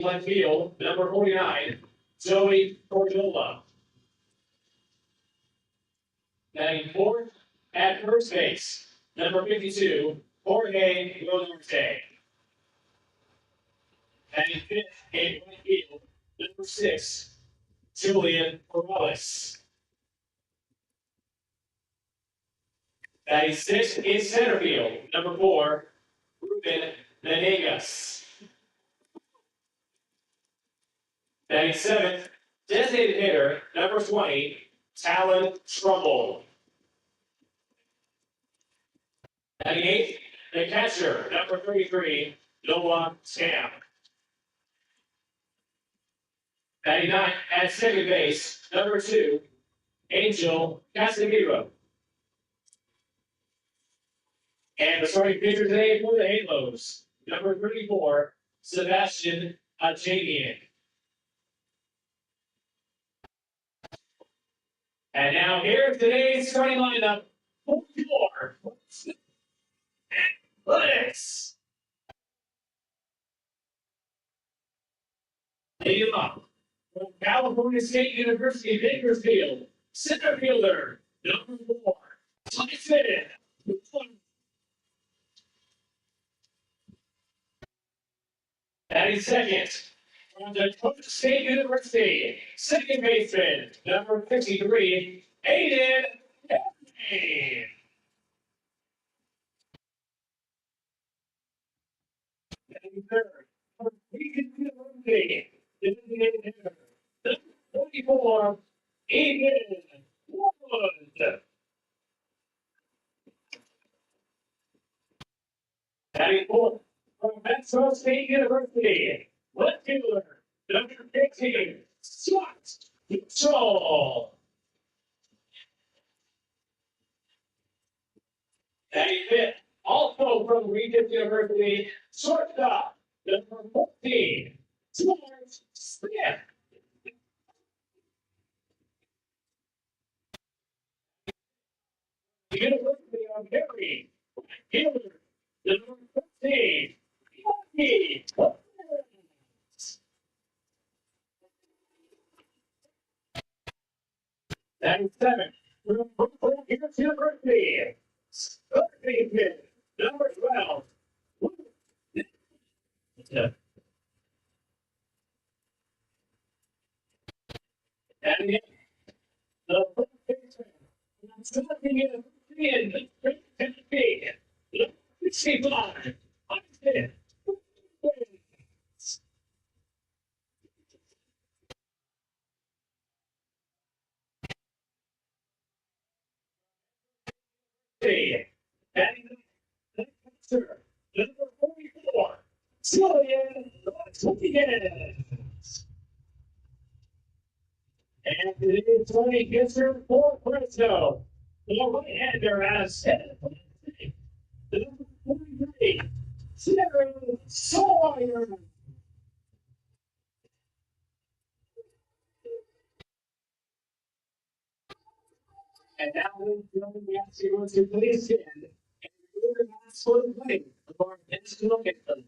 Left field, number 49, Joey Cordova. Batting fourth at first base, number 52, Jorge Rodarte. Batting fifth in right field, number 6, Julian Morales. Batting sixth in center field, number 4, Ruben Venegas. Batting seventh, designated hitter, number 20, Talon Trumbull. Batting eighth, the catcher, number 33, Noah Scamp. Batting ninth at second base, number 2, Angel Casemiro. And the starting pitcher today for the Halos, number 34, Sebastian Ajanian. And now here's today's starting lineup for your Athletics. Leading up from California State University, Bakersfield, center fielder, number 4, Tyson. Batting second, from Dakota State University, second baseman, number 53, Aiden Henry. Batting third, from Beacon University, designated hitter, number 44, Aiden Wood. Batting fourth, from Metro State University, left fielder, number 15, Scott Mitchell. Batting fifth, also from Regis University, shortstop, number 14, George Smith. University of Harry, fielder, number 15, Yankee. Batting seventh, from Brooklyn University, third number 12. And the first baseman, something in Tennessee, 65, Austin. Batting the catcher, number 44, Julian Rodriguez. And it is Tony Kisser for Fresno. The right-hander has 7. The number 43, Sarah Sawyer. And now, ladies and gentlemen, we ask you to please stand and remove your masks for the play of our national anthem.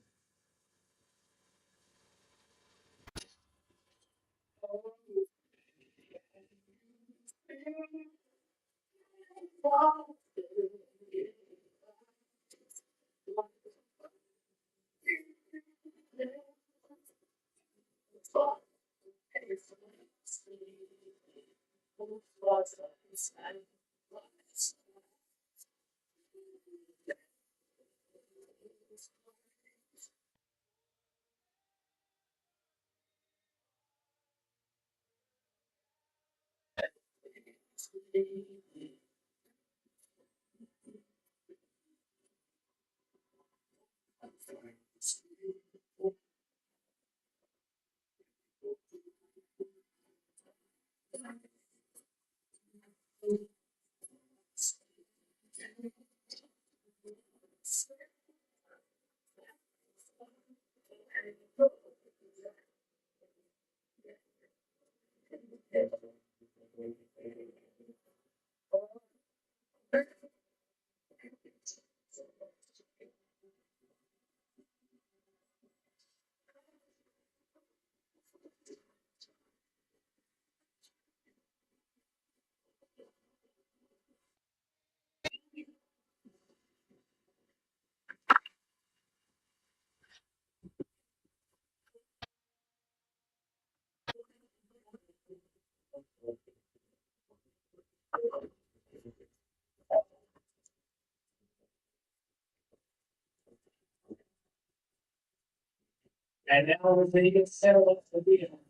And now we're going to get settled up for the deal.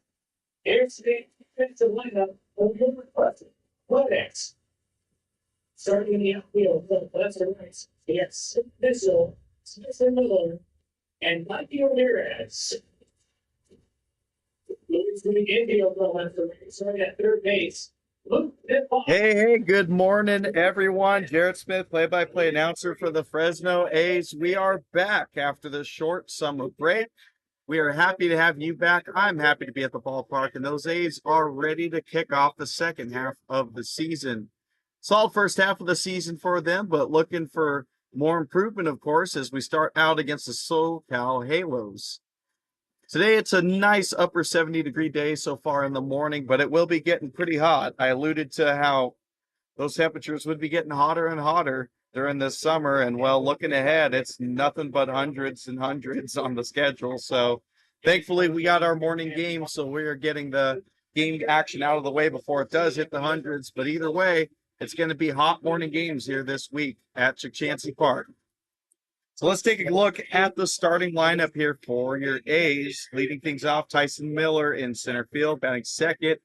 Here's the defensive lineup for your Athletics. Starting in the outfield, the left and right. Yes, Mitchell, Smith and Miller, and Mikey Ramirez. Moving to the infield, the left and right. Starting at third base. Hey, good morning, everyone. Jared Smith, play-by-play announcer for the Fresno A's. We are back after the short summer break. We are happy to have you back. I'm happy to be at the ballpark, and those A's are ready to kick off the second half of the season. Solid first half of the season for them, but looking for more improvement, of course, as we start out against the SoCal Halos. Today, it's a nice upper 70-degree day so far in the morning, but it will be getting pretty hot. I alluded to how those temperatures would be getting hotter and hotter during this summer. And, well, looking ahead, it's nothing but hundreds and hundreds on the schedule. So, thankfully, we got our morning game, so we are getting the game action out of the way before it does hit the hundreds. But either way, it's going to be hot morning games here this week at Sactown Park. So let's take a look at the starting lineup here for your A's. Leading things off, Tyson Miller in center field, batting second.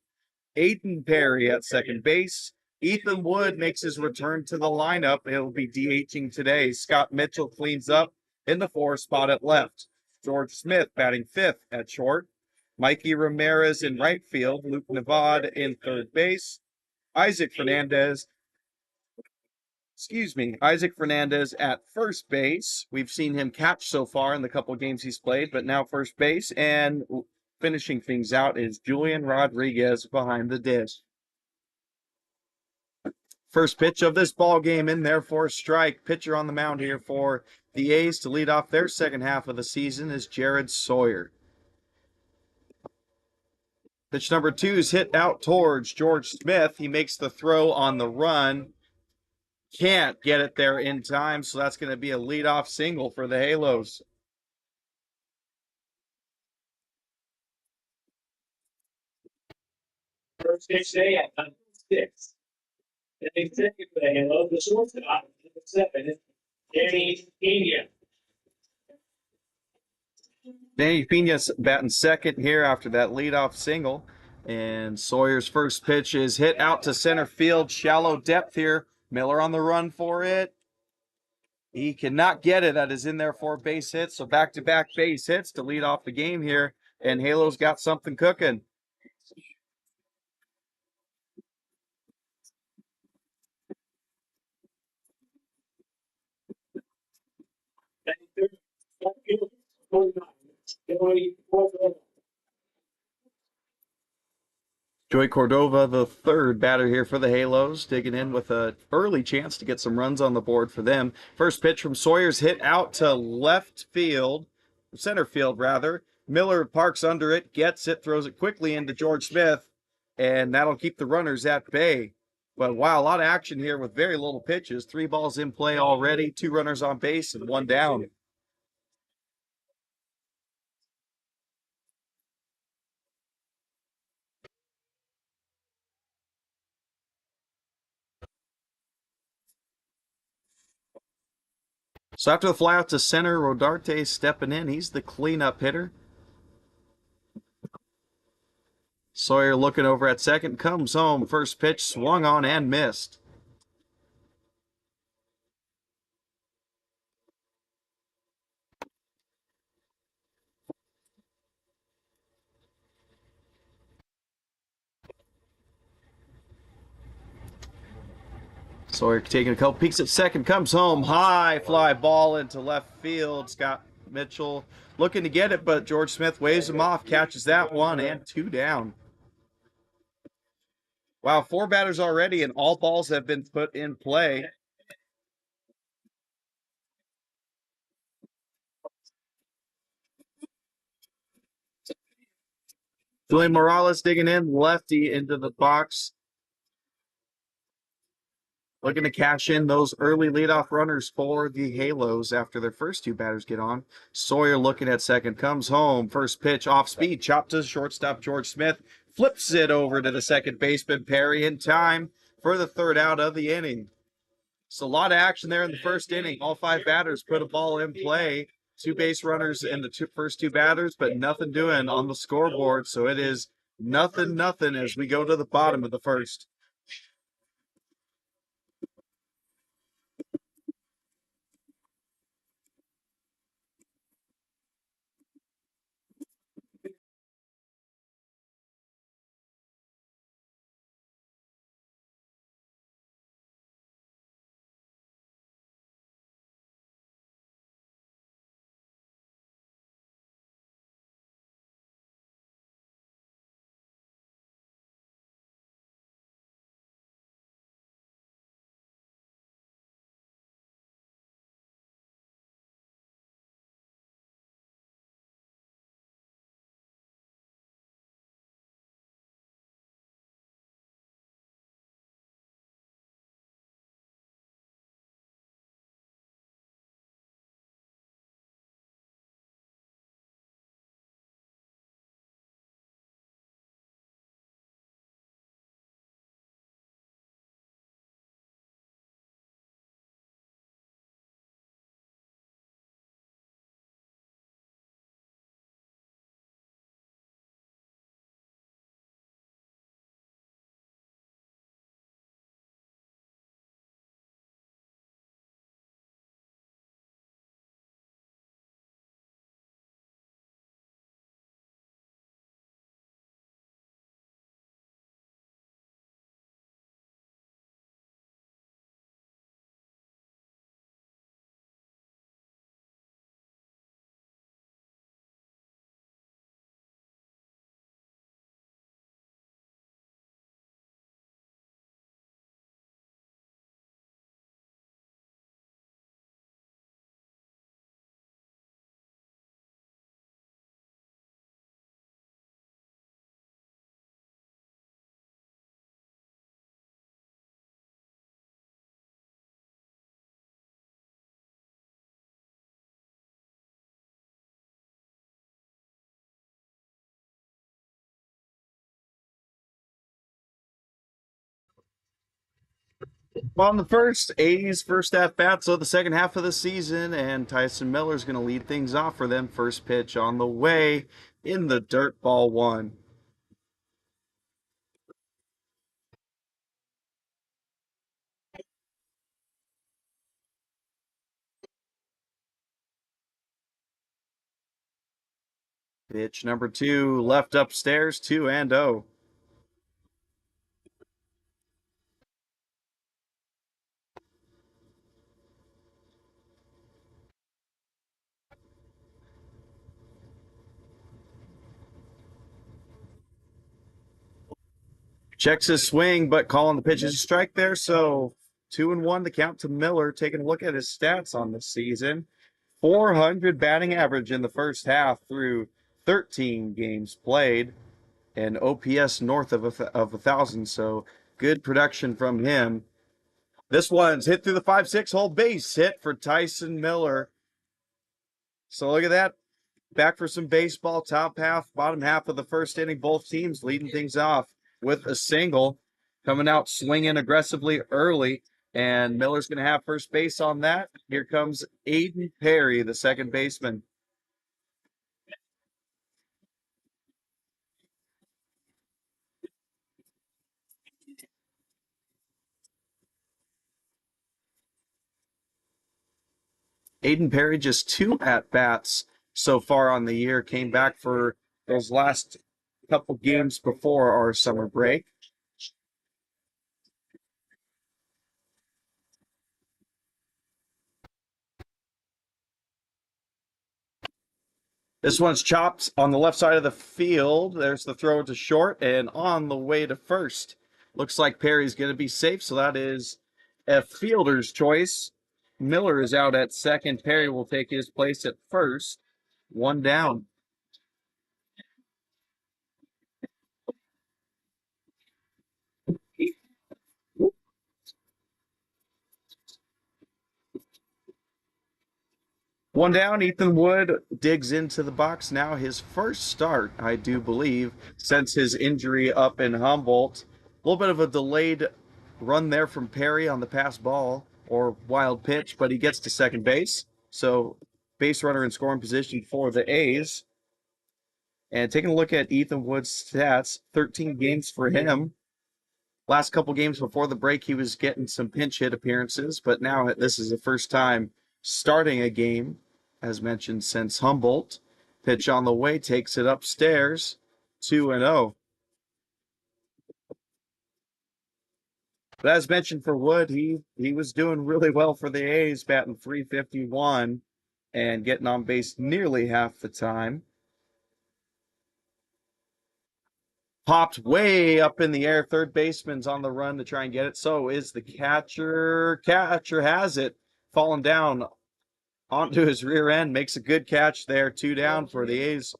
Aiden Perry at second base. Ethan Wood makes his return to the lineup. He'll be DHing today. Scott Mitchell cleans up in the 4 spot at left. George Smith batting fifth at short. Mikey Ramirez in right field. Luke Navad in third base. Isaac Fernandez at first base. We've seen him catch so far in the couple of games he's played, but now first base. And finishing things out is Julian Rodriguez behind the dish. First pitch of this ball game in there for a strike. Pitcher on the mound here for the A's to lead off their second half of the season is Jared Sawyer. Pitch number 2 is hit out towards George Smith. He makes the throw on the run. Can't get it there in time, so that's going to be a leadoff single for the Halos. First pitch today at number 6. And they second for the Halos, the shortstop, number 7, Danny Pena. Danny Pena's batting second here after that leadoff single. And Sawyer's first pitch is hit out to center field. Shallow depth here. Miller on the run for it. He cannot get it. That is in there for base hits. So back-to-back base hits to lead off the game here. And Halo's got something cooking. Joey Cordova, the third batter here for the Halos, digging in with an early chance to get some runs on the board for them. First pitch from Sawyer's hit out to center field rather. Miller parks under it, gets it, throws it quickly into George Smith, and that'll keep the runners at bay. But wow, a lot of action here with very little pitches. 3 balls in play already, 2 runners on base, and 1 down. So after the flyout to center, Rodarte stepping in. He's the cleanup hitter. Sawyer looking over at second, comes home. First pitch swung on and missed. Sawyer taking a couple peeks at second, comes home. High fly ball into left field. Scott Mitchell looking to get it, but George Smith waves him off, catches that one, and 2 down. Wow, 4 batters already, and all balls have been put in play. Julian Morales digging in, lefty into the box. Looking to cash in those early leadoff runners for the Halos after their first 2 batters get on. Sawyer looking at second, comes home. First pitch off speed, chopped to shortstop George Smith. Flips it over to the second baseman Perry in time for the 3rd out of the inning. So a lot of action there in the first inning. All 5 batters put a ball in play. two base runners in the first two batters, but nothing doing on the scoreboard. So it is nothing as we go to the bottom of the first. Well, on the first, A's first at bat, so the second half of the season, and Tyson Miller's going to lead things off for them. First pitch on the way in the dirt ball one. Pitch number 2, left upstairs, 2-0. Checks his swing, but calling the pitch is a strike there. So 2-1 the count to Miller. Taking a look at his stats on the season. 400 batting average in the first half through 13 games played, and OPS north of 1,000. So good production from him. This one's hit through the 5-6 hole, base hit for Tyson Miller. So look at that. Back for some baseball. Top half, bottom half of the first inning. Both teams leading things off with a single. Coming out swinging aggressively early. And Miller's going to have first base on that. Here comes Aiden Perry, the second baseman. Aiden Perry just 2 at-bats so far on the year. Came back for those last couple games before our summer break. This one's chopped on the left side of the field. There's the throw to short and on the way to first. Looks like Perry's going to be safe, so that is a fielder's choice. Miller is out at second. Perry will take his place at first. 1 down. One down, Ethan Wood digs into the box. Now his first start, I do believe, since his injury up in Humboldt. A little bit of a delayed run there from Perry on the pass ball or wild pitch, but he gets to second base. So base runner in scoring position for the A's. And taking a look at Ethan Wood's stats, 13 games for him. Last couple games before the break, he was getting some pinch hit appearances, but now this is the first time starting a game, as mentioned, since Humboldt. Pitch on the way, takes it upstairs, 2-0. But as mentioned for Wood, he was doing really well for the A's, batting .351 and getting on base nearly half the time. Popped way up in the air. Third baseman's on the run to try and get it. So is the catcher. Catcher has it. Falling down onto his rear end. Makes a good catch there. 2 down for the A's.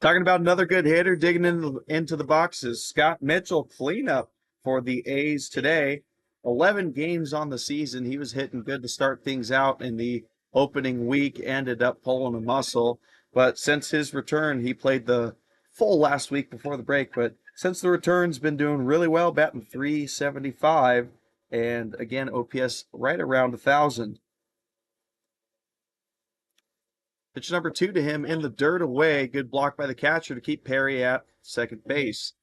Talking about another good hitter digging into the boxes. Scott Mitchell, cleanup for the A's today. 11 games on the season. He was hitting good to start things out in the opening week, ended up pulling a muscle. But since his return, he played the full last week before the break. But since the return's been doing really well, batting .375. And again, OPS right around 1,000. Pitch number 2 to him in the dirt away. Good block by the catcher to keep Perry at second base.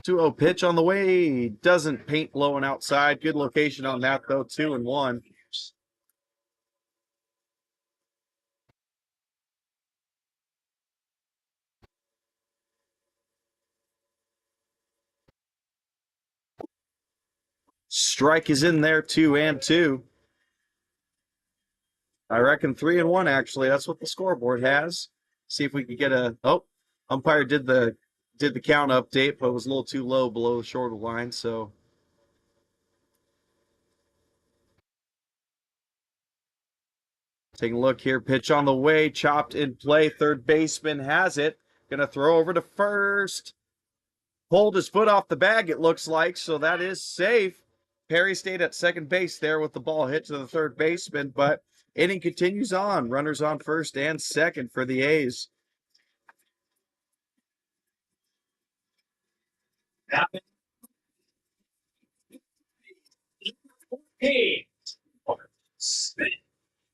Two-zero pitch on the way. Doesn't paint low and outside. Good location on that, though. 2-1. Strike is in there, 2-2. I reckon 3-1, actually. That's what the scoreboard has. See if we can get a... Oh, umpire did the count update, but it was a little too low below the shorter line, so... Taking a look here. Pitch on the way. Chopped in play. Third baseman has it. Going to throw over to first. Pulled his foot off the bag, it looks like, so that is safe. Perry stayed at second base there with the ball hit to the third baseman, but inning continues on. Runners on first and second for the A's.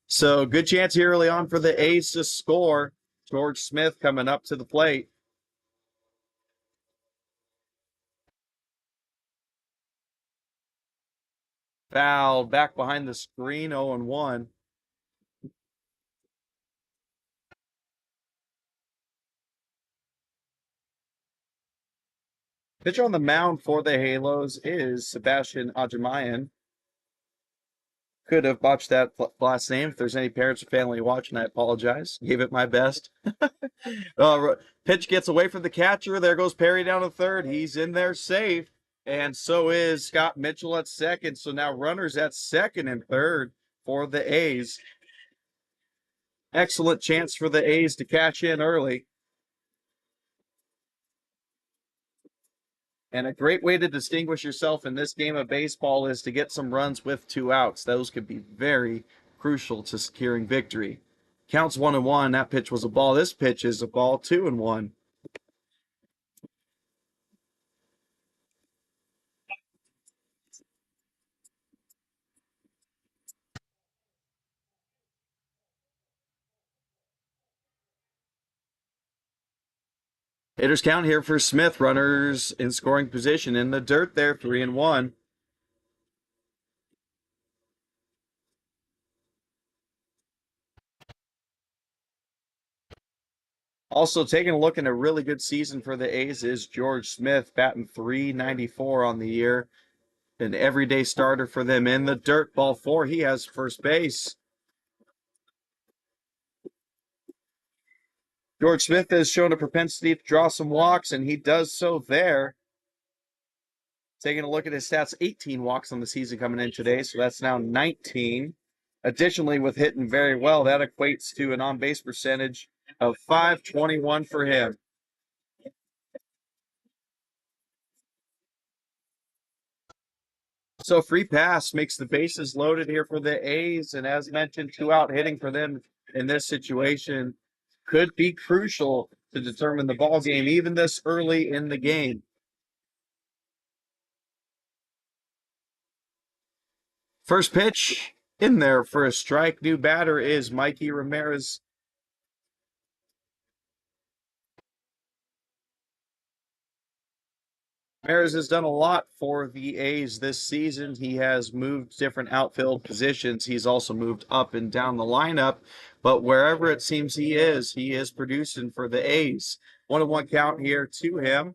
So good chance here early on for the A's to score. George Smith coming up to the plate. Foul back behind the screen, 0-1. Pitcher on the mound for the Halos is Sebastian Ajamayan. Could have botched that last name. If there's any parents or family watching, I apologize. Gave it my best. Pitch gets away from the catcher. There goes Perry down to third. He's in there safe. And so is Scott Mitchell at second. So now runners at second and third for the A's. Excellent chance for the A's to cash in early. And a great way to distinguish yourself in this game of baseball is to get some runs with 2 outs. Those could be very crucial to securing victory. Counts 1-1. That pitch was a ball. This pitch is a ball, 2-1. Hitters count here for Smith. Runners in scoring position in the dirt there, 3-1. Also taking a look at a really good season for the A's is George Smith, batting .394 on the year. An everyday starter for them in the dirt. Ball 4, he has first base. George Smith has shown a propensity to draw some walks, and he does so there. Taking a look at his stats, 18 walks on the season coming in today, so that's now 19. Additionally, with hitting very well, that equates to an on-base percentage of .521 for him. So free pass makes the bases loaded here for the A's, and as mentioned, 2-out hitting for them in this situation could be crucial to determine the ball game, even this early in the game. First pitch in there for a strike. New batter is Mikey Ramirez. Ramirez has done a lot for the A's this season. He has moved different outfield positions. He's also moved up and down the lineup, but wherever it seems he is producing for the A's. 1-1 count here to him.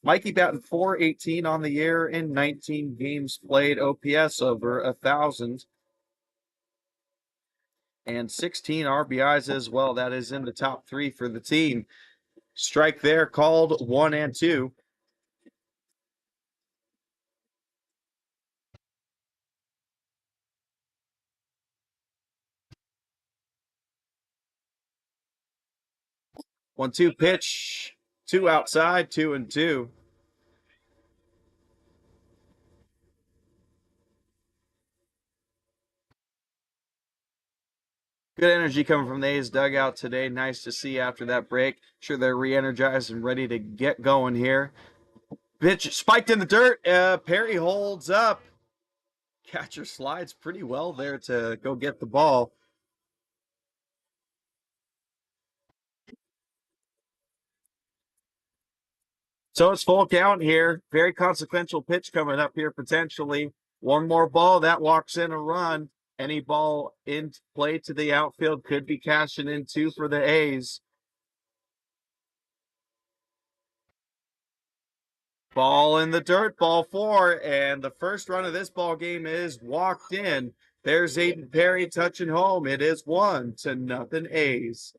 Mikey batting .418 on the year in 19 games played, OPS over 1,000. And 16 RBIs as well. That is in the top 3 for the team. Strike there called 1-2. One-two pitch, 2 outside, 2-2. Good energy coming from the A's dugout today. Nice to see after that break. Sure they're re-energized and ready to get going here. Pitch spiked in the dirt. Perry holds up. Catcher slides pretty well there to go get the ball. So it's full count here. Very consequential pitch coming up here potentially. One more ball that walks in a run. Any ball in play to the outfield could be cashing in 2 for the A's. Ball in the dirt, ball 4, and the first run of this ball game is walked in. There's Aiden Perry touching home. It is 1-0 A's.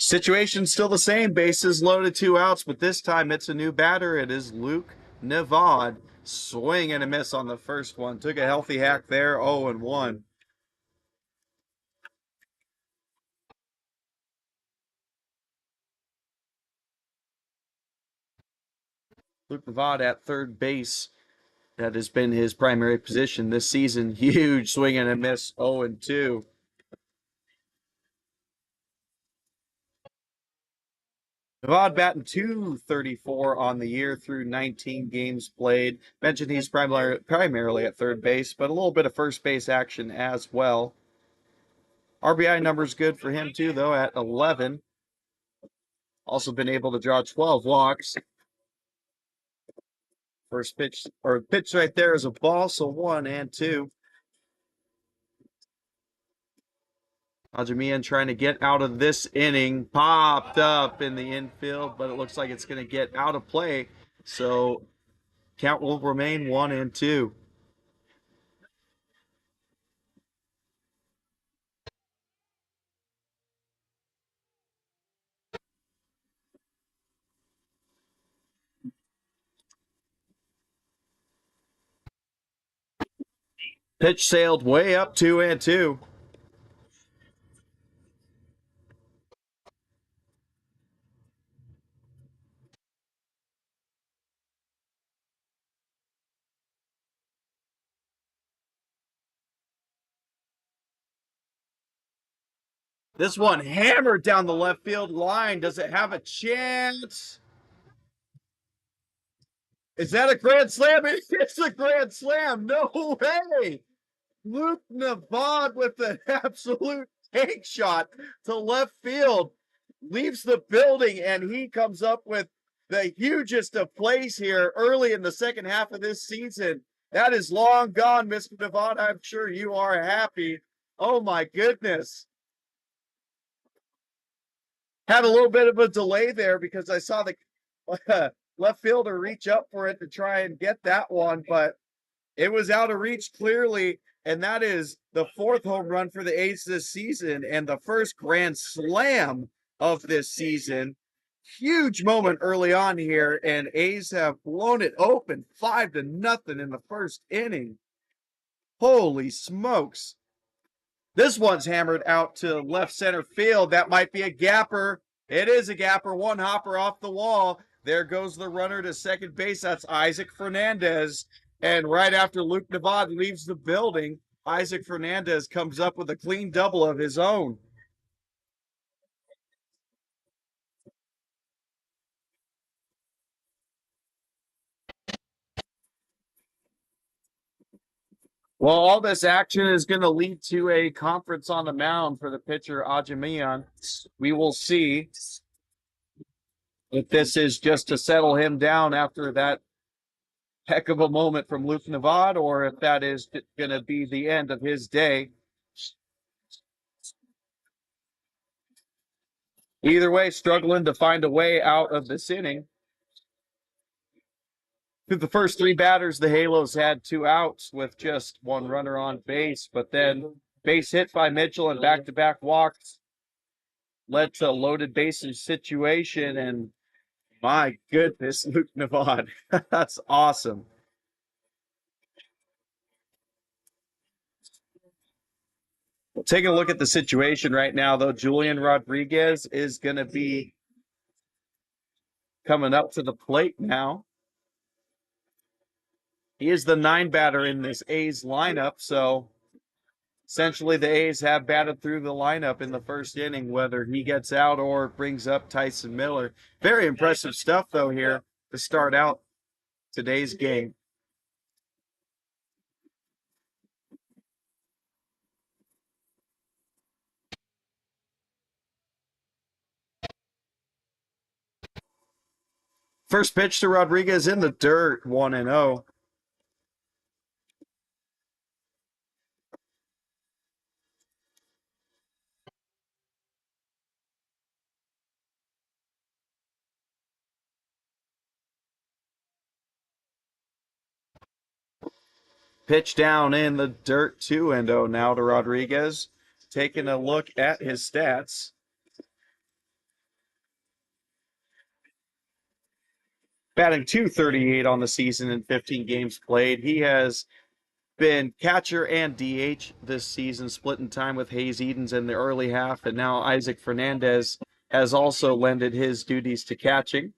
Situation still the same. Bases loaded, 2 outs, but this time it's a new batter. It is Luke Nevada. Swing and a miss on the first one. Took a healthy hack there, 0-1. Luke Nevada at third base. That has been his primary position this season. Huge swing and a miss, 0-2. Nevada batting .234 on the year through 19 games played. Mentioned he's primarily at third base, but a little bit of first base action as well. RBI numbers good for him too, though, at 11. Also been able to draw 12 walks. First pitch, or pitch right there is a ball, so 1-2. Ajamian trying to get out of this inning. Popped up in the infield, but it looks like it's going to get out of play. So count will remain 1-2. Pitch sailed way up, 2-2. This one hammered down the left field line. Does it have a chance? Is that a grand slam? It's a grand slam. No way. Luke Nevada with an absolute tank shot to left field. Leaves the building, and he comes up with the hugest of plays here early in the second half of this season. That is long gone, Mr. Nevada. I'm sure you are happy. Oh, my goodness. Had a little bit of a delay there because I saw the left fielder reach up for it to try and get that one, but It was out of reach clearly, and that is the 4th home run for the A's this season and the first grand slam of this season. Huge moment early on here, and A's have blown it open 5-0 in the first inning. Holy smokes. This one's hammered out to left center field. That might be a gapper. It is a gapper. One hopper off the wall. There goes the runner to second base. That's Isaac Fernandez. And right after Luke Navad leaves the building, Isaac Fernandez comes up with a clean double of his own. Well, all this action is going to lead to a conference on the mound for the pitcher, Ajamian. We will see if this is just to settle him down after that heck of a moment from Luke Navad, or if that is going to be the end of his day. Either way, struggling to find a way out of this inning. Through the first 3 batters, the Halos had 2 outs with just 1 runner on base, but then base hit by Mitchell and back-to-back walks led to a loaded bases situation, and my goodness, Luke Navad. That's awesome. Taking a look at the situation right now, though, Julian Rodriguez is going to be coming up to the plate now. He is the 9 batter in this A's lineup, so essentially the A's have batted through the lineup in the first inning, whether he gets out or brings up Tyson Miller. Very impressive stuff, though, here to start out today's game. First pitch to Rodriguez in the dirt, 1-0. Pitch down in the dirt, 2-0 now to Rodriguez. Taking a look at his stats. Batting .238 on the season in 15 games played. He has been catcher and DH this season, splitting time with Hayes Edens in the early half, and now Isaac Fernandez has also lended his duties to catching.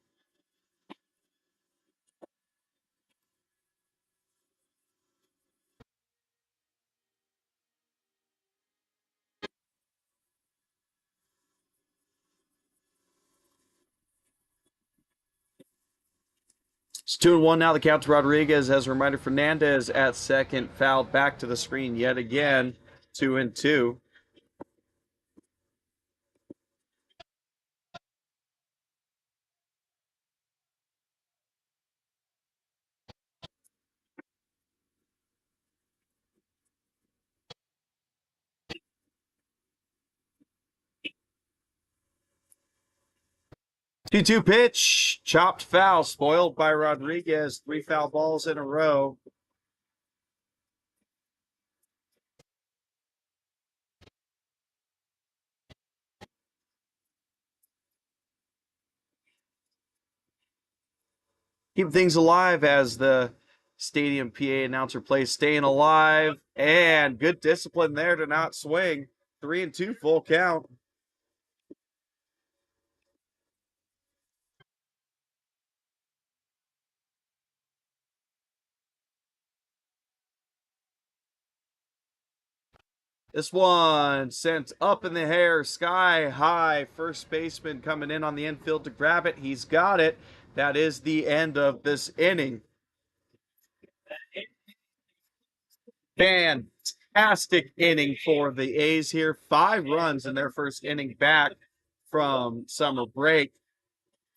It's 2-1 now. The count to Rodriguez. As a reminder, Fernandez at second, fouled back to the screen yet again. 2-2. Two pitch, chopped foul, spoiled by Rodriguez. 3 foul balls in a row. Keep things alive as the stadium PA announcer plays Staying Alive, and good discipline there to not swing. 3-2 full count. This one sent up in the air, sky high. First baseman coming in on the infield to grab it. He's got it. That is the end of this inning. Fantastic inning for the A's here. 5 runs in their first inning back from summer break.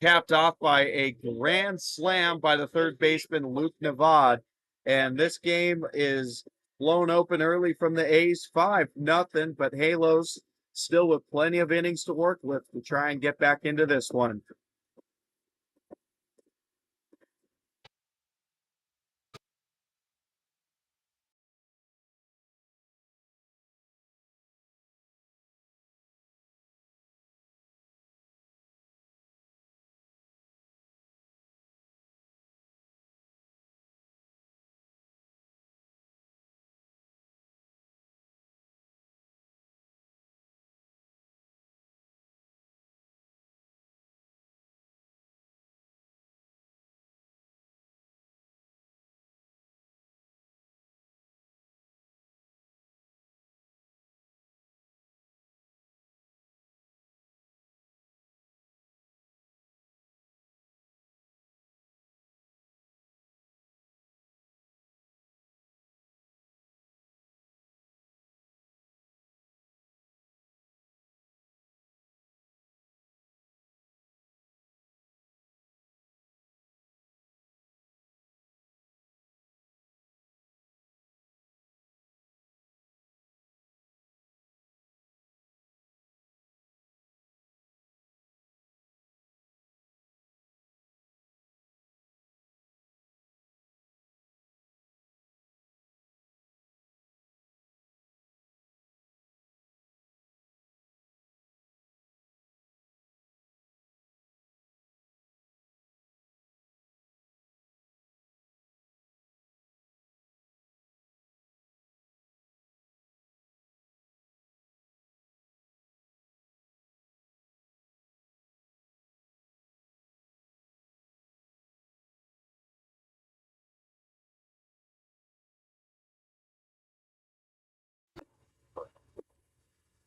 Capped off by a grand slam by the third baseman, Luke Navad. And this game is blown open early from the A's, 5-0, but Halos still with plenty of innings to work with to try and get back into this one.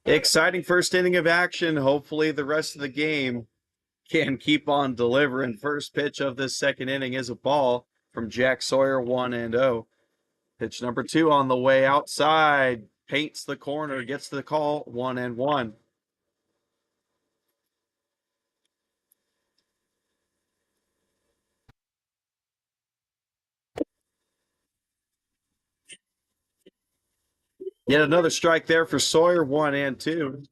Exciting first inning of action. Hopefully, the rest of the game can keep on delivering. First pitch of this second inning is a ball from Jack Sawyer, 1-0. Pitch number 2 on the way outside. Paints the corner, gets the call, 1-1. Yet another strike there for Sawyer, 1-2.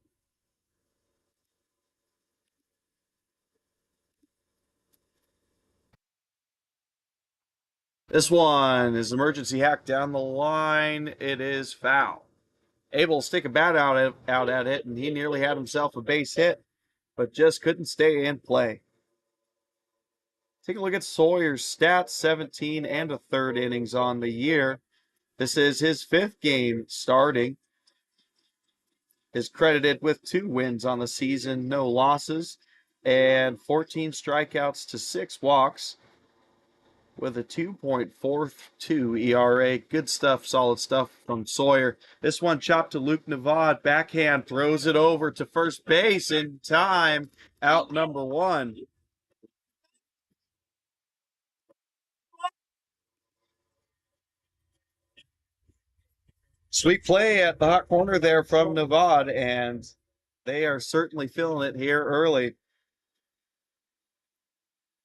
This one is emergency hack down the line. It is foul. Able to stick a bat out at it, and he nearly had himself a base hit, but just couldn't stay in play. Take a look at Sawyer's stats, 17 and a third innings on the year. This is his 5th game starting. Is credited with 2 wins on the season, no losses, and 14 strikeouts to 6 walks with a 2.42 ERA. Good stuff, solid stuff from Sawyer. This one chopped to Luke Navad. Backhand throws it over to first base in time. Out number 1. Sweet play at the hot corner there from Navad, and they are certainly feeling it here early.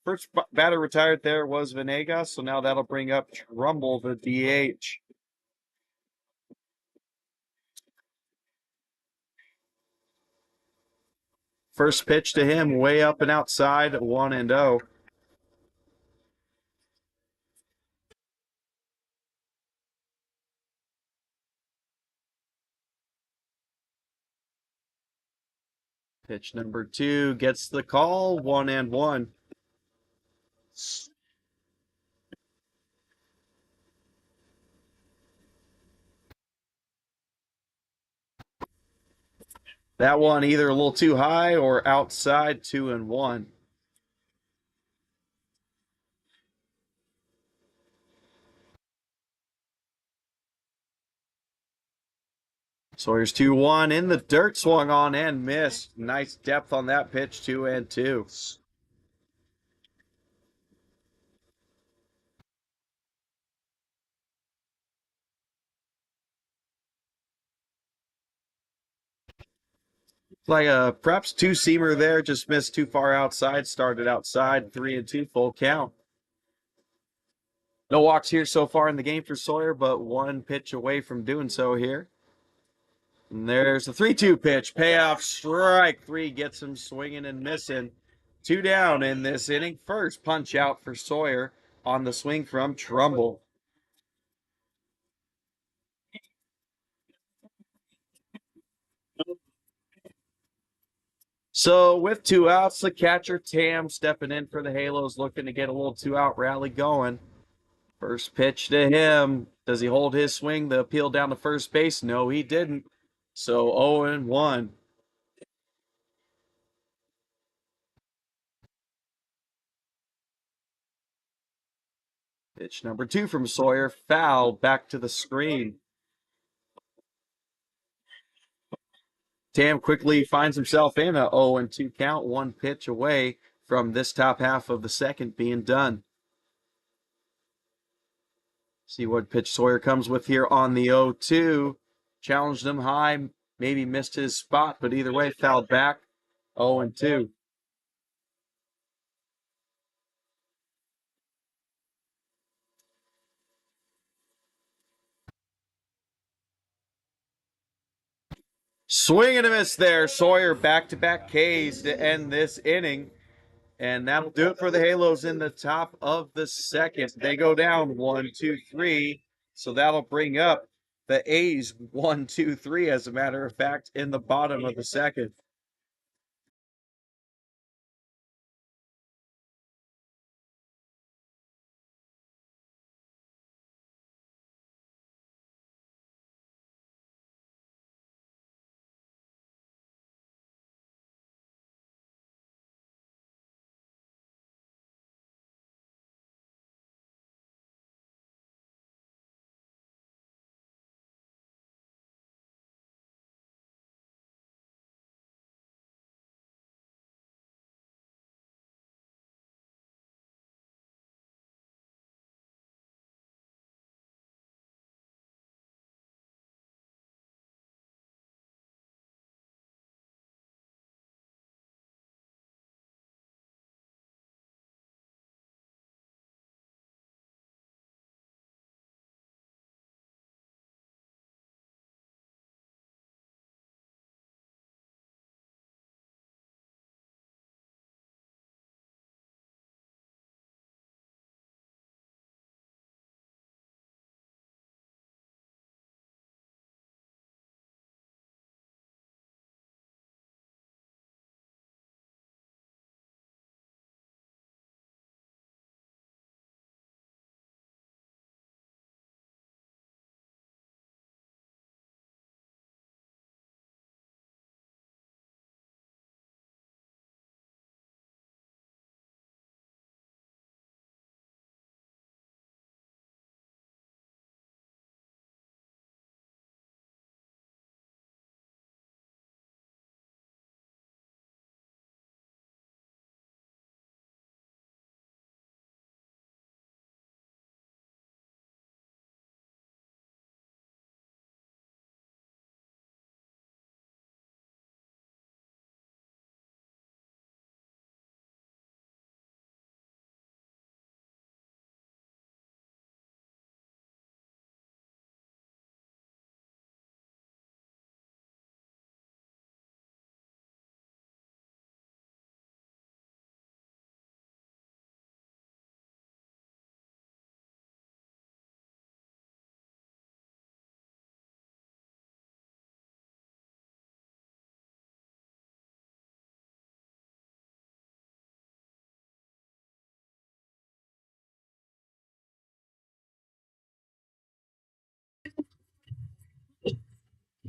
First batter retired there was Venegas, so now that'll bring up Trumbull, the DH. First pitch to him, way up and outside, 1-0. Pitch number 2 gets the call, 1-1. That one either a little too high or outside, 2-1. Sawyer's 2-1 in the dirt, swung on and missed. Nice depth on that pitch, 2-2. Like a perhaps 2-seamer there, just missed too far outside, started outside, 3-2 full count. No walks here so far in the game for Sawyer, but 1 pitch away from doing so here. And there's the 3-2 pitch, payoff strike 3 gets him swinging and missing. 2 down in this inning. First punch out for Sawyer on the swing from Trumbull. So with 2 outs, the catcher Tam stepping in for the Halos, looking to get a little 2-out rally going. First pitch to him. Does he hold his swing? The appeal down to first base? No, he didn't. So 0-1. Pitch number 2 from Sawyer, foul back to the screen. Tam quickly finds himself in a 0-2 count, 1 pitch away from this top half of the second being done. See what pitch Sawyer comes with here on the 0-2. Challenged him high, maybe missed his spot, but either way, fouled back, 0-2. Swing and a miss there. Sawyer back-to-back Ks to end this inning. And that'll do it for the Halos in the top of the second. They go down 1-2-3. So that'll bring up the A's 1-2-3, as a matter of fact, in the bottom of the second.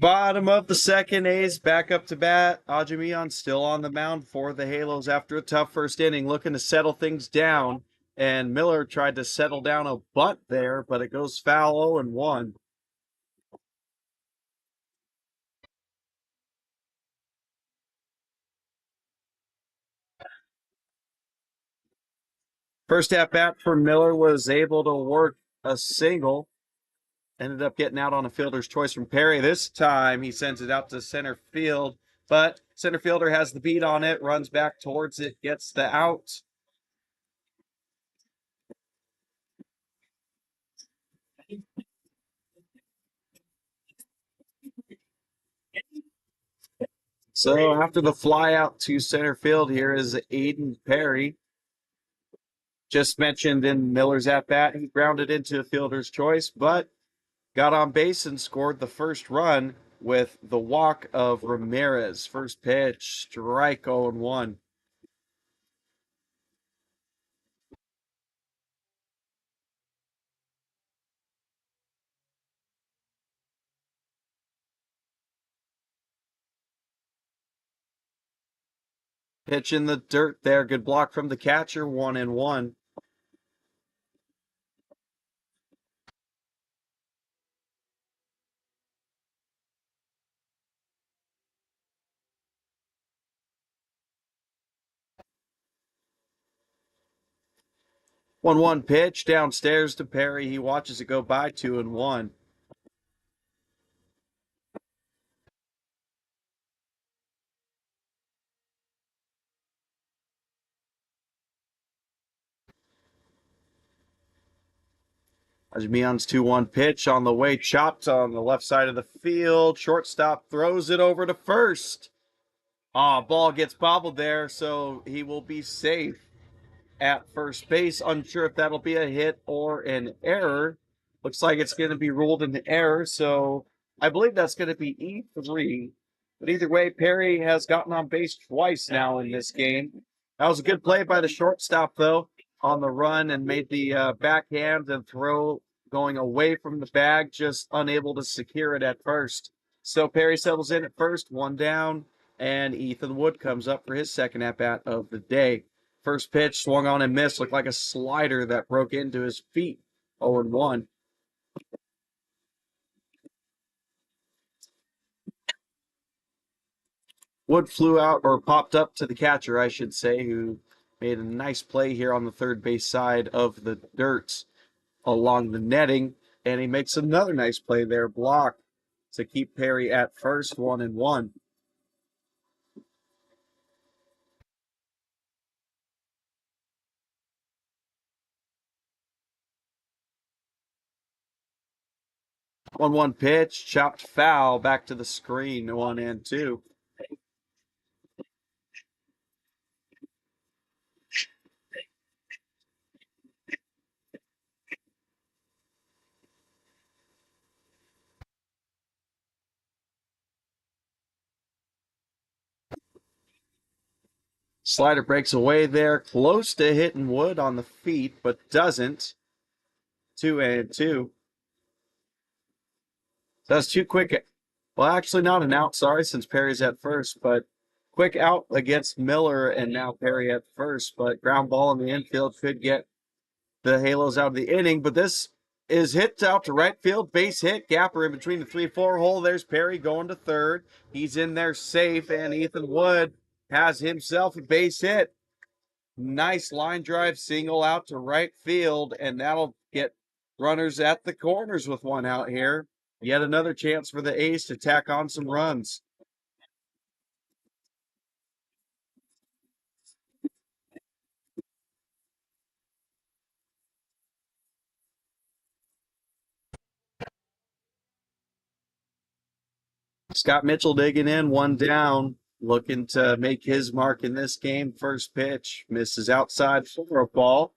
Bottom of the second, A's back up to bat. Ajamian still on the mound for the Halos after a tough first inning, looking to settle things down. And Miller tried to settle down a bunt there, but it goes foul 0-1. First at bat for Miller was able to work a single. Ended up getting out on a fielder's choice from Perry. This time he sends it out to center field, but center fielder has the beat on it, runs back towards it, gets the out. So after the fly out to center field, here is Aiden Perry. Just mentioned in Miller's at bat, he grounded into a fielder's choice, but got on base and scored the first run with the walk of Ramirez. First pitch, strike 0-1. Pitch in the dirt there. Good block from the catcher. 1-1. 1-1 pitch downstairs to Perry. He watches it go by. 2-1. Ajmian's 2-1 pitch on the way, chopped on the left side of the field. Shortstop throws it over to first. Ball gets bobbled there, so he will be safe at first base. Unsure if that'll be a hit or an error. Looks like it's going to be ruled an error, so I believe that's going to be E3. But either way, Perry has gotten on base twice now in this game. That was a good play by the shortstop, though, on the run and made the backhand and throw going away from the bag, just unable to secure it at first. So Perry settles in at first, one down, and Ethan Wood comes up for his second at-bat of the day. First pitch swung on and missed, looked like a slider that broke into his feet. 0-1. Wood flew out, or popped up to the catcher, I should say, who made a nice play here on the third base side of the dirt along the netting. And he makes another nice play there, block, to keep Perry at first. 1-1. One pitch, chopped foul, back to the screen. 1-2. Slider breaks away there, close to hitting Wood on the feet, but doesn't. 2-2. That's too quick. Well, actually, not an out, sorry, since Perry's at first, but quick out against Miller, and now Perry at first. But ground ball in the infield could get the Halos out of the inning. But this is hit out to right field, base hit, gapper in between the 3-4 hole. There's Perry going to third. He's in there safe, and Ethan Wood has himself a base hit. Nice line drive single out to right field, and that'll get runners at the corners with one out here. Yet another chance for the A's to tack on some runs. Scott Mitchell digging in, one down, looking to make his mark in this game. First pitch misses outside for a ball.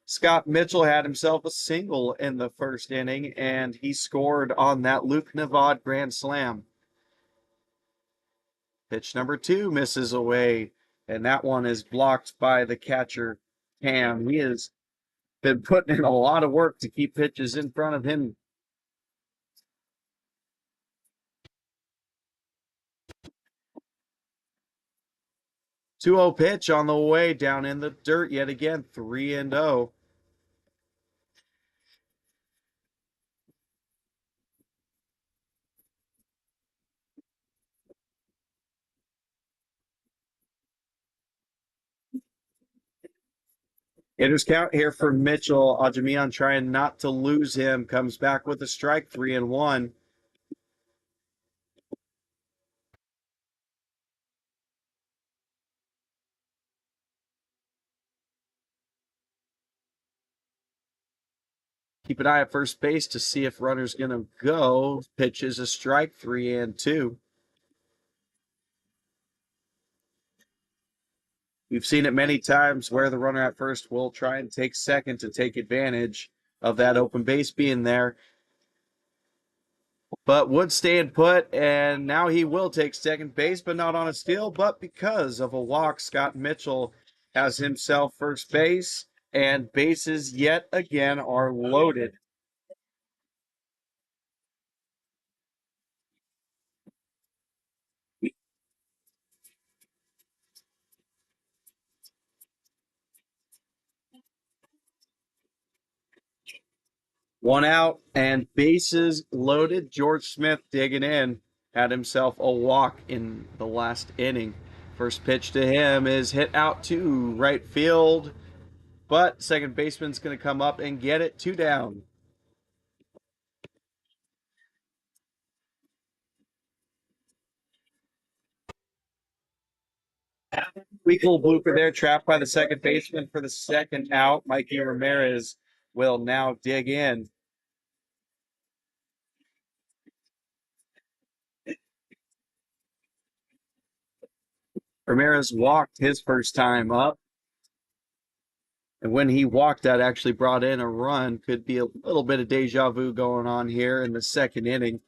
Scott Mitchell had himself a single in the first inning, and he scored on that Luke Navad grand slam. Pitch number 2 misses away, and that one is blocked by the catcher, Cam. He has been putting in a lot of work to keep pitches in front of him. 2-0 pitch on the way down in the dirt yet again, 3-0. Hitters count here for Mitchell. Ajamian trying not to lose him. Comes back with a strike, 3-1. Keep an eye at first base to see if runner's going to go. Pitch is a strike, 3-2. We've seen it many times where the runner at first will try and take second to take advantage of that open base being there. But Wood staying put, and now he will take second base, but not on a steal. But because of a walk, Scott Mitchell has himself first base, and bases yet again are loaded. One out and bases loaded. George Smith digging in, had himself a walk in the last inning. First pitch to him is hit out to right field, but second baseman's going to come up and get it. 2 down. Weak little blooper there, trapped by the second baseman for the second out. Mikey Ramirez will now dig in. Ramirez walked his first time up. And when he walked, that actually brought in a run. Could be a little bit of deja vu going on here in the second inning.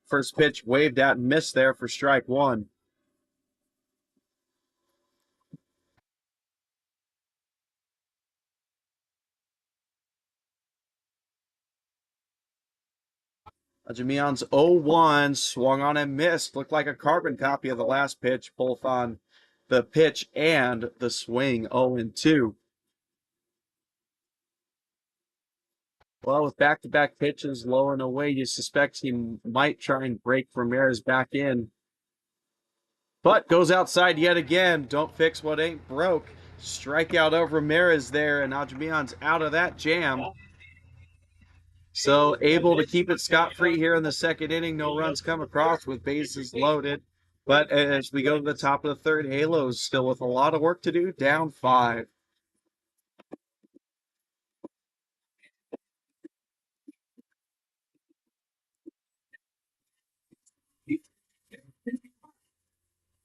First pitch waved at and missed there for strike one. Jamian's 0-1 swung on and missed. Looked like a carbon copy of the last pitch, both on the pitch and the swing. 0-2. Well, with back-to-back pitches low and away, you suspect he might try and break Ramirez back in. But goes outside yet again. Don't fix what ain't broke. Strikeout of Ramirez there, and Ajamian's out of that jam. So able to keep it scot-free here in the second inning. No runs come across with bases loaded. But as we go to the top of the third, Halo's still with a lot of work to do, down 5.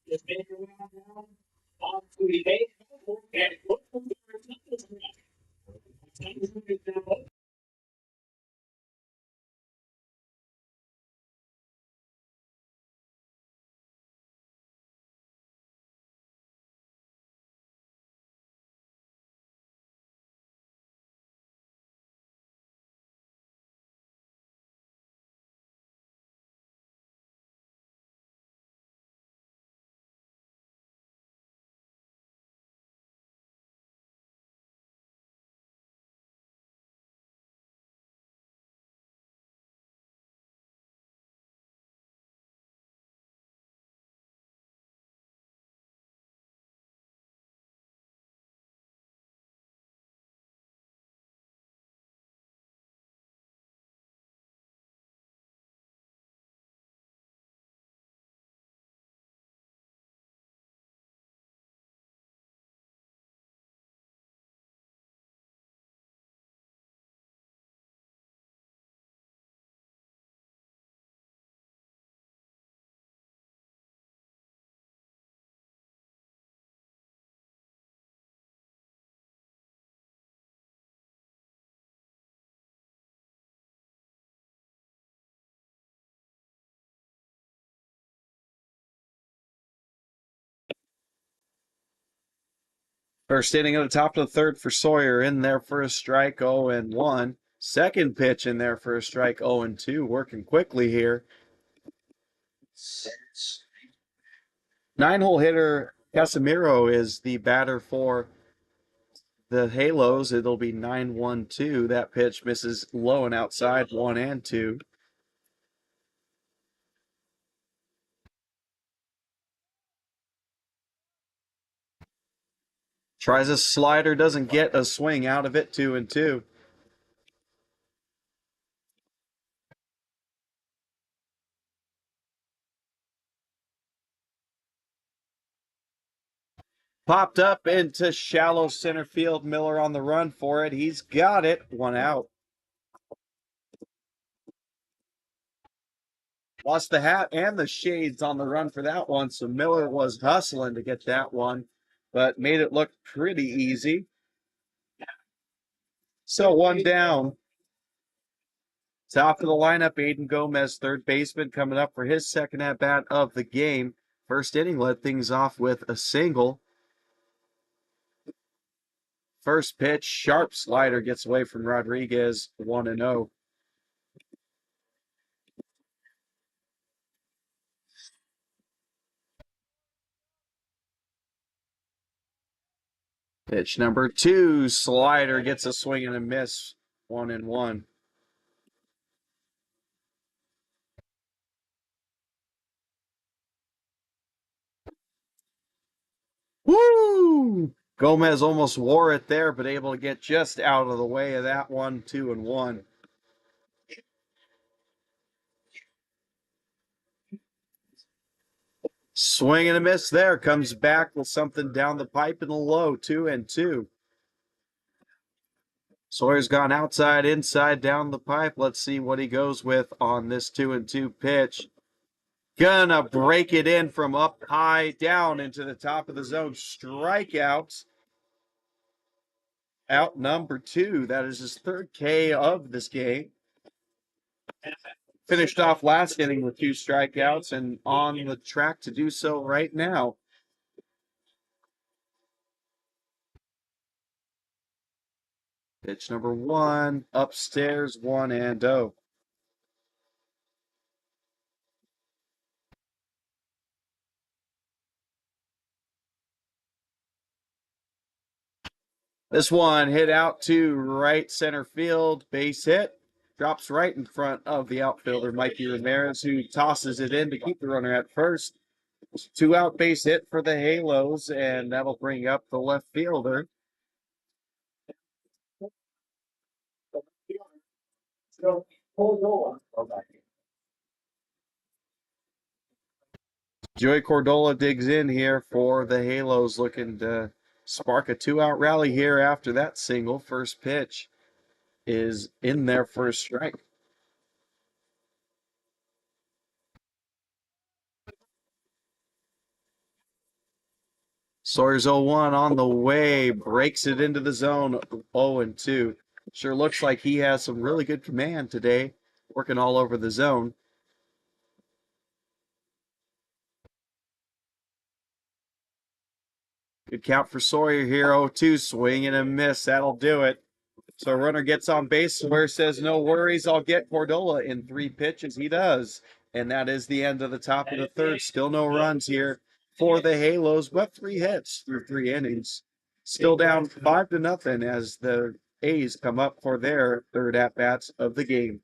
Just make your way on down onto the eighth and look for the First inning of the top of the third for Sawyer, in there for a strike, 0-1. Second pitch in there for a strike, 0-2. Working quickly here. 9-hole hitter Casemiro is the batter for the Halos. It'll be 9-1-2. That pitch misses low and outside, 1 and 2. Tries a slider, doesn't get a swing out of it, 2-2. Popped up into shallow center field. Miller on the run for it. He's got it. 1 out. Lost the hat and the shades on the run for that one. So Miller was hustling to get that one, but made it look pretty easy. So 1 down. Top of the lineup, Aiden Gomez, third baseman, coming up for his second at-bat of the game. First inning led things off with a single. First pitch, sharp slider gets away from Rodriguez, 1-0. Pitch number 2, slider gets a swing and a miss, 1-1. Woo! Gomez almost wore it there, but able to get just out of the way of that one, 2-1. Swing and a miss there. Comes back with something down the pipe in the low, 2-2. Sawyer's gone outside, inside, down the pipe. Let's see what he goes with on this 2-2 pitch. Gonna break it in from up high down into the top of the zone. Strikeouts. Out number 2. That is his third K of this game. Finished off last inning with 2 strikeouts and on the track to do so right now. Pitch number 1, upstairs, 1-0. This one hit out to right center field, base hit. Drops right in front of the outfielder, Mikey Ramirez, who tosses it in to keep the runner at first. 2-out base hit for the Halos, and that'll bring up the left fielder. Joey Cordola digs in here for the Halos, looking to spark a 2-out rally here after that single. First pitch is in there for a strike. Sawyer's 0-1 on the way, breaks it into the zone, 0-2. Sure looks like he has some really good command today, working all over the zone. Good count for Sawyer here, 0-2, swing and a miss, that'll do it. So runner gets on base, Sawyer says, no worries, I'll get Cordola in 3 pitches. He does, and that is the end of the top of the third. Still no runs here for the Halos, but 3 hits through 3 innings. Still down 5-0 as the A's come up for their third at-bats of the game.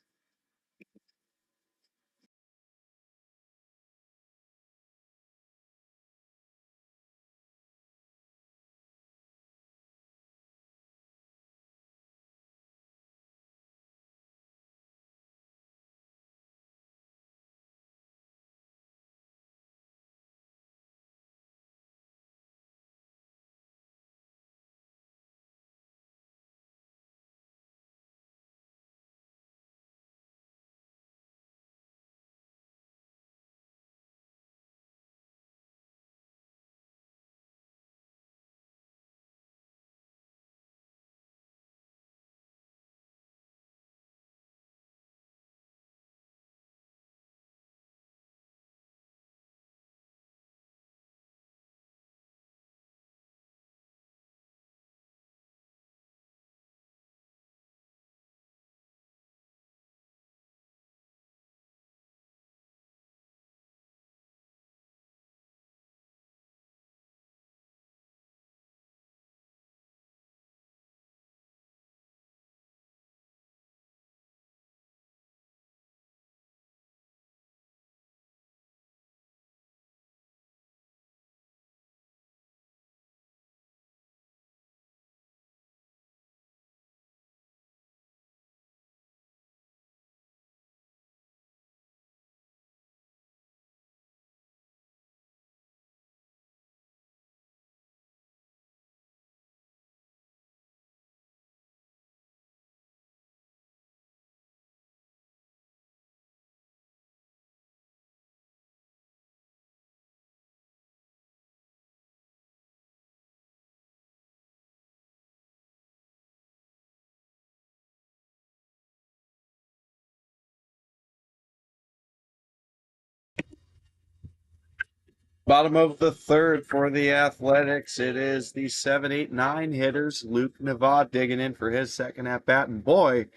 Bottom of the third for the Athletics. It is the 7, 8, 9 hitters. Luke Navad digging in for his second at bat. And boy,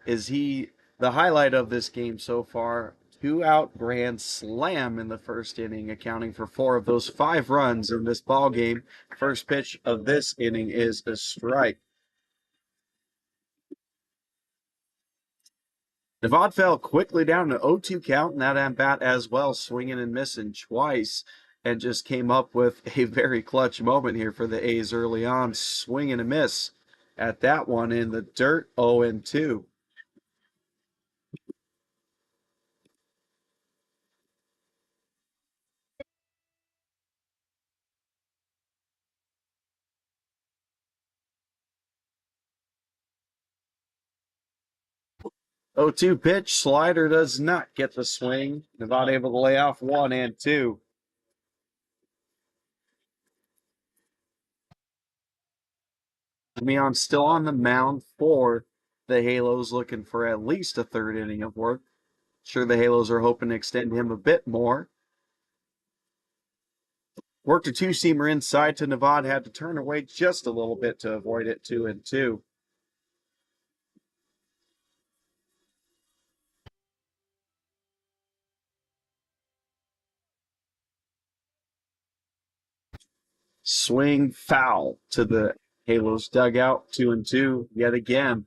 is he the highlight of this game so far. 2-out grand slam in the first inning, accounting for 4 of those 5 runs in this ball game. First pitch of this inning is a strike. Navad fell quickly down to 0-2 count in that at bat as well, swinging and missing twice, and just came up with a very clutch moment here for the A's early on, swing and a miss at that one in the dirt, 0-2. 0-2 pitch, slider does not get the swing. Navad able to lay off 1 and 2. Leon still on the mound for the Halos, looking for at least a third inning of work. Sure, the Halos are hoping to extend him a bit more. Worked a two-seamer inside to Navad, had to turn away just a little bit to avoid it, 2-2. Swing foul to the Halos dugout, 2-2 yet again.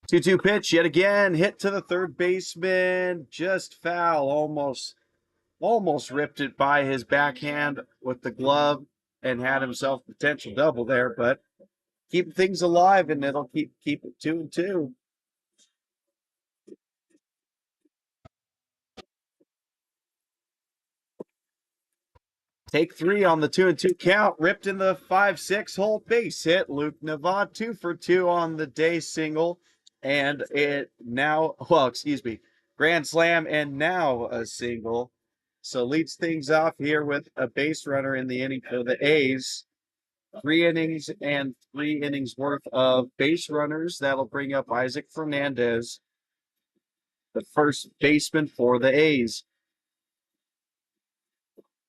Two-two pitch yet again, hit to the third baseman, just foul, almost ripped it by his backhand with the glove and had himself a potential double there, but keep things alive and it'll keep it 2-2. Take 3 on the 2-2 count, ripped in the 5-6 hole base hit. Luke Navad 2 for 2 on the day single, and it now, well, excuse me, grand slam and now a single. So leads things off here with a base runner in the inning for the A's. 3 innings and 3 innings worth of base runners. That'll bring up Isaac Fernandez, the first baseman for the A's.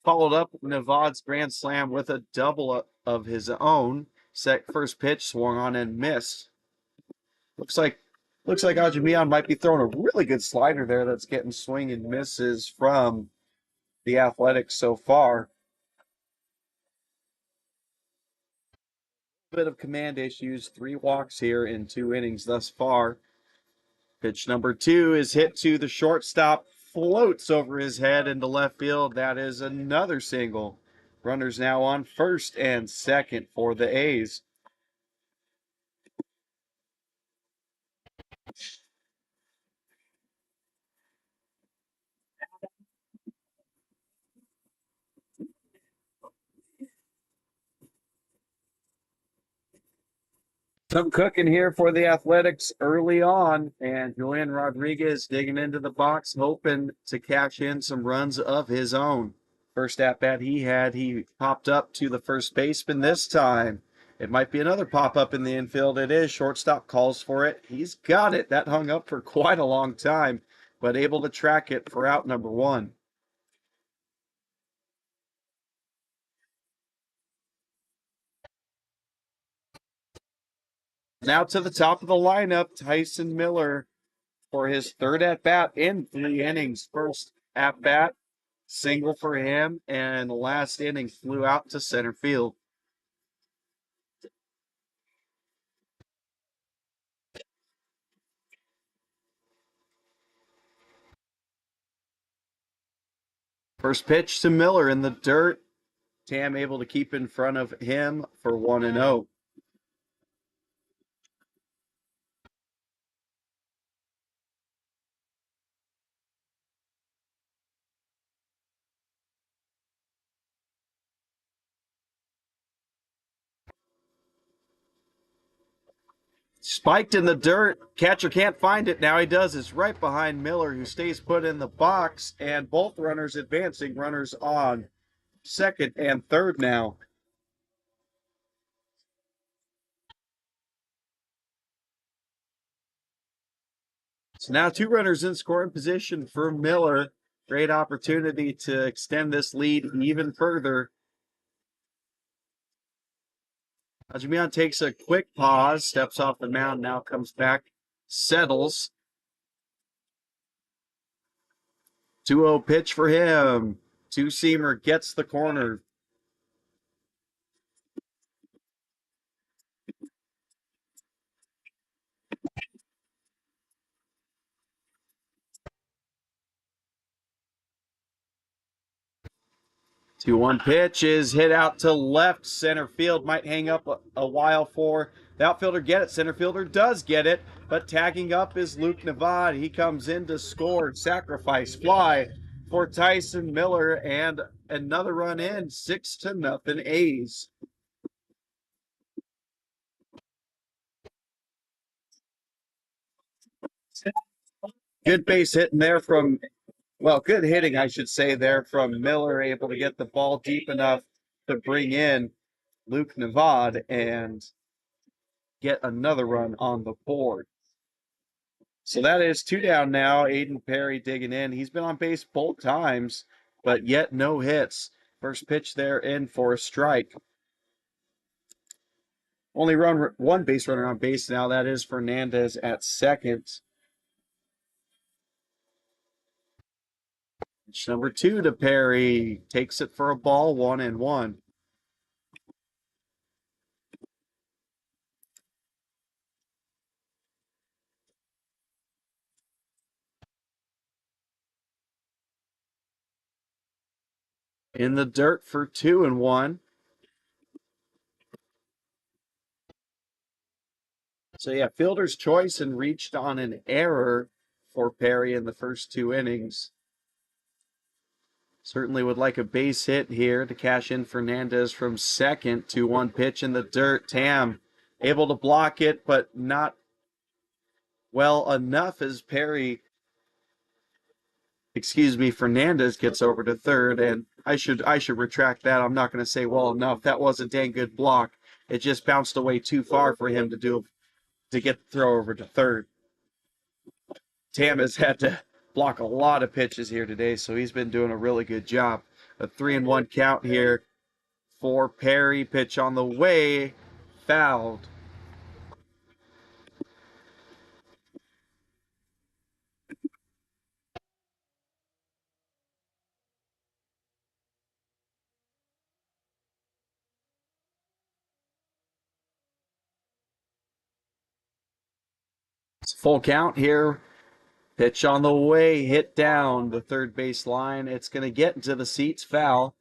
Followed up Navad's grand slam with a double of his own. First pitch swung on and missed. Looks like Ajamian might be throwing a really good slider there that's getting swing and misses from the Athletics so far. Bit of command issues, 3 walks here in 2 innings thus far. Pitch number 2 is hit to the shortstop, floats over his head into left field. That is another single. Runners now on first and second for the A's. Some cooking here for the Athletics early on, and Julian Rodriguez digging into the box, hoping to cash in some runs of his own. First at bat he popped up to the first baseman this time. It might be another pop up in the infield. It is. Shortstop calls for it. He's got it. That hung up for quite a long time, but able to track it for out number 1. Now to the top of the lineup, Tyson Miller for his third at bat in 3 innings. First at bat, single for him, and the last inning flew out to center field. First pitch to Miller in the dirt. Tam able to keep in front of him for 1-0. Spiked in the dirt. Catcher can't find it. Now he does. It's right behind Miller, who stays put in the box, and both runners advancing. Runners on second and third now. So now 2 runners in scoring position for Miller. Great opportunity to extend this lead even further. Ajamian takes a quick pause, steps off the mound, now comes back, settles. 2-0 pitch for him. Two-seamer gets the corner. Two one pitch is hit out to left center field. Might hang up a while for the outfielder. Get it. Center fielder does get it, but tagging up is Luke Navad. He comes in to score. Sacrifice fly for Tyson Miller, and another run in. 6-0 A's. Good base hitting there from, well, good hitting, I should say, there from Miller, able to get the ball deep enough to bring in Luke Navad and get another run on the board. So that is 2 down now. Aiden Perry digging in. He's been on base both times, but yet no hits. First pitch there in for a strike. Only one base runner on base now. That is Fernandez at second. Pitch number 2 to Perry. Takes it for a ball, 1-1. In the dirt for 2-1. So yeah, fielder's choice and reached on an error for Perry in the first 2 innings. Certainly would like a base hit here to cash in Fernandez from second. 2-1 pitch in the dirt. Tam able to block it, but not well enough as Fernandez gets over to third. And I should retract that. I'm not going to say well enough. That was a dang good block. It just bounced away too far for him to get the throw over to third. Tam has had to block a lot of pitches here today, so he's been doing a really good job. A 3-1 count here for Perry. Pitch on the way, fouled. It's a full count here. Pitch on the way, hit down the third base line. It's going to get into the seats, foul.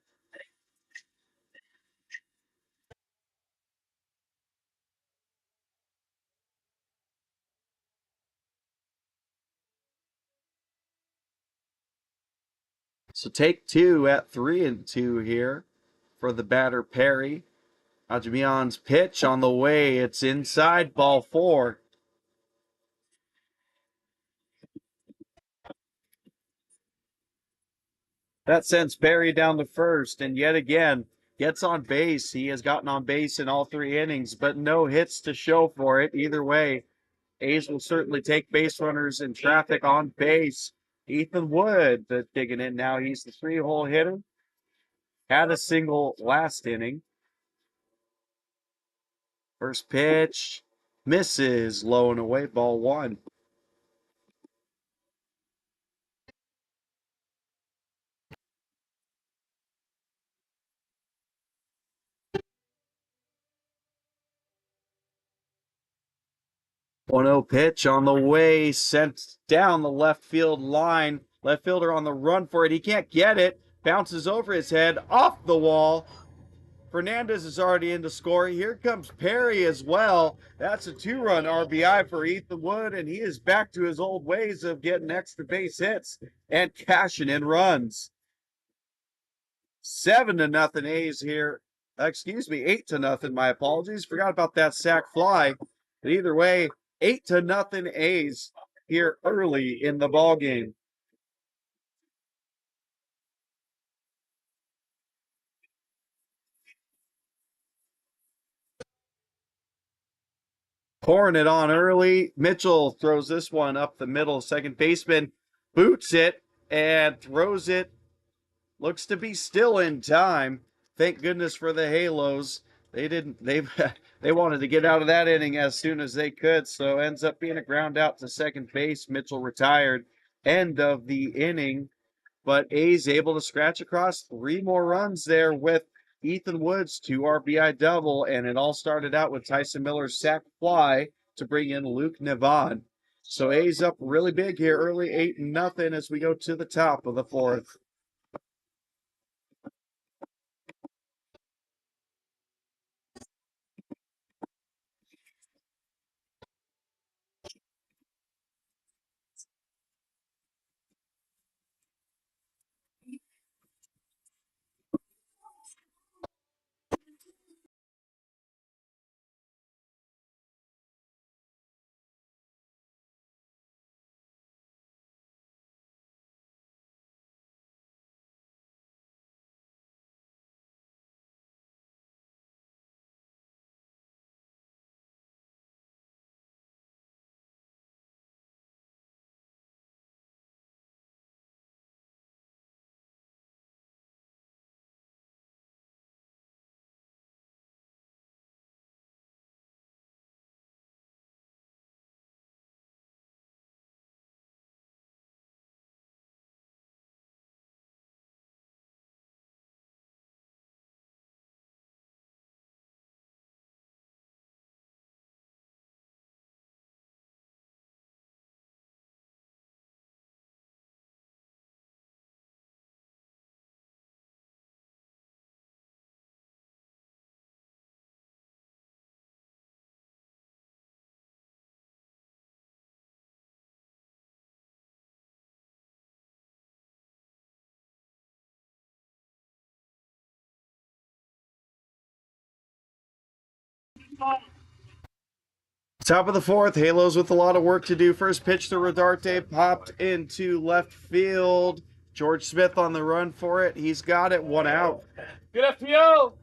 So take 2 at 3-2 here for the batter Perry. Ajamian's pitch on the way. It's inside, ball 4. That sends Perry down to first, and yet again gets on base. He has gotten on base in all 3 innings, but no hits to show for it. Either way, A's will certainly take base runners in traffic on base. Ethan Wood digging in now. He's the 3-hole hitter. Had a single last inning. First pitch misses, low and away, ball 1. 1-0 pitch on the way, sent down the left field line. Left fielder on the run for it. He can't get it. Bounces over his head, off the wall. Fernandez is already in to score. Here comes Perry as well. That's a 2-run RBI for Ethan Wood, and he is back to his old ways of getting extra base hits and cashing in runs. 7-0 A's here. 8-0. My apologies. Forgot about that sac fly. But either way, 8-0 A's here early in the ball game. pouring it on early. Mitchell throws this one up the middle. Second baseman boots it and throws it. Looks to be still in time. Thank goodness for the Halos. They wanted to get out of that inning as soon as they could, so ends up being a ground out to second base. Mitchell retired. End of the inning, but A's able to scratch across 3 more runs there with Ethan Woods, 2 RBI double, and it all started out with Tyson Miller's sac fly to bring in Luke Nevon. So A's up really big here early, 8-0 as we go to the top of the 4th. Top of the 4th, Halos with a lot of work to do. First pitch to Rodarte, popped into left field. George Smith on the run for it. He's got it, 1 out. Good FPO.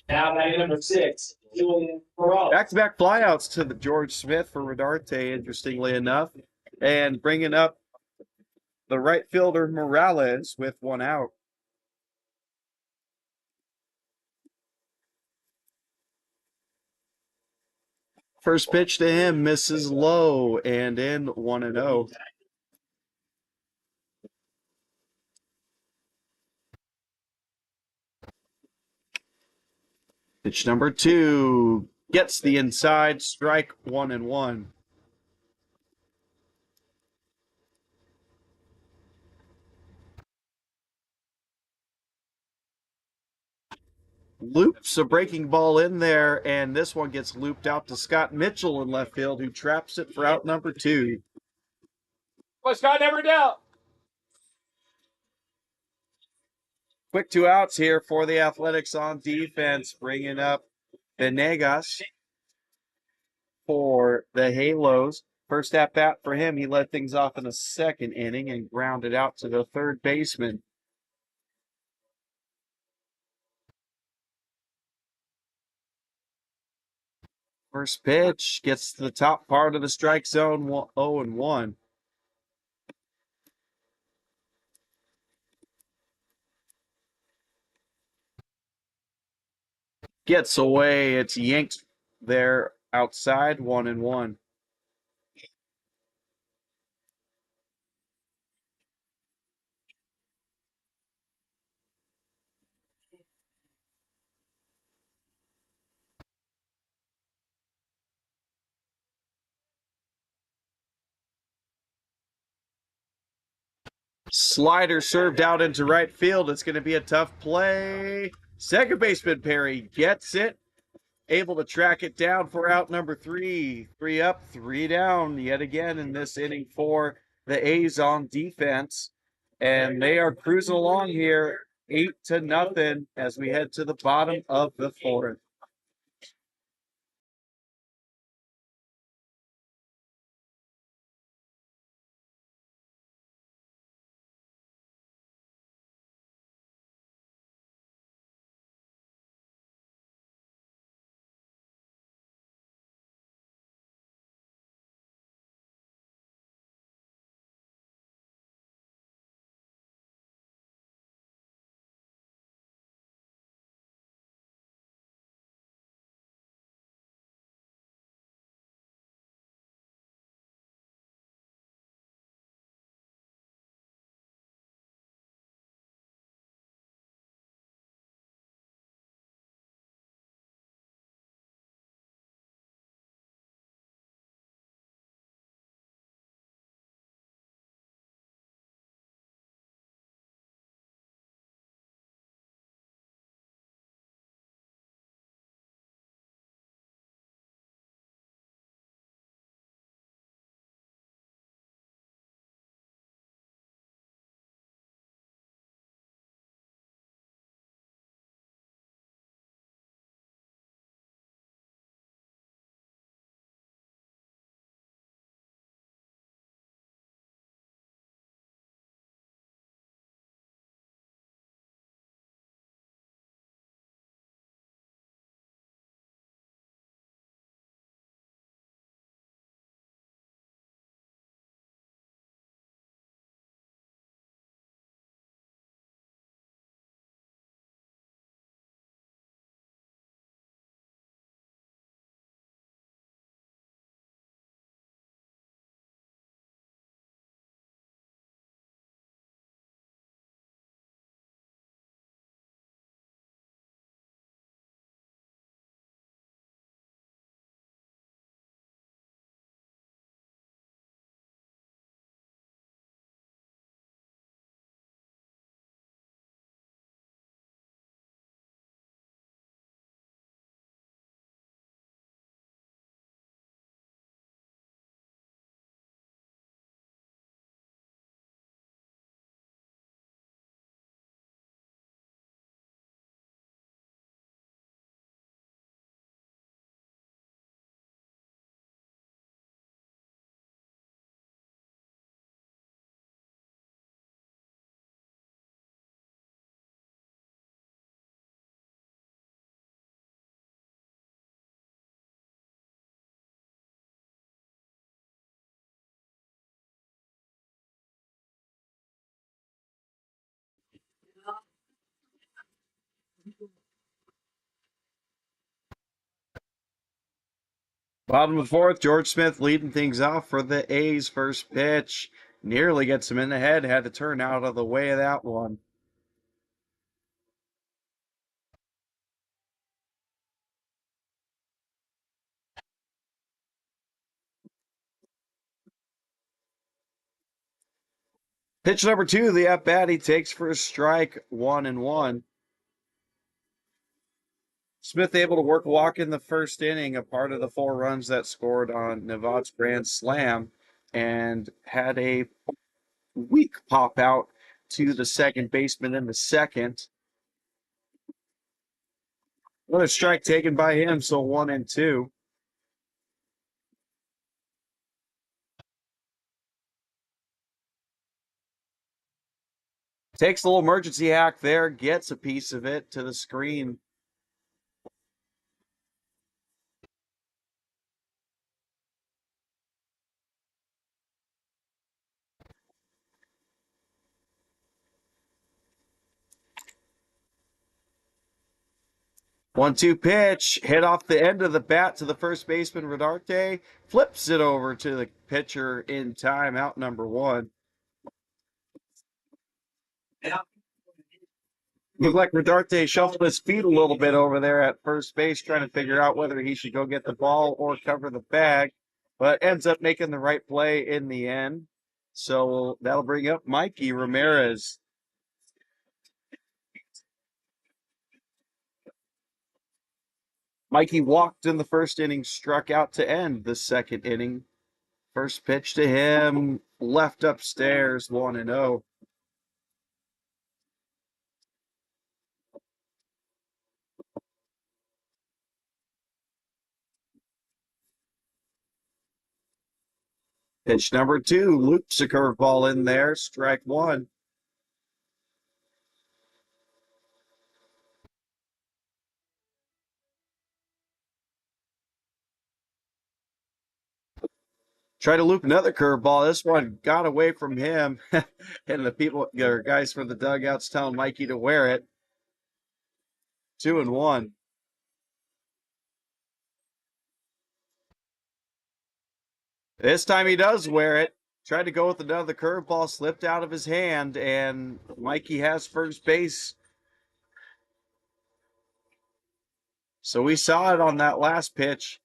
Now batting number 6, Julian Peralta. Back-to-back flyouts to the George Smith for Rodarte, interestingly enough. And bringing up the right fielder Morales with 1 out. First pitch to him misses low and in 1-0. Pitch number 2 gets the inside, strike 1-1. Loops a breaking ball in there, and this one gets looped out to Scott Mitchell in left field, who traps it for out number 2. But Scott never doubt. Quick 2 outs here for the Athletics on defense, bringing up Venegas for the Halos. First at bat for him, he led things off in the second inning and grounded out to the third baseman. First pitch gets to the top part of the strike zone, 0-1. Gets away. It's yanked there outside, 1-1. Slider served out into right field. It's going to be a tough play. Second baseman Perry gets it. Able to track it down for out number 3. 3 up, 3 down yet again in this inning for the A's on defense. And they are cruising along here 8-0 as we head to the bottom of the 4th. Bottom of the fourth, George Smith leading things off for the A's. First pitch nearly gets him in the head. Had to turn out of the way of that one. Pitch number two, the at bat he takes for a strike, 1-1. Smith able to work a walk in the first inning, a part of the 4 runs that scored on Nevada's grand slam, and had a weak pop out to the second baseman in the second. Another strike taken by him, so 1-2. Takes a little emergency hack there, gets a piece of it to the screen. One-two pitch, hit off the end of the bat to the first baseman, Rodarte, flips it over to the pitcher in time, out number 1. Looked like Rodarte shuffled his feet a little bit over there at first base, trying to figure out whether he should go get the ball or cover the bag, but ends up making the right play in the end. So that'll bring up Mikey Ramirez. Mikey walked in the first inning, struck out to end the second inning. First pitch to him, left upstairs, 1-0. Pitch number two, loops a curveball in there, strike 1. Try to loop another curveball. This one got away from him, and the people, or guys from the dugouts, telling Mikey to wear it. 2-1. This time he does wear it. Tried to go with another curveball, slipped out of his hand, and Mikey has first base. So we saw it on that last pitch,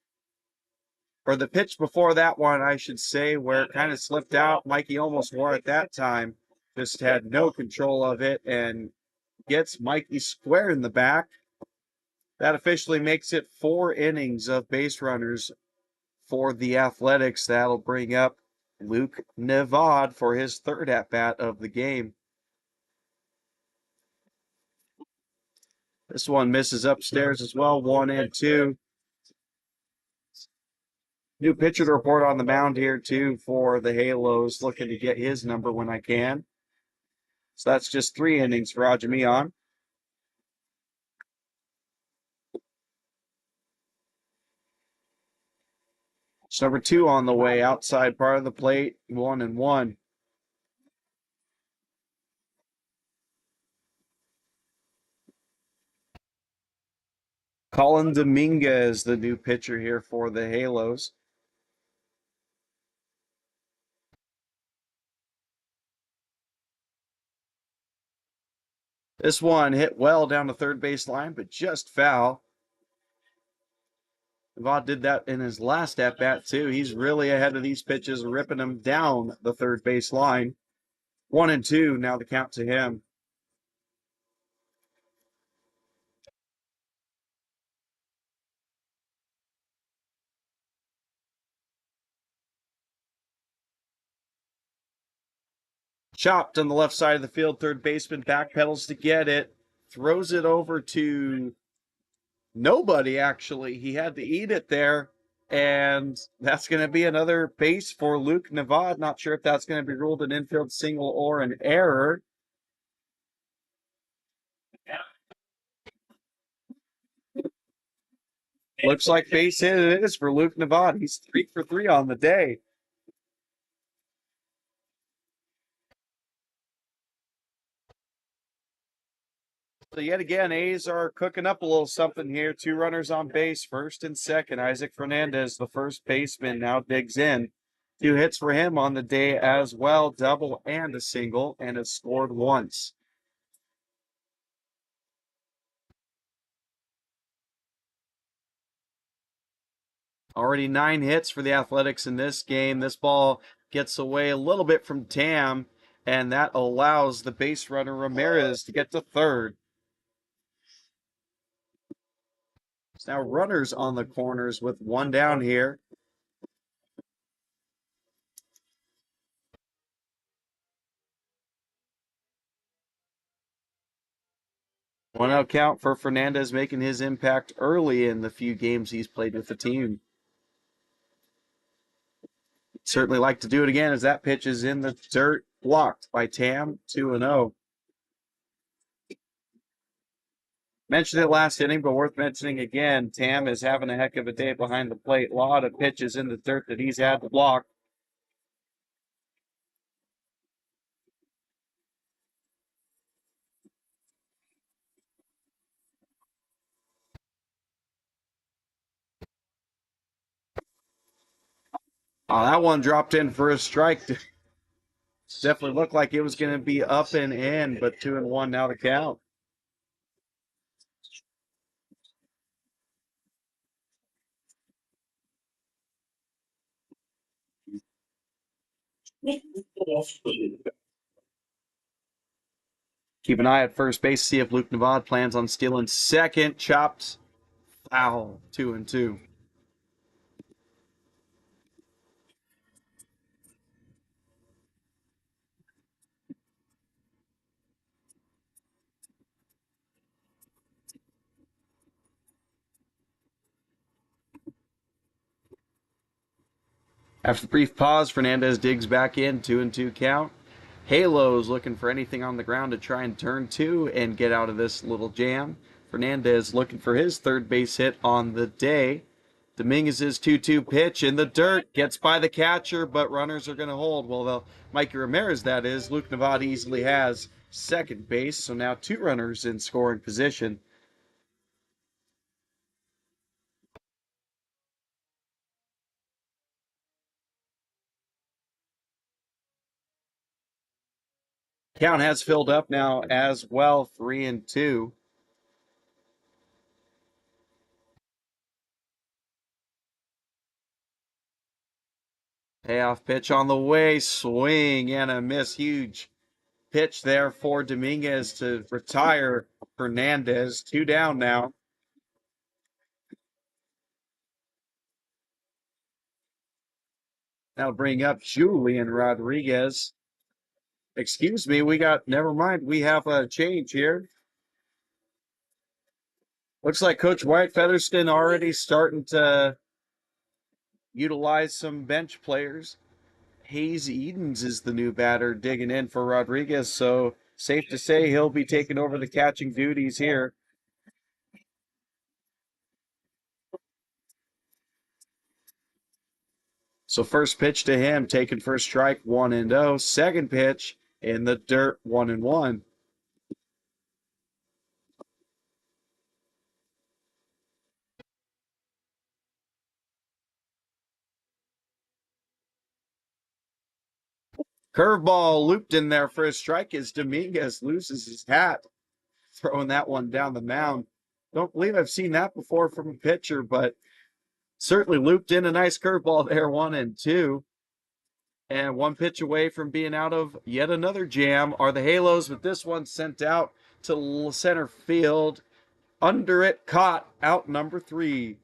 or the pitch before that one, I should say, where it kind of slipped out. Mikey almost wore it that time, just had no control of it, and gets Mikey square in the back. That officially makes it 4 innings of base runners for the Athletics. That'll bring up Luke Nevada for his third at-bat of the game. This one misses upstairs as well, 1-2. New pitcher to report on the mound here, too, for the Halos. Looking to get his number when I can. So that's just 3 innings for Ajamian. It's number 2 on the way, outside part of the plate, 1-1. Colin Dominguez, the new pitcher here for the Halos. This one hit well down the third base line, but just foul. Nevada did that in his last at-bat, too. He's really ahead of these pitches, ripping them down the third base line. 1-2, now the count to him. Chopped on the left side of the field, third baseman backpedals to get it. Throws it over to nobody, actually. He had to eat it there. And that's going to be another base for Luke Nevada. Not sure if that's going to be ruled an infield single or an error. Looks like base hit it is for Luke Nevada. He's 3 for 3 on the day. So yet again, A's are cooking up a little something here. 2 runners on base, first and second. Isaac Fernandez, the first baseman, now digs in. 2 hits for him on the day as well, double and a single, and has scored once. Already 9 hits for the Athletics in this game. This ball gets away a little bit from Tam, and that allows the base runner Ramirez to get to third. It's now runners on the corners with 1 down here. One out count for Fernandez, making his impact early in the few games he's played with the team. Certainly like to do it again as that pitch is in the dirt, blocked by Tam, 2-0. Mentioned it last inning, but worth mentioning again. Tam is having a heck of a day behind the plate. A lot of pitches in the dirt that he's had to block. Oh, that one dropped in for a strike. Definitely looked like it was going to be up and in, but 2-1 now the count. Keep an eye at first base, see if Luke Navad plans on stealing second. Chopped foul, 2-2. After the brief pause, Fernandez digs back in, 2-2 count. Halo's looking for anything on the ground to try and turn 2 and get out of this little jam. Fernandez looking for his third base hit on the day. Dominguez's 2-2 pitch in the dirt gets by the catcher, but runners are going to hold. Well, Mikey Ramirez, that is. Luke Navad easily has second base, so now 2 runners in scoring position. Count has filled up now as well, 3-2. Payoff pitch on the way, swing and a miss. Huge pitch there for Dominguez to retire Fernandez. 2 down now. That'll bring up Julian Rodriguez. Excuse me, never mind, we have a change here. Looks like Coach White Featherston already starting to utilize some bench players. Hayes Edens is the new batter digging in for Rodriguez, so safe to say he'll be taking over the catching duties here. So first pitch to him, taken for a strike, 1-0. Second pitch in the dirt, 1-1. Curveball looped in there for a strike as Dominguez loses his hat, throwing that one down the mound. Don't believe I've seen that before from a pitcher, but certainly looped in a nice curveball there, 1-2. And 1 pitch away from being out of yet another jam are the Halos, with this one sent out to center field. Under it, caught, out number 3.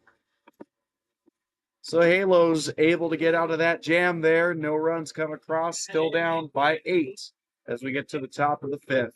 So Halos able to get out of that jam there. No runs come across, still down by 8 as we get to the top of the 5th.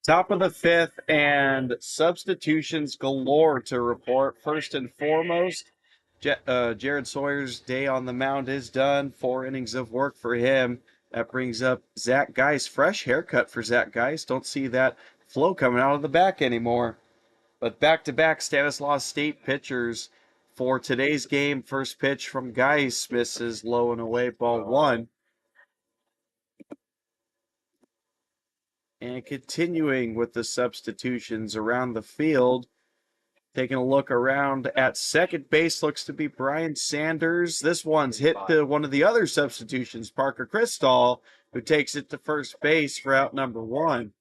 Top of the fifth, and substitutions galore to report. First and foremost, Jared Sawyer's day on the mound is done. 4 innings of work for him. That brings up Zach Geis. Fresh haircut for Zach Geis. Don't see that flow coming out of the back anymore. But back-to-back Stanislaus State pitchers for today's game. First pitch from Geis misses low and away, ball 1. And continuing with the substitutions around the field, taking a look around at second base, looks to be Brian Sanders. This one's hit to one of the other substitutions, Parker Cristall, who takes it to first base for out number 1.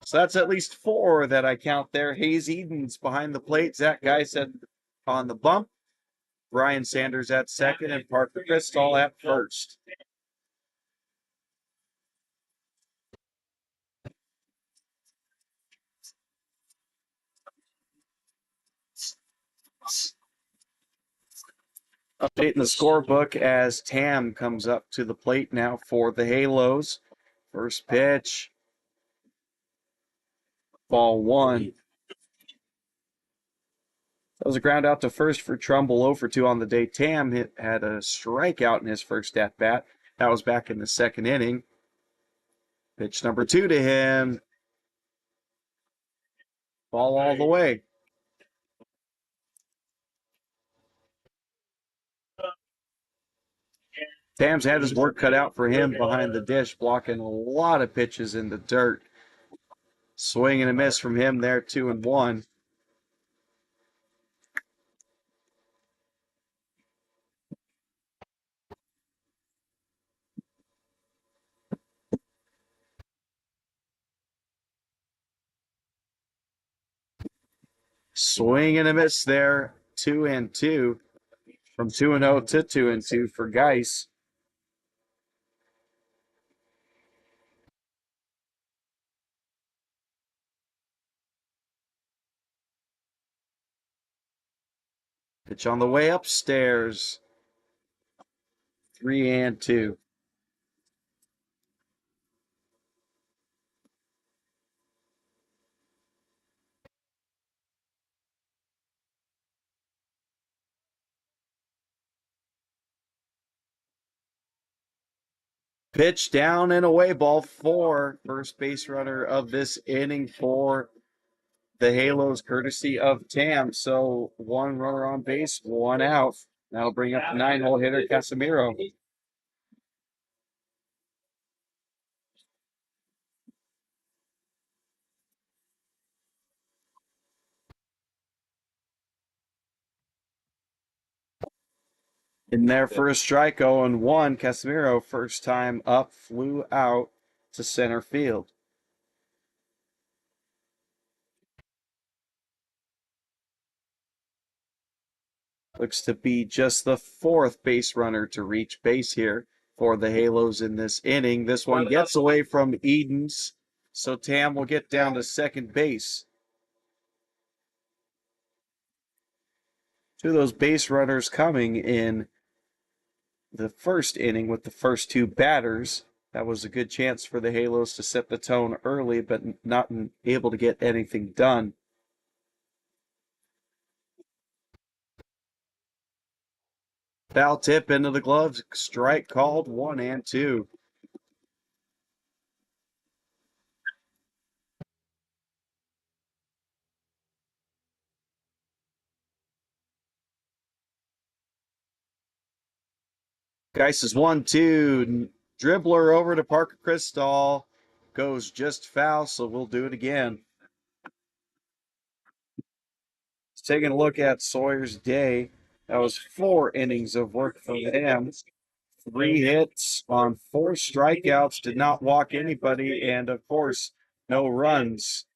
So that's at least 4 that I count there. Hayes Eden's behind the plate. Zach Geis on the bump. Brian Sanders at second and Parker Cristall at first. Updating the scorebook as Tam comes up to the plate now for the Halos. First pitch, ball 1. That was a ground out to first for Trumbull, 0 for 2 on the day. Tam had a strikeout in his first at bat. That was back in the second inning. Pitch number 2 to him. Ball all the way. Tam's had his work cut out for him behind the dish, blocking a lot of pitches in the dirt. Swing and a miss from him there, 2-1. Swing and a miss there, 2-2. From 2-0 to 2-2 for Geis. Pitch on the way upstairs. 3-2. Pitch down and away, ball 4. First base runner of this inning for the Halos, courtesy of Tam. So 1 runner on base, 1 out. That'll bring up the 9-hole hitter, Casimiro. In there for a strike, 0-1. Casimiro, first time up, flew out to center field. Looks to be just the 4th base runner to reach base here for the Halos in this inning. This one gets away from Edens, so Tam will get down to second base. 2 of those base runners coming in the first inning with the first 2 batters. That was a good chance for the Halos to set the tone early, but not able to get anything done. Foul tip into the gloves. Strike called, 1-2. Geis is 1-2. Dribbler over to Parker Cristall. Goes just foul, so we'll do it again. Taking a look at Sawyer's day. That was 4 innings of work for him. 3 hits on 4 strikeouts, did not walk anybody, and of course, no runs.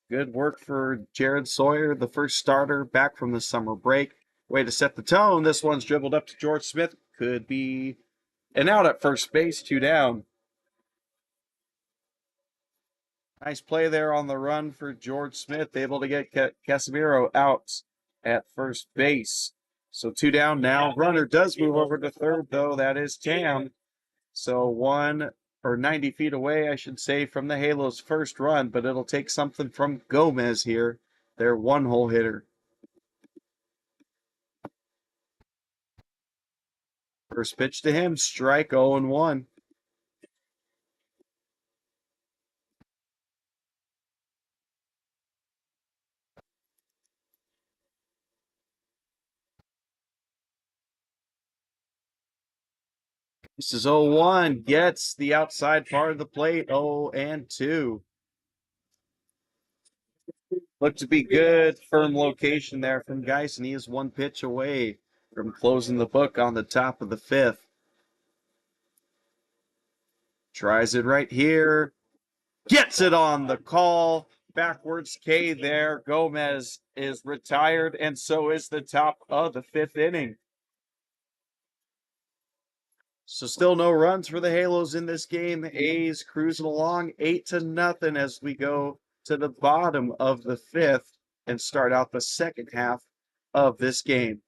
Good work for Jared Sawyer, the first starter back from the summer break. Way to set the tone. This one's dribbled up to George Smith. Could be an out at first base, 2 down. Nice play there on the run for George Smith, able to get Casimiro out at first base. So 2 down now. Runner does move over to third, though. That is Tam. So 90 feet away, I should say, from the Halos' first run, but it'll take something from Gomez here, their one-hole hitter. First pitch to him, strike 0-1. This is 0-1, gets the outside part of the plate, 0-2. Looked to be good, firm location there from Geisen. He is one pitch away from closing the book on the top of the fifth. Tries it right here. Gets it on the call. Backwards K there. Gomez is retired, and so is the top of the fifth inning. So still no runs for the Halos in this game. The A's cruising along 8-0 as we go to the bottom of the fifth and start out the second half of this game.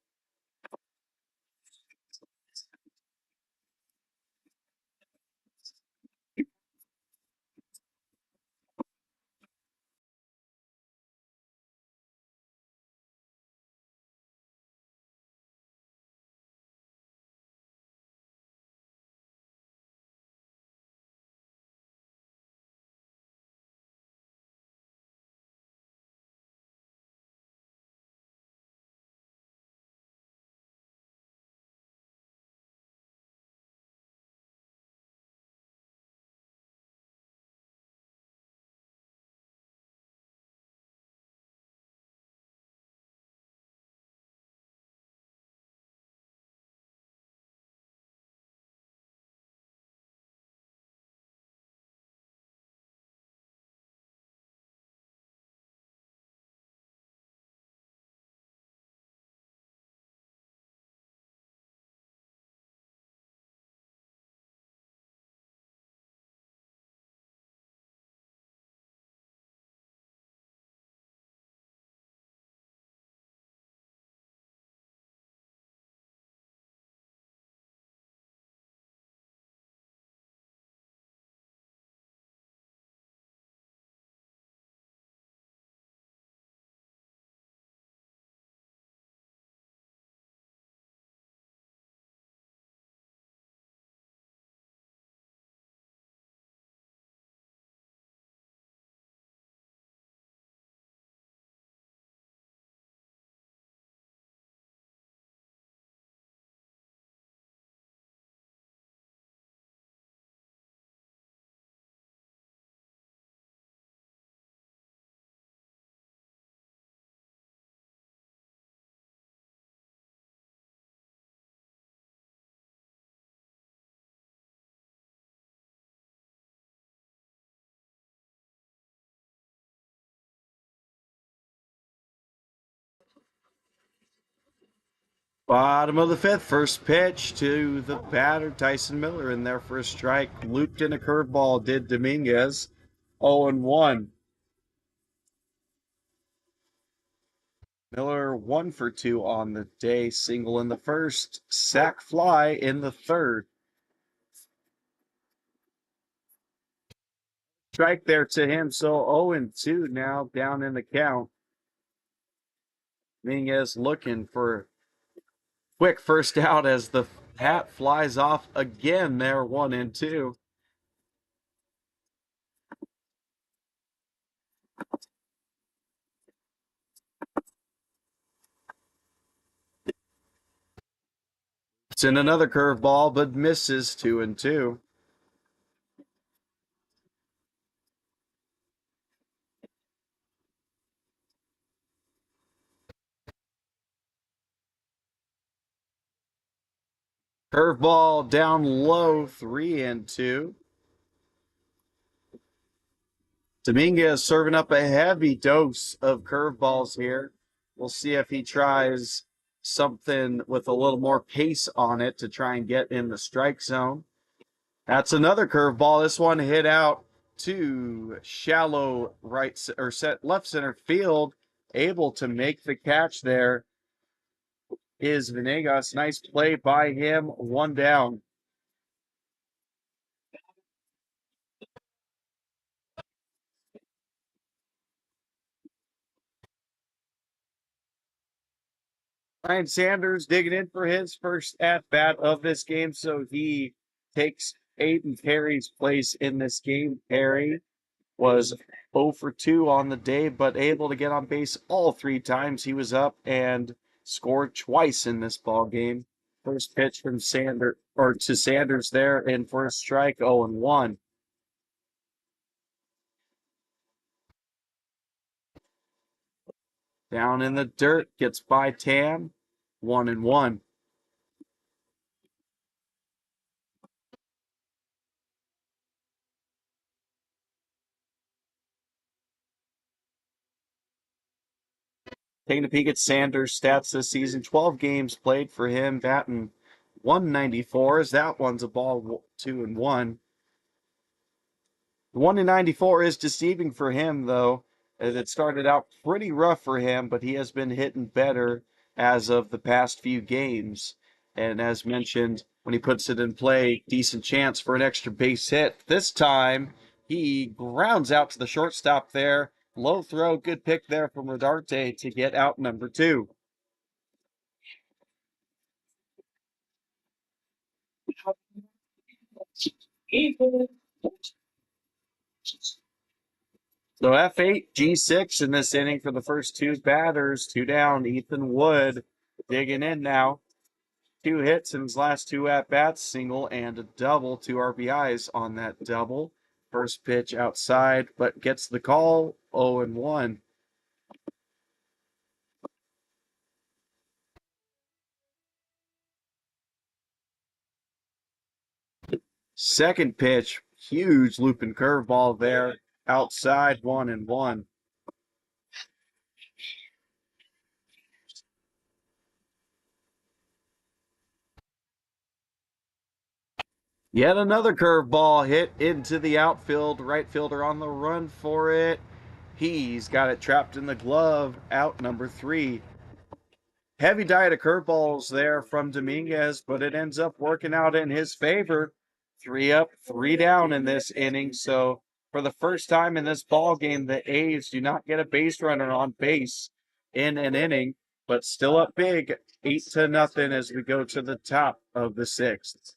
Bottom of the fifth, first pitch to the batter, Tyson Miller, in there for a strike. Looped in a curveball, did Dominguez. 0-1. Miller 1 for 2 on the day, single in the first, sac fly in the third. Strike there to him, so 0-2 now down in the count. Dominguez looking for quick first out as the hat flies off again there, 1-2. It's in another curveball, but misses, 2-2. Curveball down low, 3-2. Dominguez serving up a heavy dose of curveballs here. We'll see if he tries something with a little more pace on it to try and get in the strike zone. That's another curveball. This one hit out to shallow left center field, able to make the catch there. is Venegas. Nice play by him. 1 down. Ryan Sanders digging in for his first at bat of this game, so he takes Aiden Perry's place in this game. Perry was 0 for 2 on the day, but able to get on base all 3 times. He was up and scored twice in this ball game. First pitch from Sanders there, and for a strike, 0-1. Down in the dirt, gets by Tam, 1-1. Taking a peek at Sanders' stats this season, 12 games played for him, batting 194. As that one's a ball 2-1. The 1-94 is deceiving for him, though, as it started out pretty rough for him, but he has been hitting better as of the past few games. And as mentioned, when he puts it in play, decent chance for an extra base hit. This time, he grounds out to the shortstop there. Low throw, good pick there from Rodarte to get out number 2. So F8, G6 in this inning for the first 2 batters. 2 down. Ethan Wood digging in now. 2 hits in his last 2 at-bats, single and a double, 2 RBIs on that double. First pitch outside, but gets the call, 0-1. Second pitch, huge looping curveball there, outside, 1-1. Yet another curveball hit into the outfield. Right fielder on the run for it. He's got it trapped in the glove. Out number 3. Heavy diet of curveballs there from Dominguez, but it ends up working out in his favor. 3 up, 3 down in this inning. So for the first time in this ball game, the A's do not get a base runner on base in an inning, but still up big, 8-0 as we go to the top of the 6th.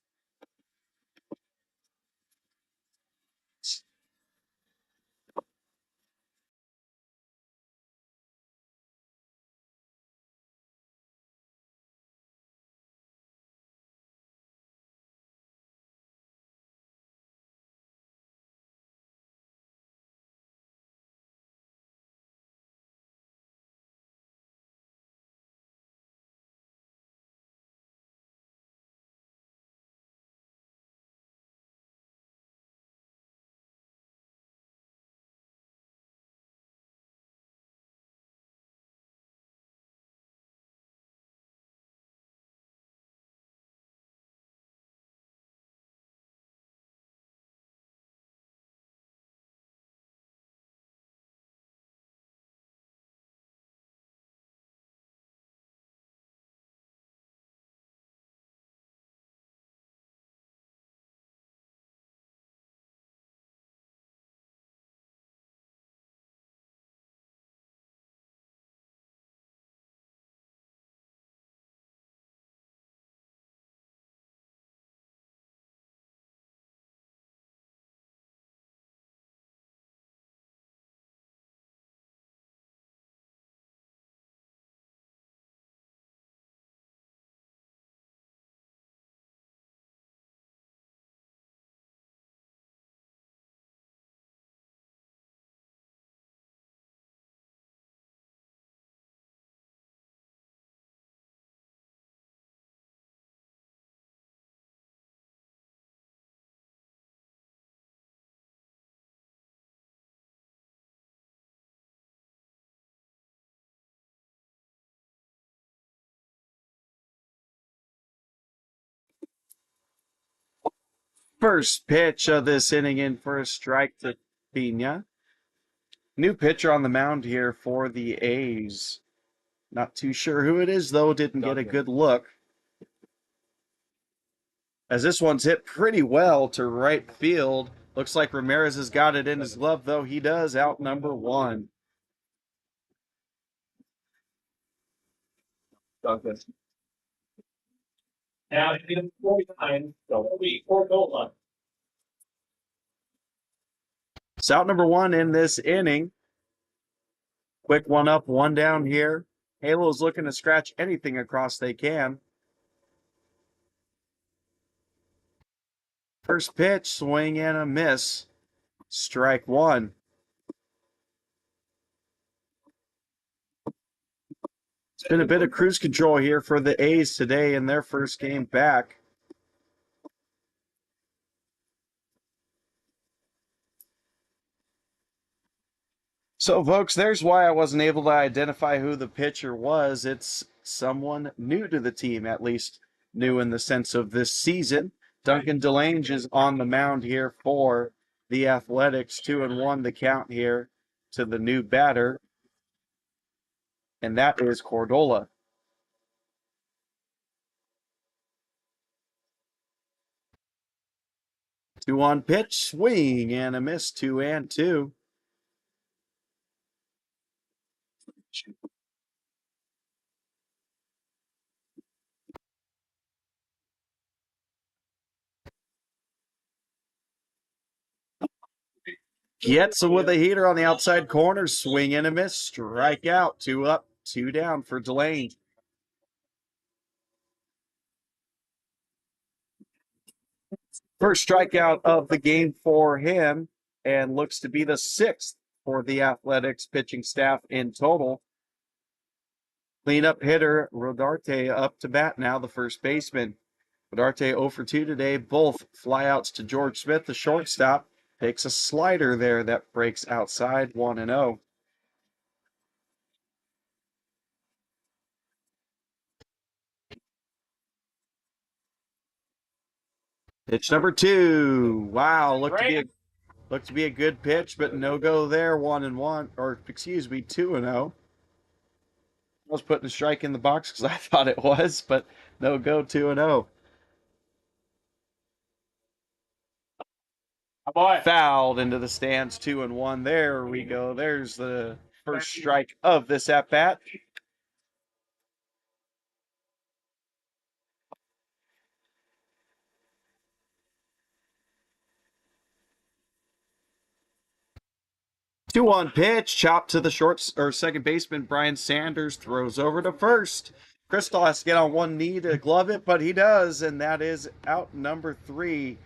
First pitch of this inning in for a strike to Pena. New pitcher on the mound here for the A's. Not too sure who it is, though. Didn't get a good look. As this one's hit pretty well to right field. Looks like Ramirez has got it in his glove, though. He does, out number one. Now, in 49, the week, Cordola. It's out number one in this inning. Quick one up, one down here. Halo's looking to scratch anything across they can. First pitch, swing and a miss. Strike one. It's been a bit of cruise control here for the A's today in their first game back. So, folks, there's why I wasn't able to identify who the pitcher was. It's someone new to the team, at least new in the sense of this season. Duncan DeLange is on the mound here for the Athletics. 2-1 the count here to the new batter, and that is Cordola. 2-1 pitch, swing and a miss, 2-2. Gets with a heater on the outside corner, swing and a miss, strike out, 2 up, 2 down for DeLange. First strikeout of the game for him, and looks to be the 6th for the Athletics pitching staff in total. Cleanup hitter Rodarte up to bat now, the first baseman. Rodarte 0 for 2 today, both flyouts to George Smith, the shortstop. Takes a slider there that breaks outside, 1-0. Pitch number 2. Wow, looked to be a good pitch, but no go there. 1-1, or excuse me, 2-0. I was putting a strike in the box because I thought it was, but no go, 2-0. Fouled into the stands, 2-1. There we go. There's the first strike of this at bat. Two-one pitch, chopped to the short or second baseman. Brian Sanders throws over to first. Crystal has to get on one knee to glove it, but he does, and that is out number 3.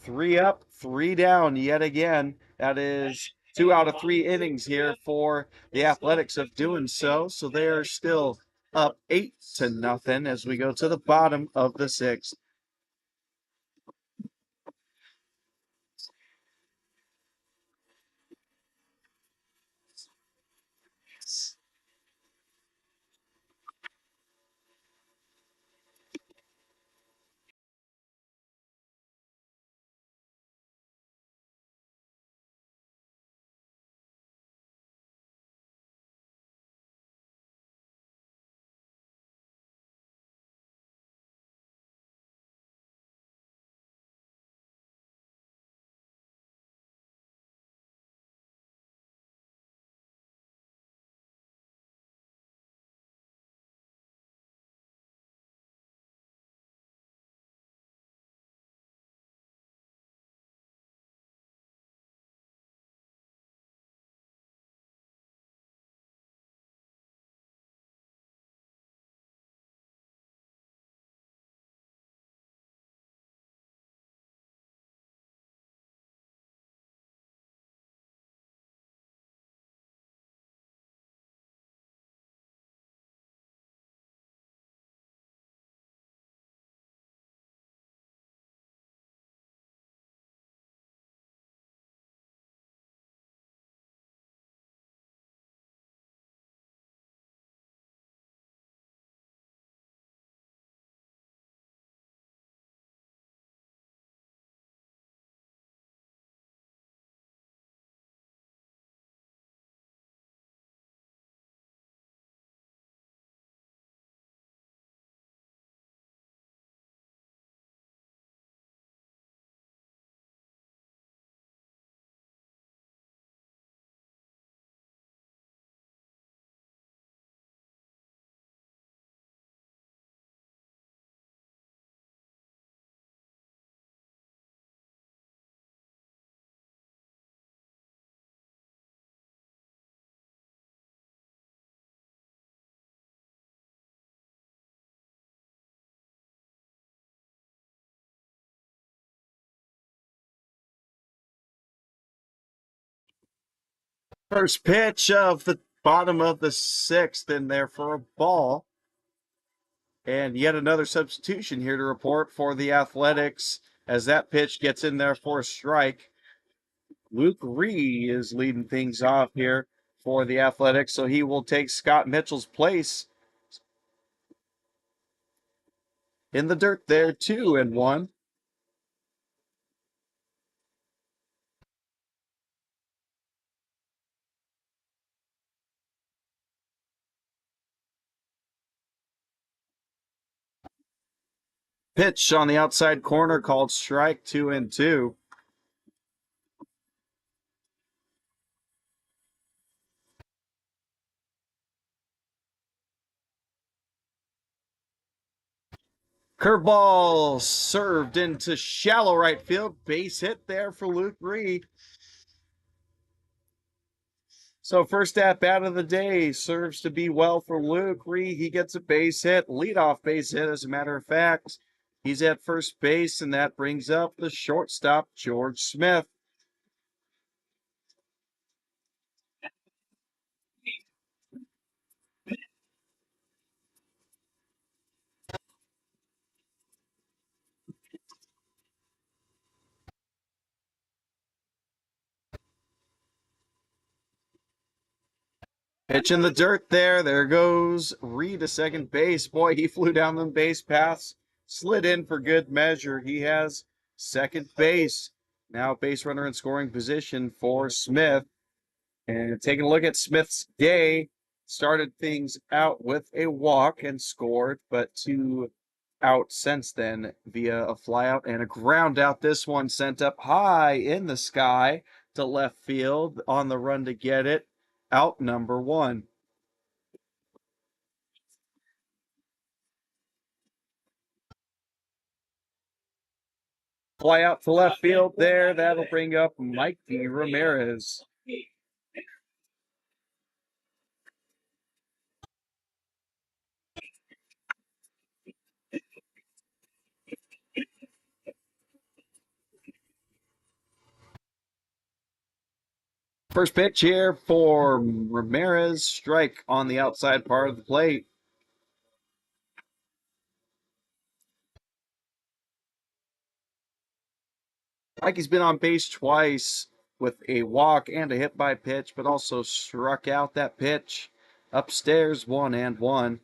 3 up, 3 down yet again. That is 2 out of 3 innings here for the Athletics of doing so. So they are still up 8-0 as we go to the bottom of the 6th. First pitch of the bottom of the sixth in there for a ball. And yet another substitution here to report for the Athletics as that pitch gets in there for a strike. Luke Ree is leading things off here for the Athletics, so he will take Scott Mitchell's place in the dirt there, 2-1. Pitch on the outside corner called strike, 2-2. Curveball served into shallow right field. Base hit there for Luke Ree. So first at bat of the day serves to be well for Luke Ree. He gets a base hit, leadoff base hit, as a matter of fact. He's at first base, and that brings up the shortstop, George Smith. Pitch in the dirt there. There goes Reed to second base. Boy, he flew down the base paths, slid in for good measure. He has second base. Now base runner in scoring position for Smith. And taking a look at Smith's day, started things out with a walk and scored, but 2 out since then via a flyout and a ground out. This one sent up high in the sky to left field on the run to get it. Out number 1. Fly out to left field there. That'll bring up Mikey Ramirez. First pitch here for Ramirez. Strike on the outside part of the plate. Mikey's been on base twice with a walk and a hit by pitch, but also struck out that pitch. Upstairs, 1-1.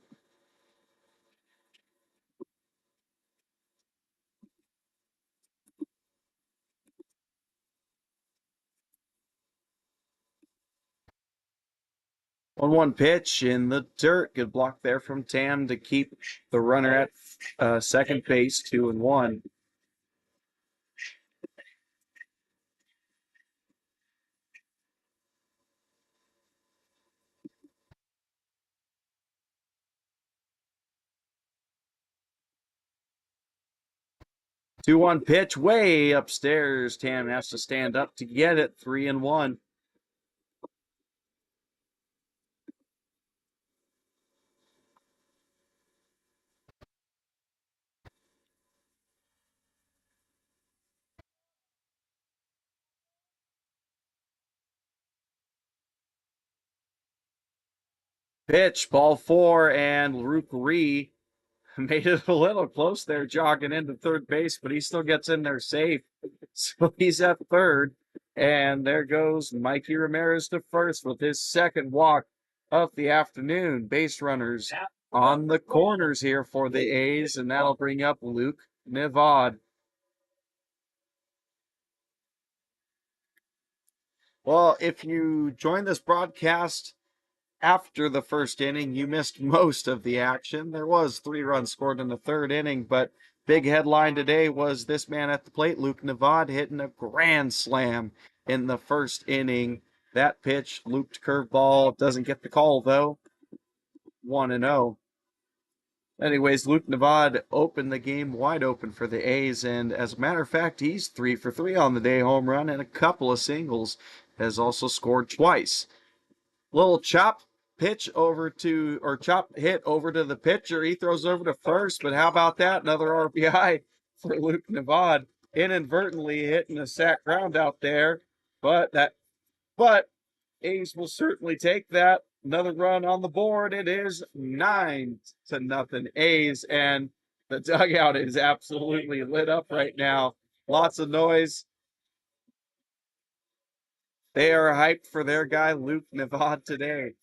1-1 pitch in the dirt. Good block there from Tam to keep the runner at second base, 2-1. Two-one pitch way upstairs. Tam has to stand up to get it. 3-1. Pitch, ball 4, and Luke Ree made it a little close there, jogging into third base, but he still gets in there safe. So he's at third. And there goes Mikey Ramirez to first with his second walk of the afternoon. Base runners on the corners here for the A's, and that'll bring up Luke Nivad. Well, if you join this broadcast after the first inning, you missed most of the action. There was 3 runs scored in the third inning, but big headline today was this man at the plate, Luke Nivad, hitting a grand slam in the first inning. That pitch, looped curveball, doesn't get the call though. 1-0. Anyways, Luke Nivad opened the game wide open for the A's, and as a matter of fact, he's 3 for 3 on the day, home run and a couple of singles. Has also scored twice. Little chop pitch over to, or chop hit over to the pitcher. He throws over to first, but how about that? Another RBI for Luke Nivad, inadvertently hitting a sac ground out there. But A's will certainly take that. Another run on the board. It is 9-0 A's, and the dugout is absolutely lit up right now. Lots of noise. They are hyped for their guy, Luke Nevad, today.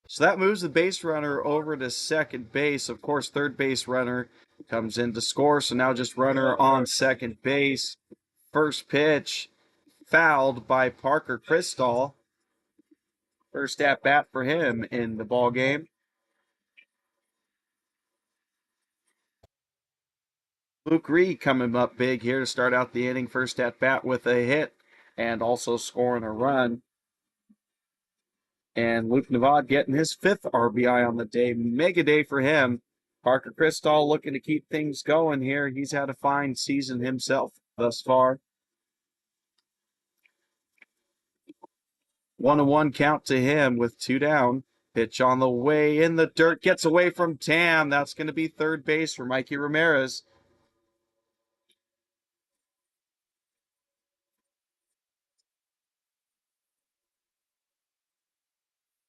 So that moves the base runner over to second base. Of course, third base runner comes in to score. So now just runner on second base. First pitch fouled by Parker Cristall. First at bat for him in the ball game. Luke Reed coming up big here to start out the inning. First at bat with a hit and also scoring a run. And Luke Nevad getting his 5th RBI on the day. Mega day for him. Parker Cristall looking to keep things going here. He's had a fine season himself thus far. 1-1 count to him with 2 down. Pitch on the way in the dirt. Gets away from Tam. That's going to be third base for Mikey Ramirez.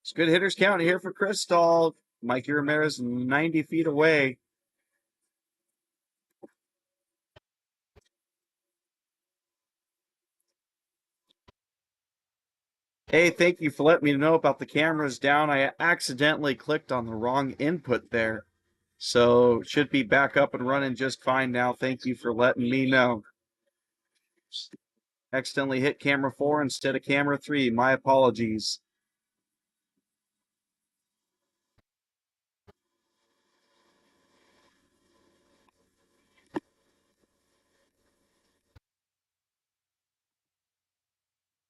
It's good hitters count here for Cristall. Mikey Ramirez 90 feet away. Hey, thank you for letting me know about the cameras down. I accidentally clicked on the wrong input there. So should be back up and running just fine now. Thank you for letting me know. Accidentally hit camera 4 instead of camera 3. My apologies.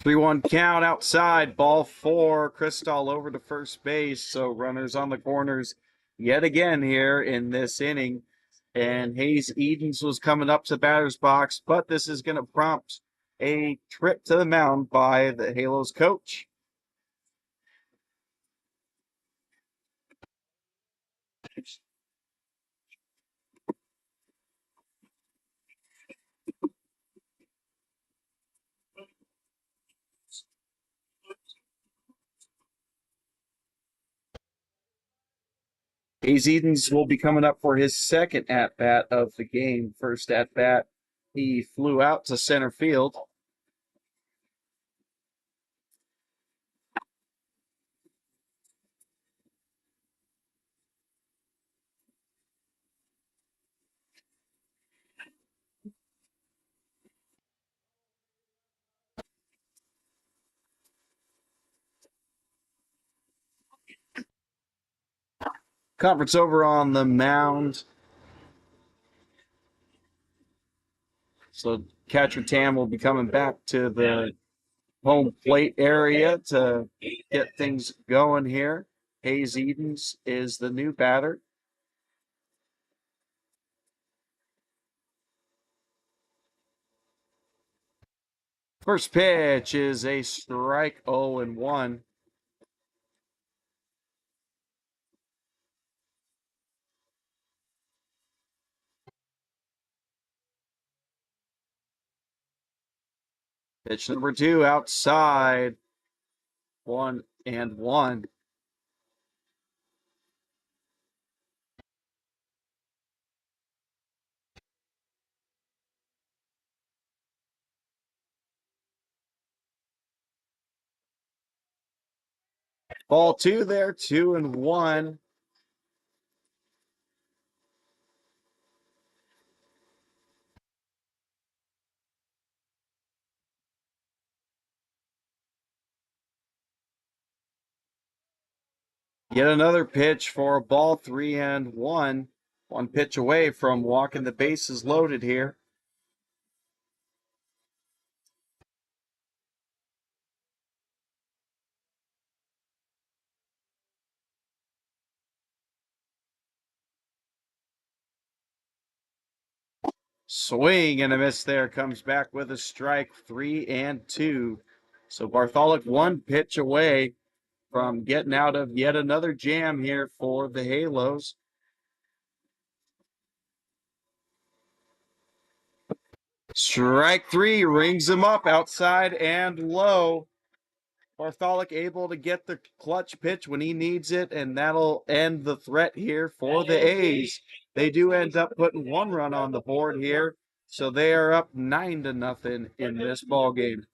Three-one count outside. Ball 4. Cristall over to first base. So runners on the corners yet again here in this inning. And Hayes Edens was coming up to batter's box, but this is going to prompt a trip to the mound by the Halos coach. Hayes Edens will be coming up for his second at-bat of the game. First at-bat, he flew out to center field. Conference over on the mound. So catcher Tam will be coming back to the home plate area to get things going here. Hayes Edens is the new batter. First pitch is a strike, 0-1. Pitch number 2 outside, 1-1. Ball 2 there, 2-1. Yet another pitch for a ball, 3-1. One pitch away from walking the bases loaded here. Swing and a miss there. Comes back with a strike, 3-2. So Bartholomew 1 pitch away from getting out of yet another jam here for the Halos. Strike three rings him up outside and low. Bartholic able to get the clutch pitch when he needs it, and that'll end the threat here for the A's. They do end up putting one run on the board here, so they are up 9-0 in this ball game.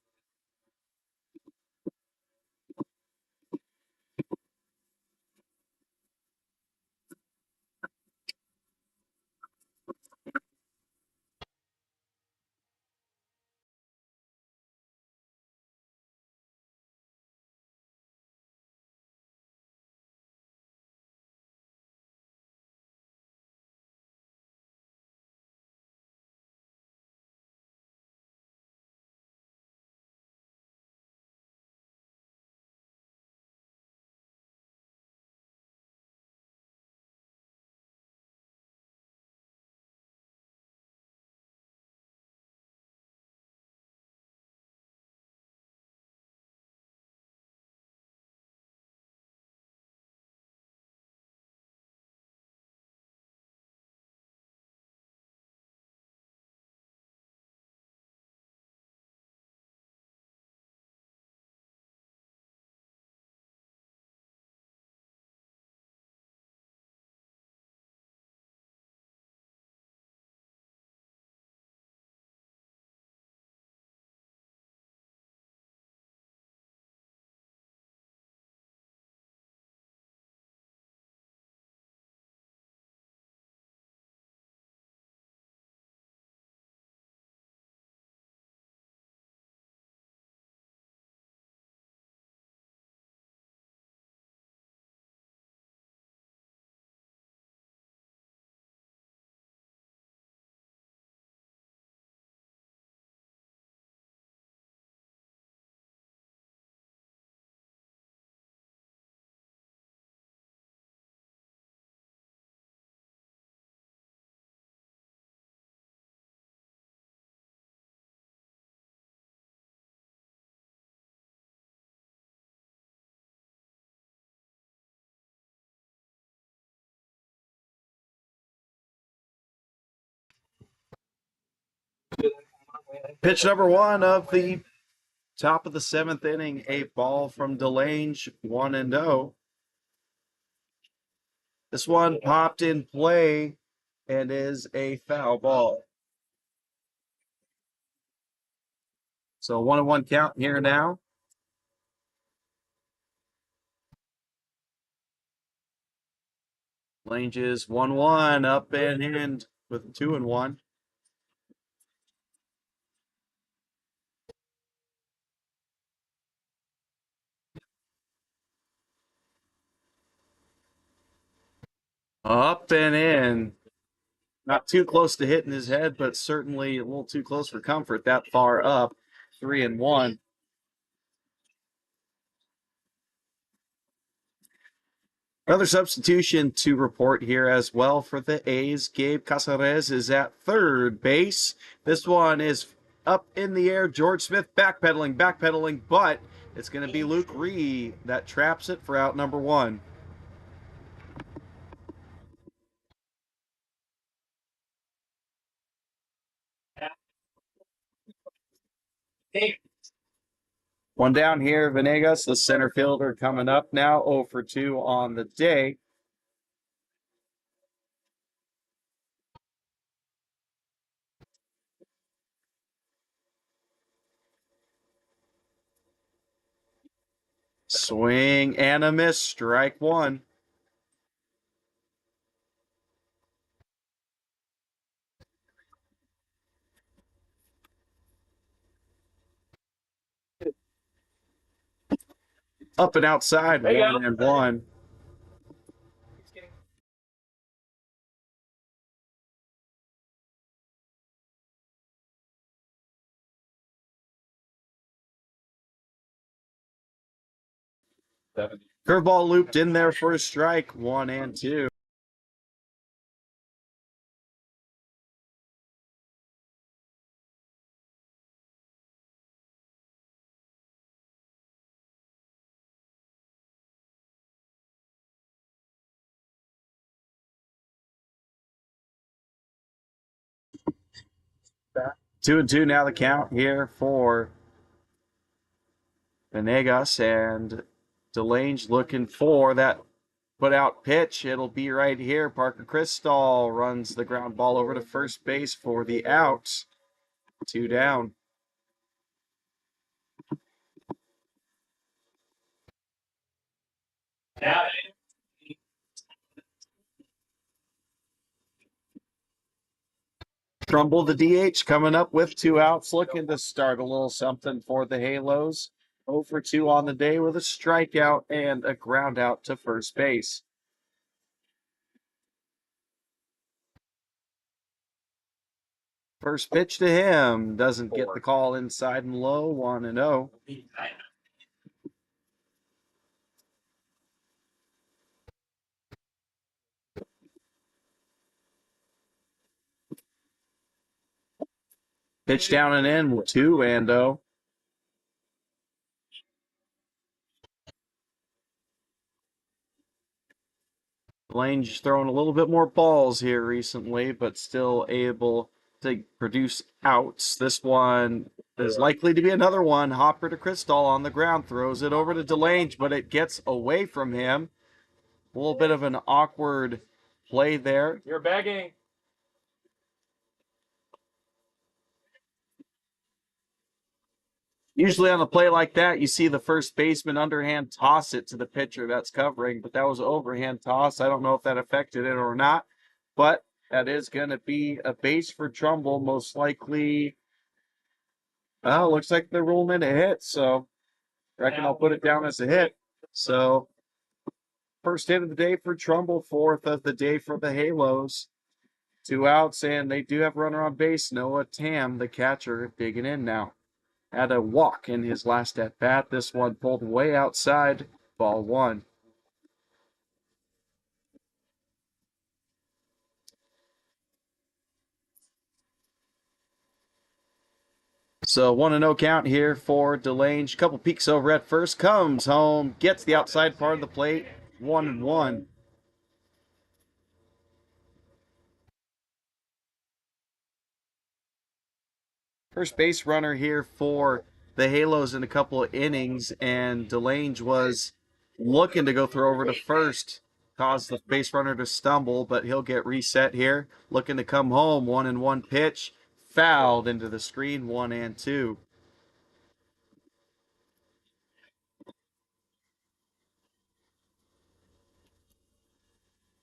Pitch number one of the top of the seventh inning, a ball from DeLange, 1-0. This one popped in play and is a foul ball. So 1-1 count here now. Lange is 1-1 up and in with 2-1. Up and in. Not too close to hitting his head, but certainly a little too close for comfort that far up. 3-1. Another substitution to report here as well for the A's. Gabe Casares is at third base. This one is up in the air. George Smith backpedaling, but it's going to be Luke Ree that traps it for out number one. One down here, Venegas, the center fielder, coming up now, 0 for 2 on the day. Swing and a miss, strike one. Up and outside, 1-1. Curveball looped in there for a strike, 1-2. 2-2 now the count here for Venegas, and Delange looking for that put out pitch. It'll be right here. Parker Cristall runs the ground ball over to first base for the out. 2 down. Now, Trumbull, the DH, coming up with 2 outs, looking to start a little something for the Halos. 0 for 2 on the day with a strikeout and a ground out to first base. First pitch to him, doesn't get the call, inside and low, 1-0. Pitch down and in, 2-0. Lane's thrown a little bit more balls here recently, but still able to produce outs. This one is likely to be another one. Hopper to Cristall on the ground, throws it over to Delange, but it gets away from him. A little bit of an awkward play there. you're begging. Usually on a play like that, you see the first baseman underhand toss it to the pitcher that's covering, but that was an overhand toss. I don't know if that affected it or not, but that is going to be a base for Trumbull, most likely. Oh, looks like they're ruling it a hit, so I reckon I'll put it down as a hit. So, first hit of the day for Trumbull, fourth of the day for the Halos. 2 outs, and they do have runner on base. Noah Tam, the catcher, digging in now. Had a walk in his last at bat. This one pulled way outside. Ball 1. So 1-0 count here for Delange. Couple peeks over at first. Comes home. Gets the outside part of the plate. 1-1. First base runner here for the Halos in a couple of innings, and Delange was looking to go throw over to first, caused the base runner to stumble, but he'll get reset here. Looking to come home, 1-1 pitch, fouled into the screen, 1-2.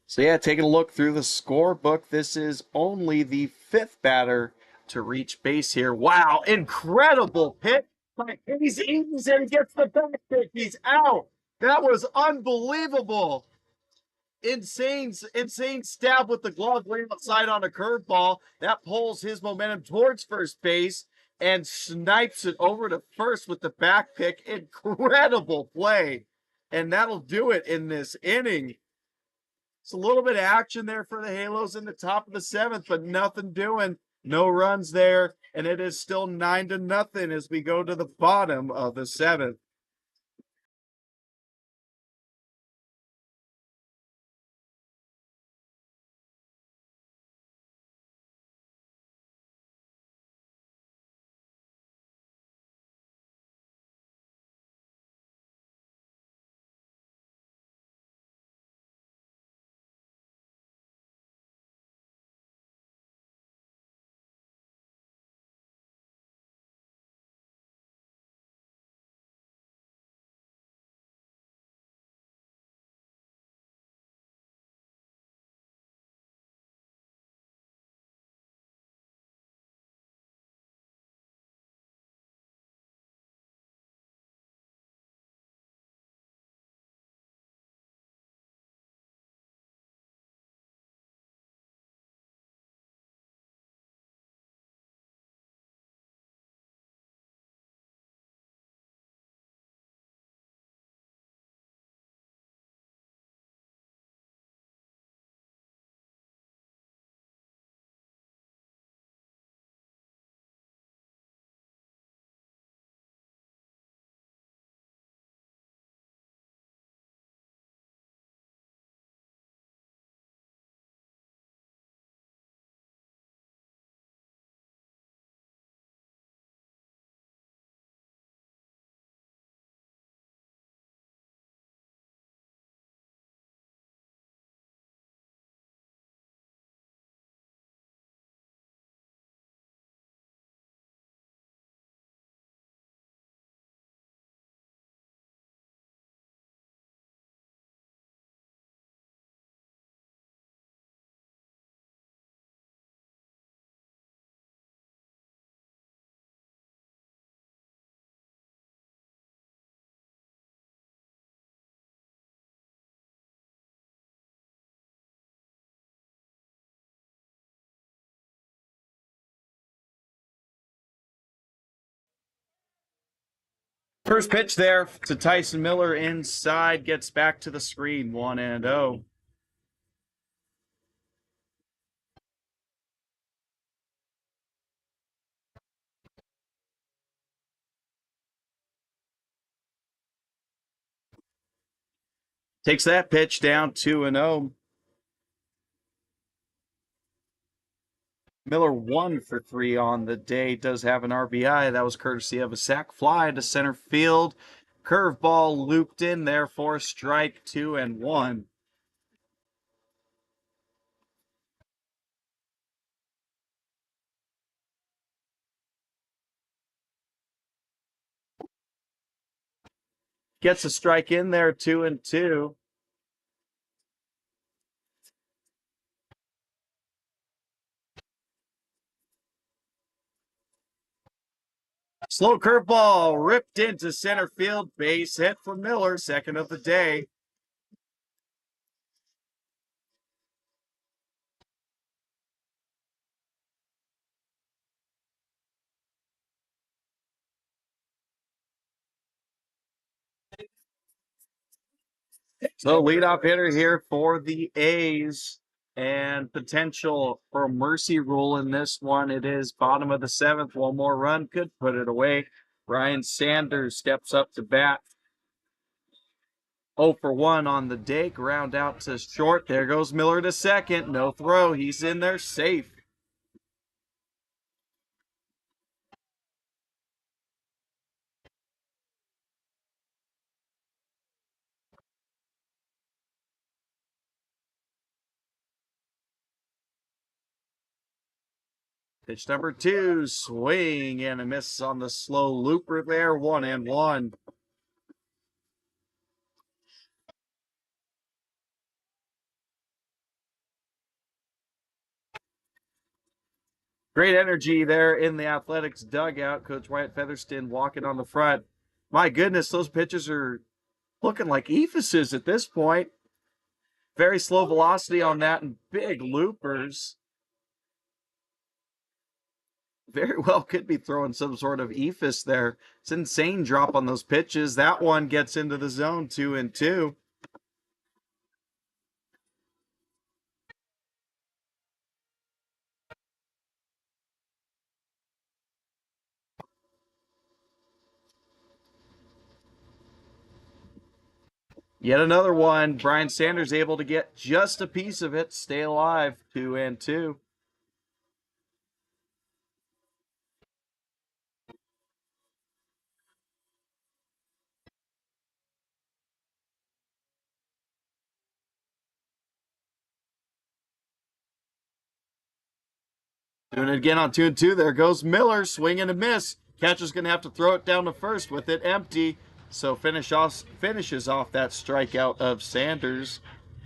So yeah, taking a look through the scorebook, this is only the 5th batter to reach base here. Wow, incredible pitch by Hayes Eaton's, and he gets the back pick. He's out. That was unbelievable. Insane stab with the glove way outside on a curveball. That pulls his momentum towards first base and snipes it over to first with the back pick. Incredible play. And that'll do it in this inning. It's a little bit of action there for the Halos in the top of the 7th, but nothing doing. No runs there, and it is still 9-0 as we go to the bottom of the 7th. First pitch there to Tyson Miller inside, gets back to the screen, 1-0. Takes that pitch down, 2-0. Miller 1 for 3 on the day, does have an RBI. That was courtesy of a sac fly to center field. Curveball looped in there for a strike, 2-1. Gets a strike in there, 2-2. Slow curveball ripped into center field, base hit for Miller, second of the day. So leadoff hitter here for the A's, and potential for a mercy rule in this one. It is bottom of the seventh. One more run could put it away. Ryan Sanders steps up to bat. 0 for 1 on the day. Ground out to short. There goes Miller to second. No throw. He's in there safe. Pitch number 2, swing and a miss on the slow looper there, 1-1. Great energy there in the Athletics dugout. Coach Wyatt Featherston walking on the front. My goodness, those pitches are looking like ephuses at this point. Very slow velocity on that and big loopers. Very well could be throwing some sort of ephus there. It's an insane drop on those pitches. That one gets into the zone, 2-2. Yet another one. Brian Sanders able to get just a piece of it, stay alive, 2-2. Doing it again on 2-2. There goes Miller, swing and a miss. Catcher's going to have to throw it down to first with it empty. So finishes off that strikeout of Sanders.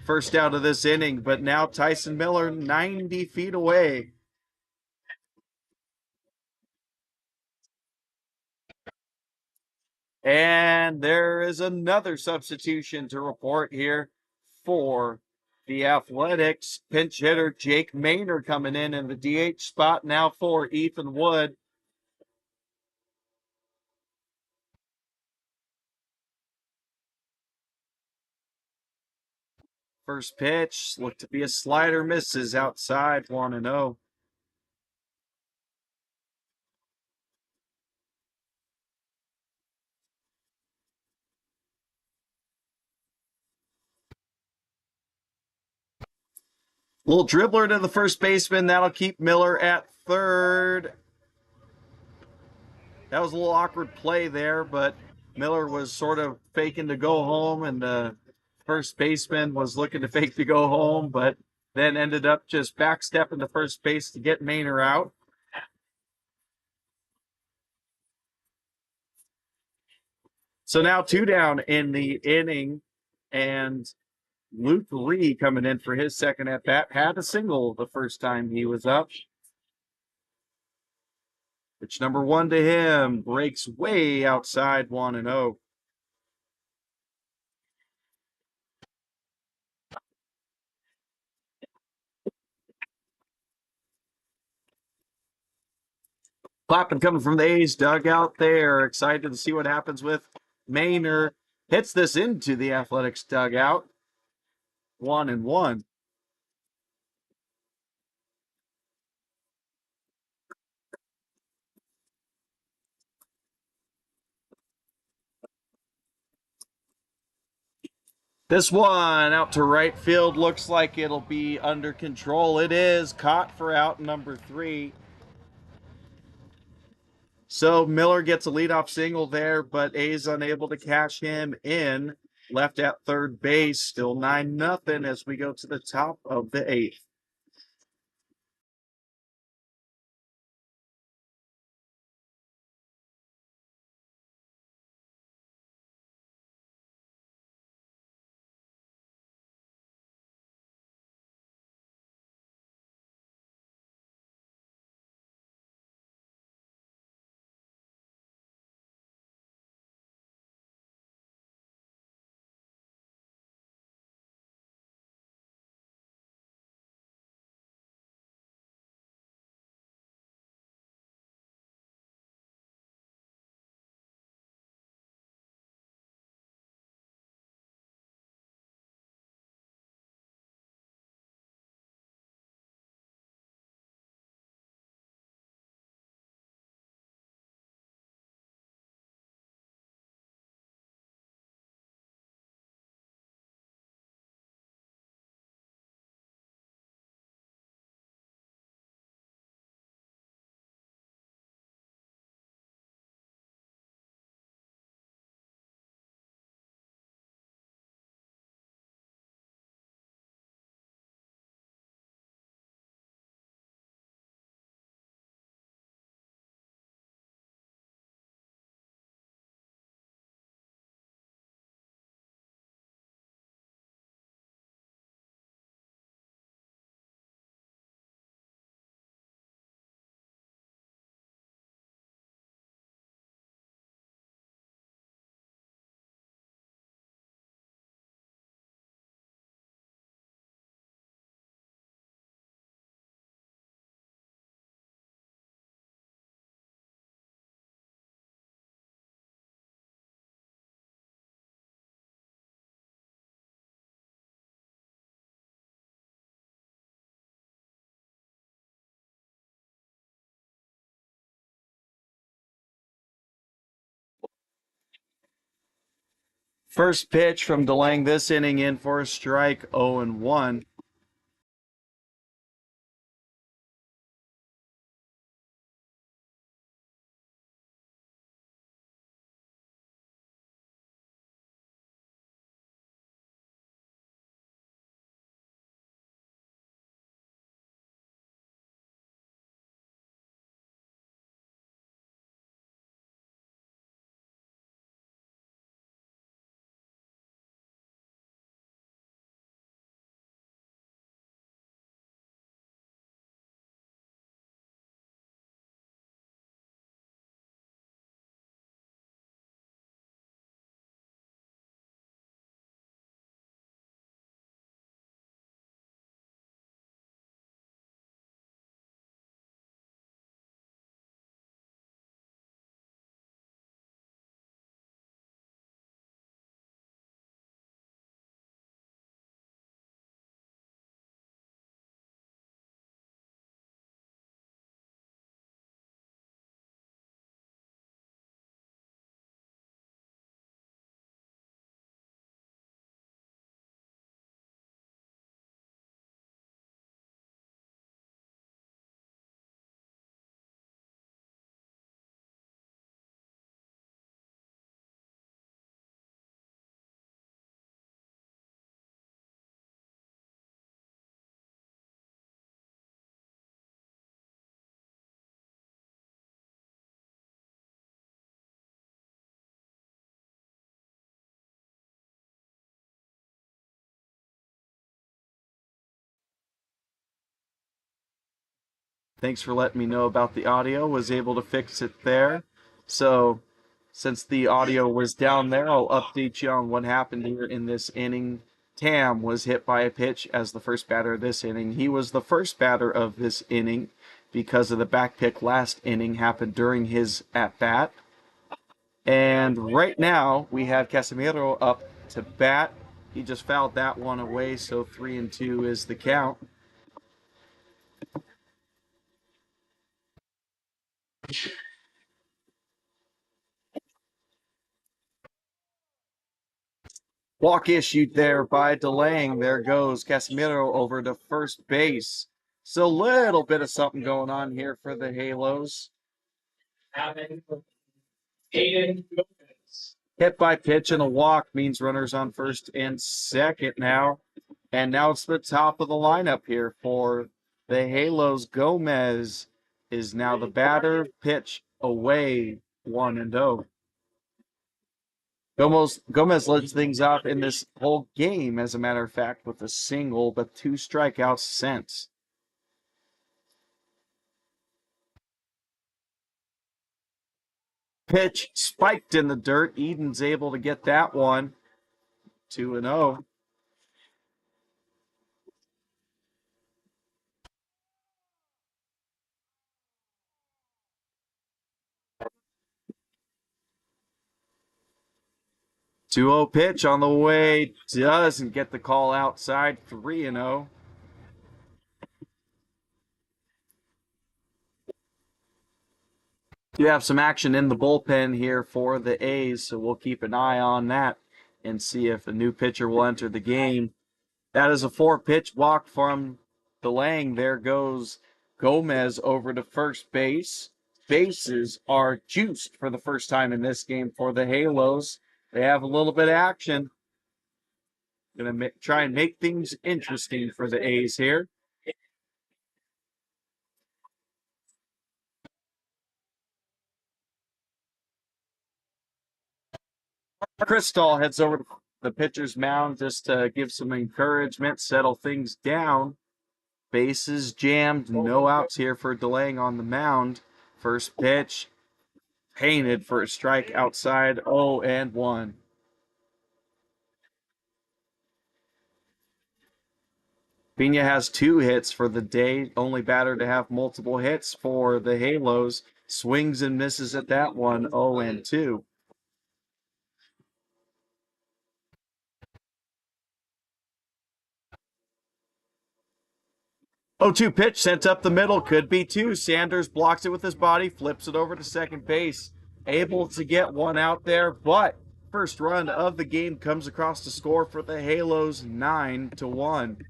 First out of this inning, but now Tyson Miller 90 feet away. And there is another substitution to report here for the Athletics. Pinch hitter Jake Maynard coming in the DH spot now for Ethan Wood. First pitch looked to be a slider, misses outside, 1-0. Little dribbler to the first baseman. That'll keep Miller at third. That was a little awkward play there, but Miller was sort of faking to go home, and the first baseman was looking to fake to go home, but then ended up just backstepping to first base to get Maynard out. So now 2 down in the inning, and Luke Lee coming in for his second at bat. Had a single the first time he was up. Pitch number 1 to him, breaks way outside, 1-0. Clapping coming from the A's dugout there. Excited to see what happens with Maynard. Hits this into the Athletics dugout. 1-1. This one out to right field looks like it'll be under control. It is caught for out number 3. So Miller gets a leadoff single there, but A's unable to cash him in. Left at third base, still 9-0 as we go to the top of the 8th. First pitch from DeLang this inning in for a strike, 0-1. Thanks for letting me know about the audio. Was able to fix it there. So since the audio was down there, I'll update you on what happened here in this inning. Tam was hit by a pitch as the first batter of this inning. He was the first batter of this inning. because of the back pick last inning happened during his at-bat. And right now, we have Casemiro up to bat. He just fouled that one away, so 3-2 is the count. Walk issued there by delaying. There goes Casemiro over to first base. So a little bit of something going on here for the Halos. Hit by pitch and a walk means runners on first and second now. And now it's the top of the lineup here for the Halos. Gomez is now the batter. Pitch away 1-0. Gomez lets things off in this whole game, as a matter of fact, with a single, but 2 strikeouts since. Pitch spiked in the dirt. Eden's able to get that one. 2-0. Two 0 pitch on the way. Doesn't get the call outside. 3-0. You have some action in the bullpen here for the A's, so we'll keep an eye on that and see if a new pitcher will enter the game. That is a 4-pitch walk from DeLang. There goes Gomez over to first base. Bases are juiced for the first time in this game for the Halos. They have a little bit of action. Going to try and make things interesting for the A's here. Crystal heads over to the pitcher's mound just to give some encouragement, settle things down. Bases jammed, no outs here for delaying on the mound. First pitch, painted for a strike outside, 0-1. Pena has 2 hits for the day, only batter to have multiple hits for the Halos. Swings and misses at that one, 0-2. 0-2 pitch sent up the middle, could be 2. Sanders blocks it with his body, flips it over to second base. Able to get one out there, but first run of the game comes across to score for the Halos, 9-1.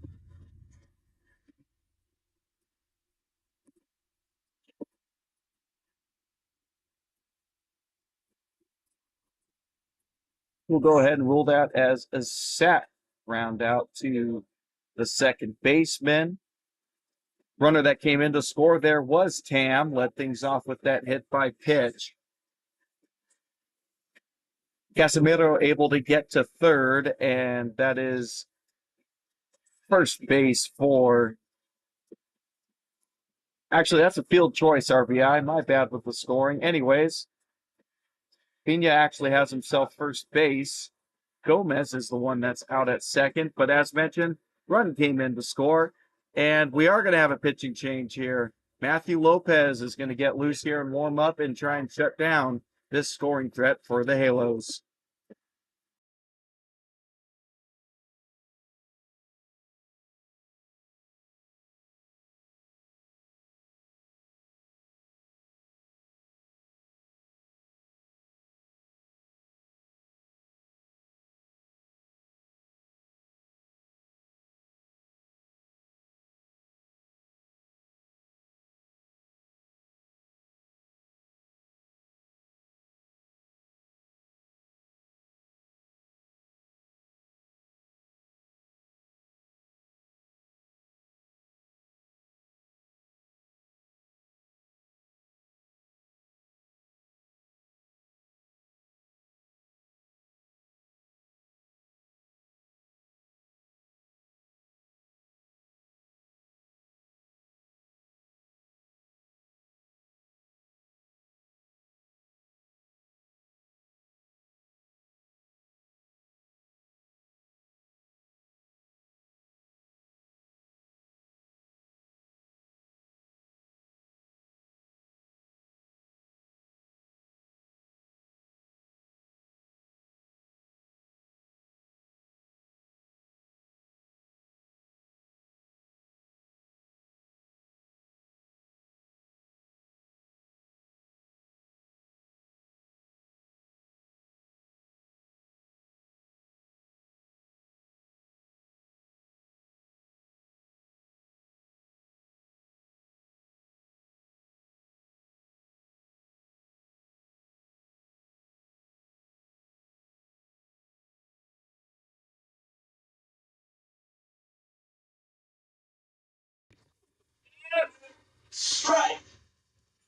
We'll go ahead and rule that as a set. Round out to the second baseman. Runner that came in to score there was Tam. Led things off with that hit by pitch. Casemiro able to get to third, and that is first base for... Actually, that's a field choice RBI. My bad with the scoring. Anyways, Pena actually has himself first base. Gomez is the one that's out at second. But as mentioned, run came in to score. And we are going to have a pitching change here. Matthew Lopez is going to get loose here and warm up and try and shut down this scoring threat for the Halos.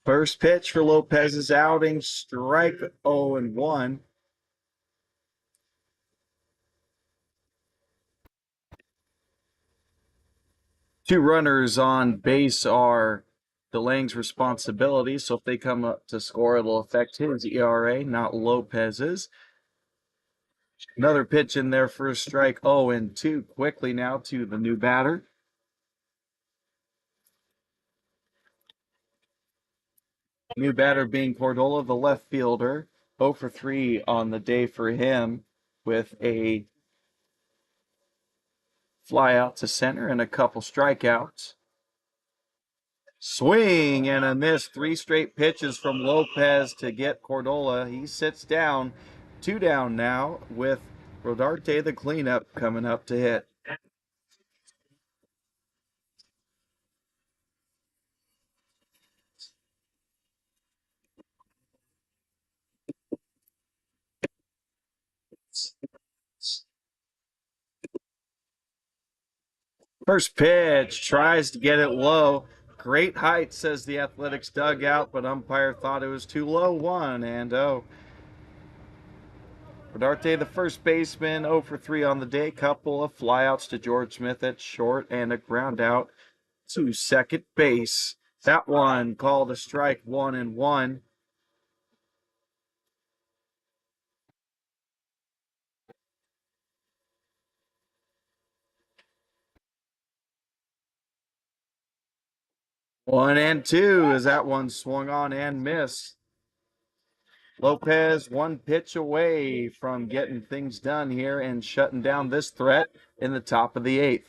First pitch for Lopez's outing, strike 0-1. Two runners on base are DeLange's responsibility, so if they come up to score, it'll affect his ERA, not Lopez's. Another pitch in there for a strike 0-2. Quickly now to the new batter. New batter being Cordola, the left fielder. 0 for 3 on the day for him with a fly out to center and a couple strikeouts. Swing and a miss. 3 straight pitches from Lopez to get Cordola. He sits down. 2 down now with Rodarte, the cleanup, coming up to hit. First pitch, tries to get it low. Great height, says the Athletics dugout, but umpire thought it was too low. 1-0. Rodarte, the first baseman, 0 for 3 on the day. Couple of flyouts to George Smith at short and a ground out to second base. That one called a strike, 1-1. One and two as that one swung on and missed. Lopez 1 pitch away from getting things done here and shutting down this threat in the top of the 8th.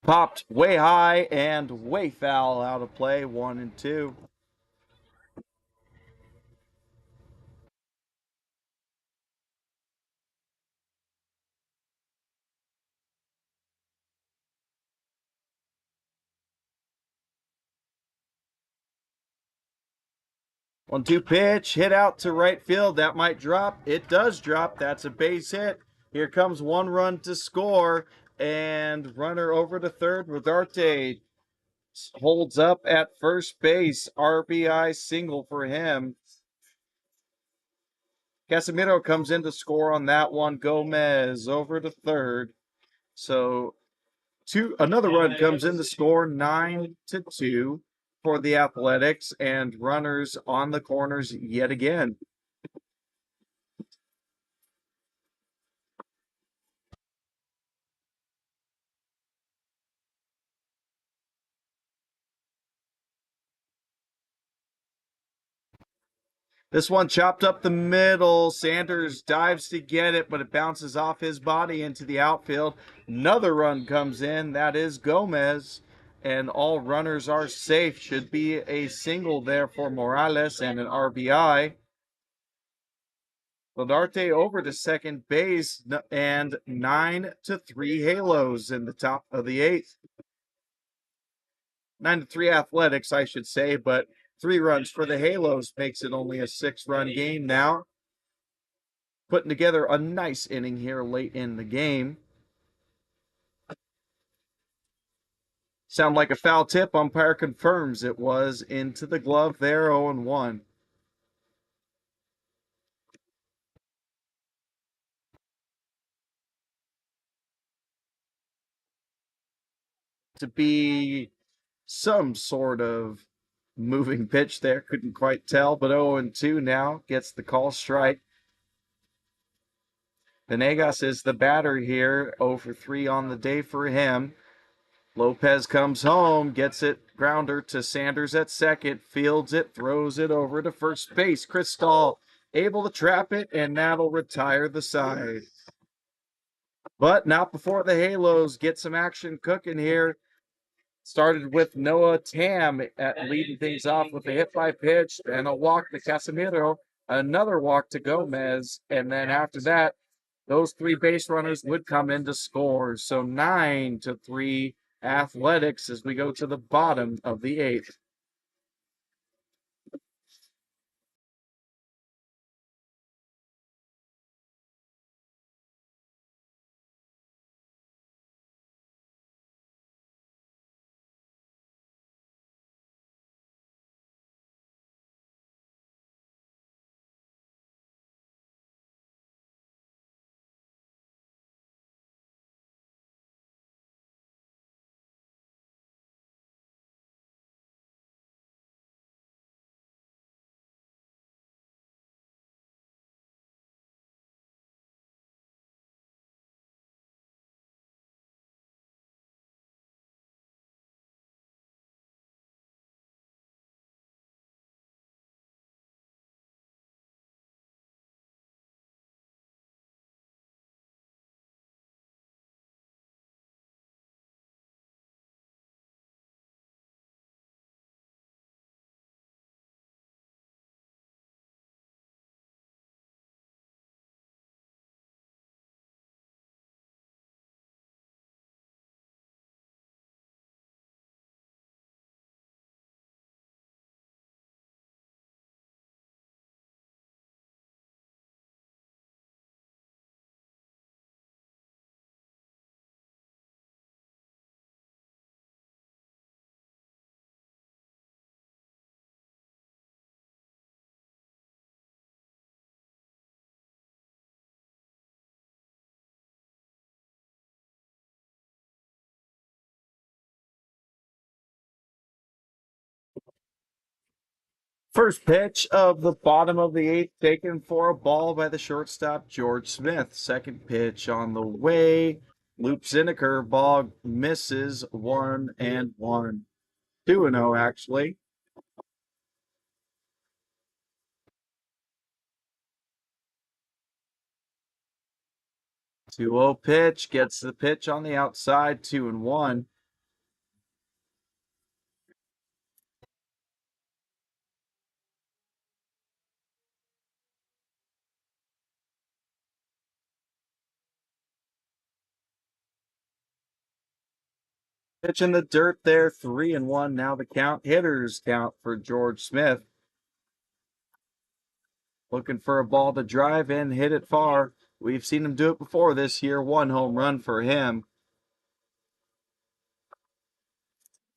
Popped way high and way foul, out of play, 1-2. One-two pitch, hit out to right field. That might drop. It does drop. That's a base hit. Here comes 1 run to score, and runner over to third. Rodarte holds up at first base. RBI single for him. Casemiro comes in to score on that one. Gomez over to third. So another run comes in to score, 9-2 for the Athletics, and runners on the corners yet again. This one chopped up the middle. Sanders dives to get it, but it bounces off his body into the outfield. Another run comes in. That is Gomez. And all runners are safe. Should be a single there for Morales and an RBI. Rodarte over to second base and 9-3 Halos in the top of the 8th. 9-3 Athletics, I should say, but 3 runs for the Halos makes it only a 6-run game now. Putting together a nice inning here late in the game. Sound like a foul tip. Umpire confirms it was into the glove there, 0-1. To be some sort of moving pitch there. Couldn't quite tell, but 0-2 now. Gets the call strike. Venegas is the batter here. 0 for 3 on the day for him. Lopez comes home, gets it grounder to Sanders at second, fields it, throws it over to first base. Cristal able to trap it, and that'll retire the side. But not before the Halos get some action cooking here. Started with Noah Tam at leading things off with a hit by pitch and a walk to Casemiro, another walk to Gomez, and then after that, those 3 base runners would come in to score. So 9-3 Athletics as we go to the bottom of the 8th. First pitch of the bottom of the eighth, taken for a ball by the shortstop, George Smith. Second pitch on the way, loops in a curveball, misses 1-1. 2-0, actually. 2-0 pitch, gets the pitch on the outside, 2-1. Pitch in the dirt there, 3-1. Now the count. Hitters count for George Smith. Looking for a ball to drive in, hit it far. We've seen him do it before this year. 1 home run for him.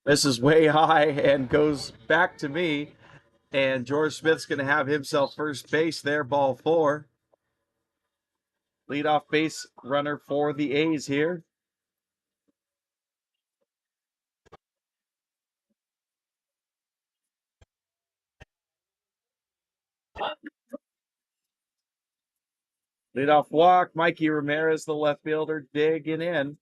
This is way high and goes back to me. And George Smith's going to have himself first base there, ball 4. Leadoff base runner for the A's here. Leadoff walk, Mikey Ramirez, the left fielder, digging in.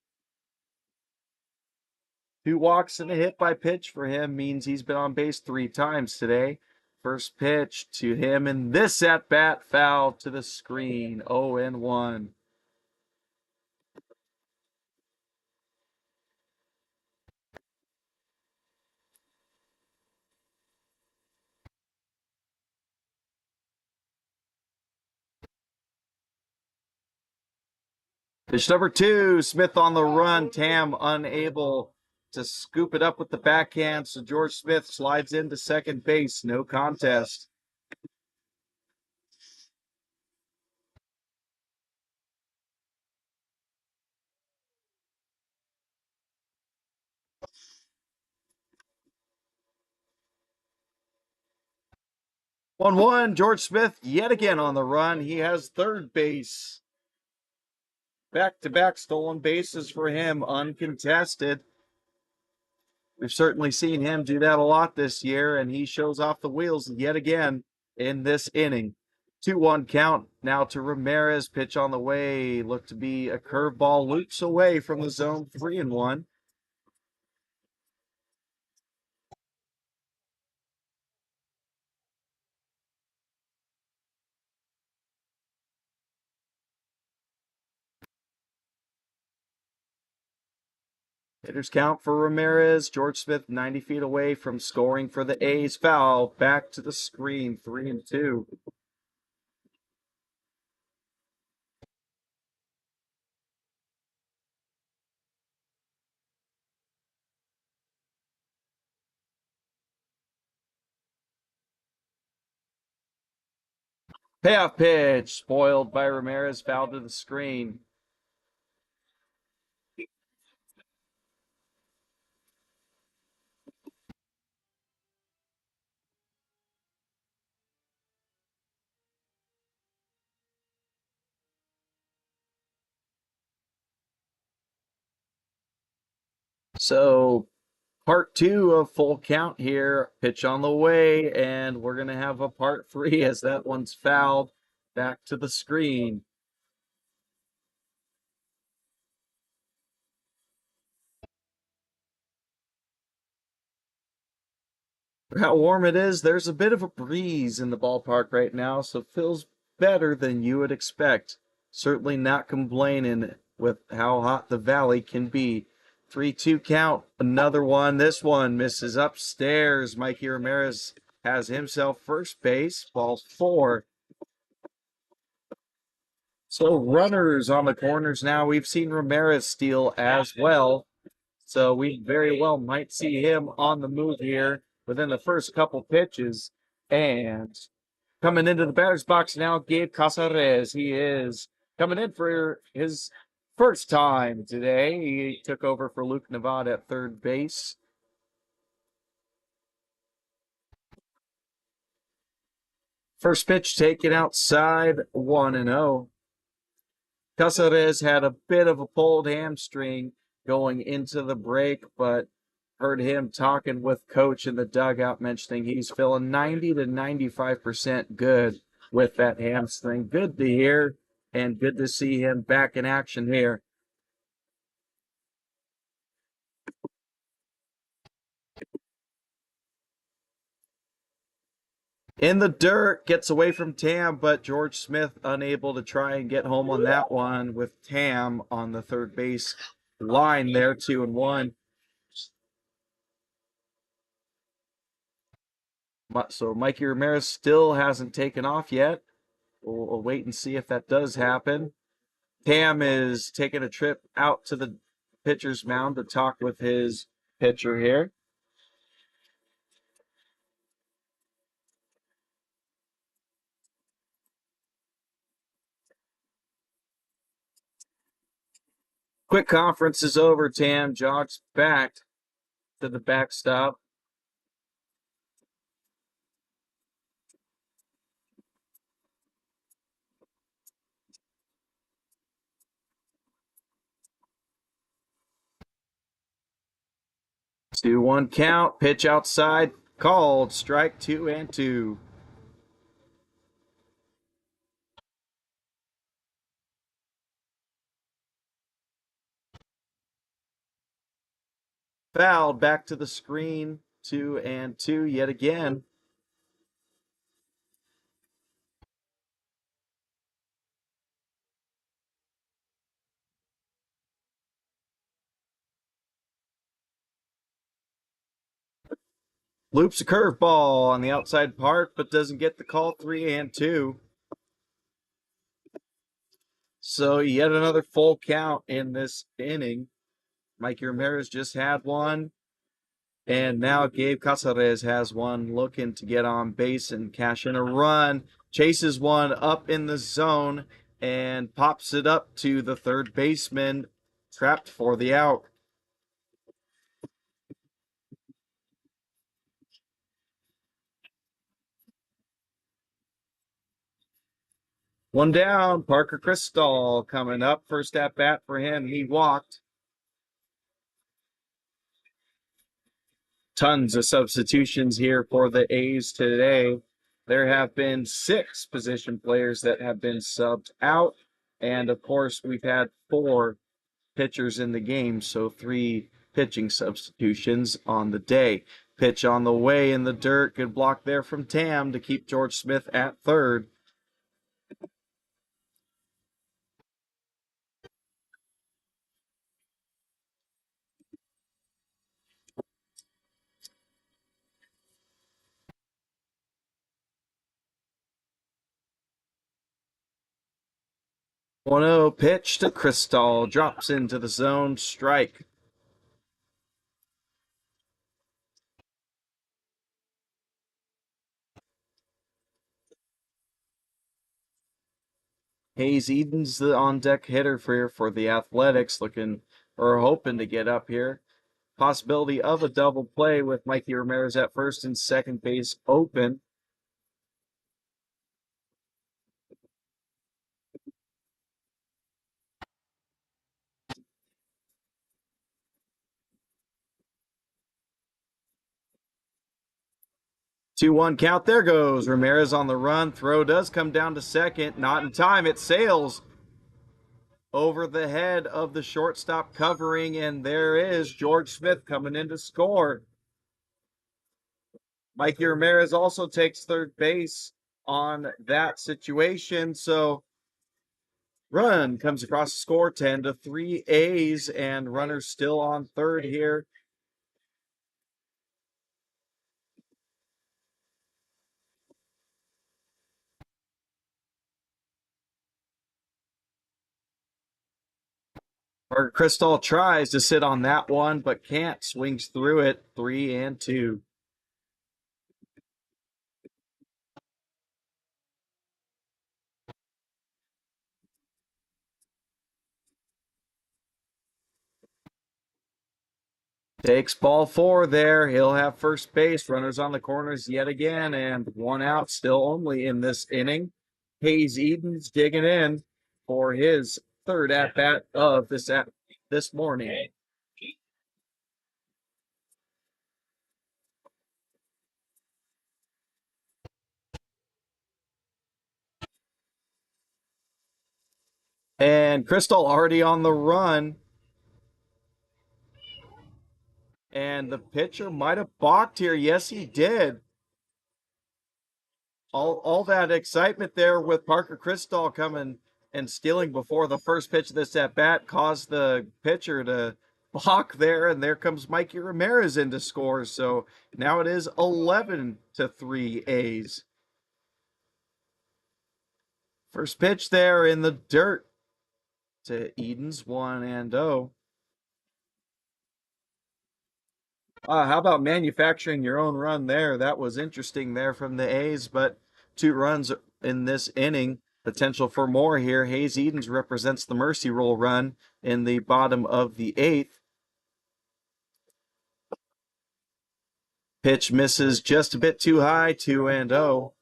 2 walks and a hit by pitch for him means he's been on base 3 times today. First pitch to him, and this at-bat foul to the screen, 0-1. Pitch number 2, Smith on the run, Tam unable to scoop it up with the backhand, so George Smith slides into second base, no contest. One, George Smith yet again on the run. He has third base. Back-to-back stolen bases for him, uncontested. We've certainly seen him do that a lot this year, and he shows off the wheels yet again in this inning. 2-1 count now to Ramirez. Pitch on the way. Looked to be a curveball, loops away from the zone. 3-1. Hitters count for Ramirez. George Smith 90 feet away from scoring for the A's. Foul back to the screen. 3-2. Payoff pitch, spoiled by Ramirez, foul to the screen. So part 2 of full count here. Pitch on the way, and we're going to have a part 3 as that one's fouled back to the screen. For how warm it is, there's a bit of a breeze in the ballpark right now, so it feels better than you would expect. Certainly not complaining with how hot the valley can be. 3-2 count, another one. This one misses upstairs. Mikey Ramirez has himself first base, ball 4. So runners on the corners now. We've seen Ramirez steal as well. So we very well might see him on the move here within the first couple pitches. And coming into the batter's box now, Gabe Casares. He is coming in for his first time today. He took over for Luke Nevada at third base. First pitch taken outside, 1-0. Casares had a bit of a pulled hamstring going into the break, but heard him talking with coach in the dugout, mentioning he's feeling 90 to 95% good with that hamstring. Good to hear, and good to see him back in action here. In the dirt, gets away from Tam, but George Smith unable to try and get home on that one with Tam on the third base line there, 2-1. So Mikey Ramirez still hasn't taken off yet. We'll wait and see if that does happen. Tam is taking a trip out to the pitcher's mound to talk with his pitcher here. Quick conference is over. Tam jogs back to the backstop. Two, 1 count, pitch outside, called, strike 2-2. Fouled, back to the screen, 2-2 yet again. Loops a curveball on the outside part, but doesn't get the call, 3-2. So yet another full count in this inning. Mikey Ramirez just had one. And now Gabe Casares has one, looking to get on base and cash in a run. Chases one up in the zone and pops it up to the third baseman, trapped for the out. One down, Parker Crystal coming up. First at bat for him. He walked. Tons of substitutions here for the A's today. There have been 6 position players that have been subbed out. And of course, we've had 4 pitchers in the game, so 3 pitching substitutions on the day. Pitch on the way in the dirt. Good block there from Tam to keep George Smith at third. One 0 pitch to Crystal, drops into the zone, strike. Hayes Eden's the on-deck hitter for the Athletics, looking or hoping to get up here. Possibility of a double play with Mikey Ramirez at first and second base open. Two, 1 count. There goes Ramirez on the run. Throw does come down to second. Not in time. It sails over the head of the shortstop covering, and there is George Smith coming in to score. Mikey Ramirez also takes third base on that situation. So run comes across the score, 10-3 A's, and runners still on third here. Or Crystal tries to sit on that one, but can't. Swings through it, 3-2. Takes ball 4 there. He'll have first base. Runners on the corners yet again, and 1 out still only in this inning. Hayes Eden's digging in for his third at bat of this morning. And Crystal already on the run. And the pitcher might have balked here. Yes, he did. All that excitement there with Parker Crystal coming and stealing before the first pitch of this at bat caused the pitcher to balk there, and there comes Mikey Ramirez in to score. So now it is 11-3 A's. First pitch there in the dirt to Eden's 1-0. How about manufacturing your own run there? That was interesting there from the A's, but 2 runs in this inning. Potential for more here. Hayes Edens represents the mercy rule run in the bottom of the 8th. Pitch misses just a bit too high, 2-0.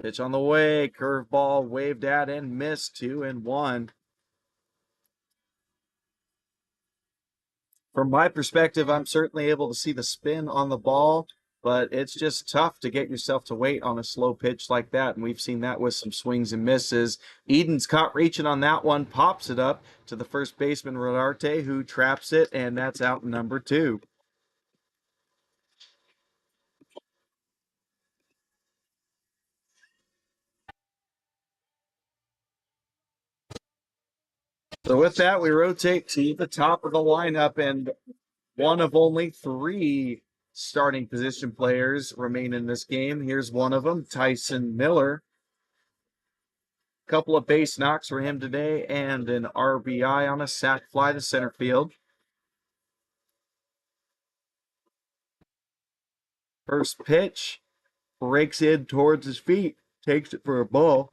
Pitch on the way, curveball waved at and missed, 2-1. From my perspective, I'm certainly able to see the spin on the ball, but it's just tough to get yourself to wait on a slow pitch like that. And we've seen that with some swings and misses. Eden's caught reaching on that one, pops it up to the first baseman, Rodarte, who traps it, and that's out number 2. So with that, we rotate to the top of the lineup, and one of only 3 starting position players remain in this game. Here's one of them, Tyson Miller. Couple of base knocks for him today and an RBI on a sac fly to center field. First pitch, breaks in towards his feet, takes it for a ball.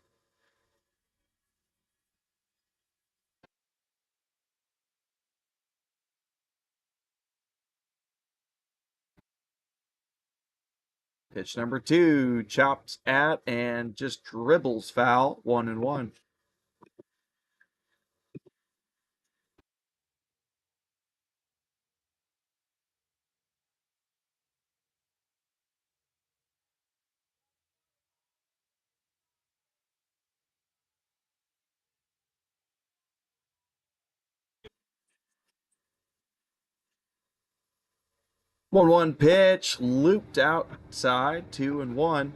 Pitch number 2, chops at and just dribbles foul, 1-1. 1-1 pitch, looped outside, 2-1.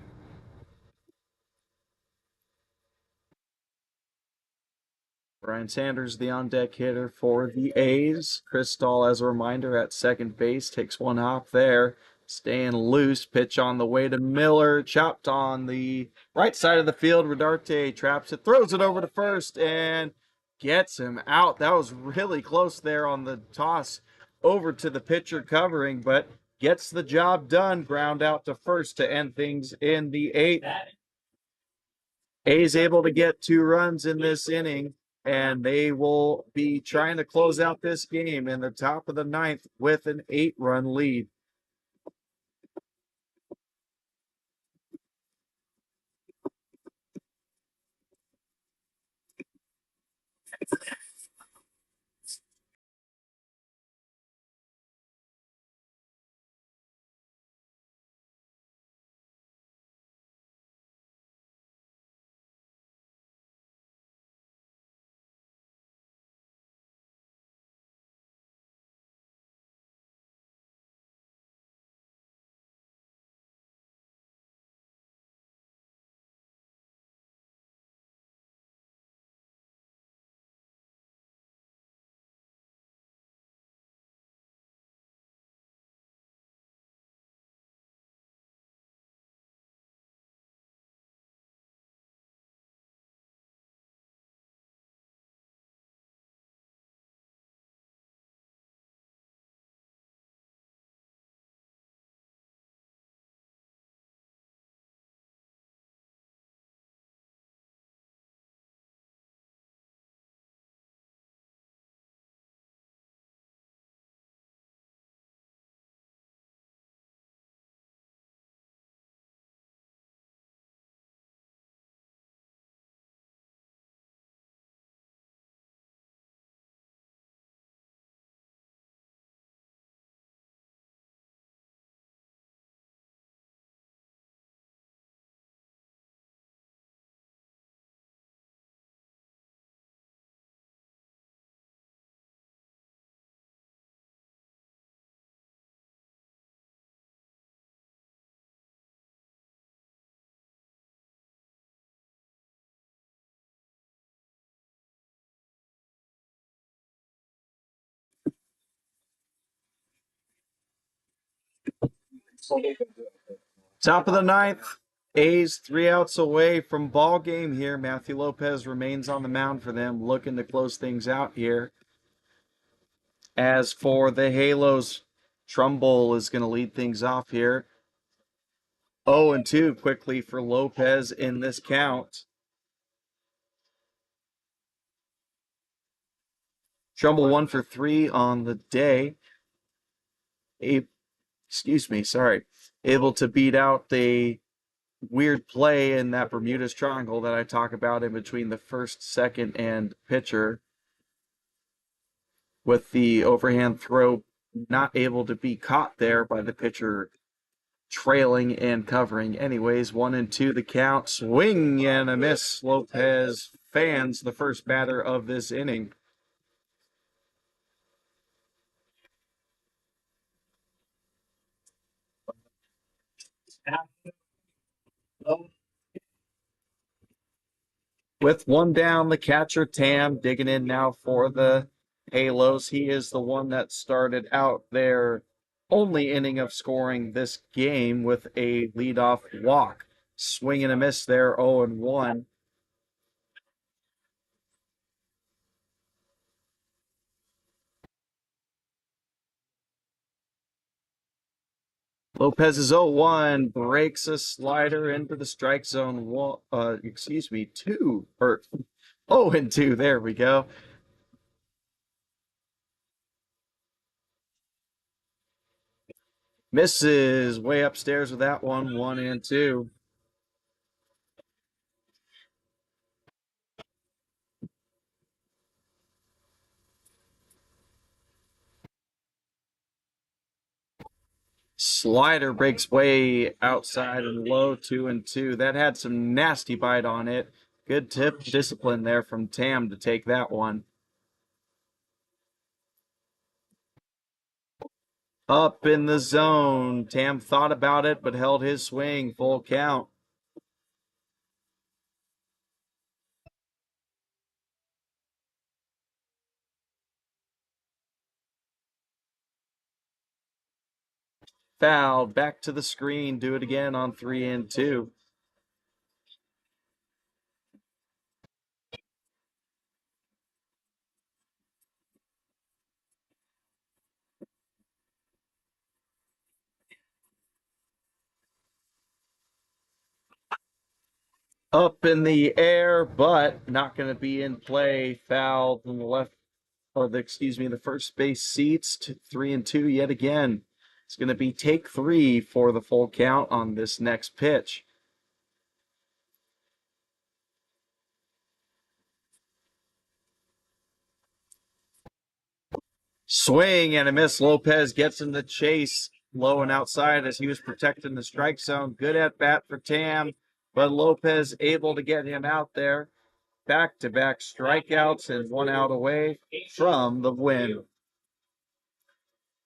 Brian Sanders, the on-deck hitter for the A's. Chris Stahl, as a reminder, at second base, takes one hop there. Staying loose, pitch on the way to Miller, chopped on the right side of the field. Rodarte traps it, throws it over to first, and gets him out. That was really close there on the toss over to the pitcher covering, but gets the job done. Ground out to first to end things in the 8th. A's able to get 2 runs in this inning, and they will be trying to close out this game in the top of the 9th with an 8-run lead. Top of the ninth. A's 3 outs away from ball game here. Matthew Lopez remains on the mound for them, looking to close things out here. As for the Halos, Trumbull is going to lead things off here. 0-2 quickly for Lopez in this count. Trumbull 1 for 3 on the day. Able to beat out the weird play in that Bermuda's Triangle that I talk about in between the first, second, and pitcher, with the overhand throw not able to be caught there by the pitcher trailing and covering. Anyways, 1-2 the count. Swing and a miss. Lopez fans the first batter of this inning. With one down, the catcher Tam digging in now for the Halos. He is the one that started out their only inning of scoring this game with a leadoff walk. Swing and a miss there, 0-1. Lopez's 0-1 breaks a slider into the strike zone. 2 or 0-2. There we go. Misses way upstairs with that one. 1-2. Slider breaks way outside and low, 2-2. That had some nasty bite on it. Good tip discipline there from Tam to take that one. Up in the zone. Tam thought about it, but held his swing. Full count. Foul. Back to the screen. Do it again on 3-2. Up in the air, but not going to be in play. Foul from the left, the first base seats. 3-2 yet again. It's going to be take 3 for the full count on this next pitch. Swing and a miss. Lopez gets in the chase low and outside as he was protecting the strike zone. Good at bat for Tam, but Lopez able to get him out there. Back-to-back strikeouts and 1 out away from the win.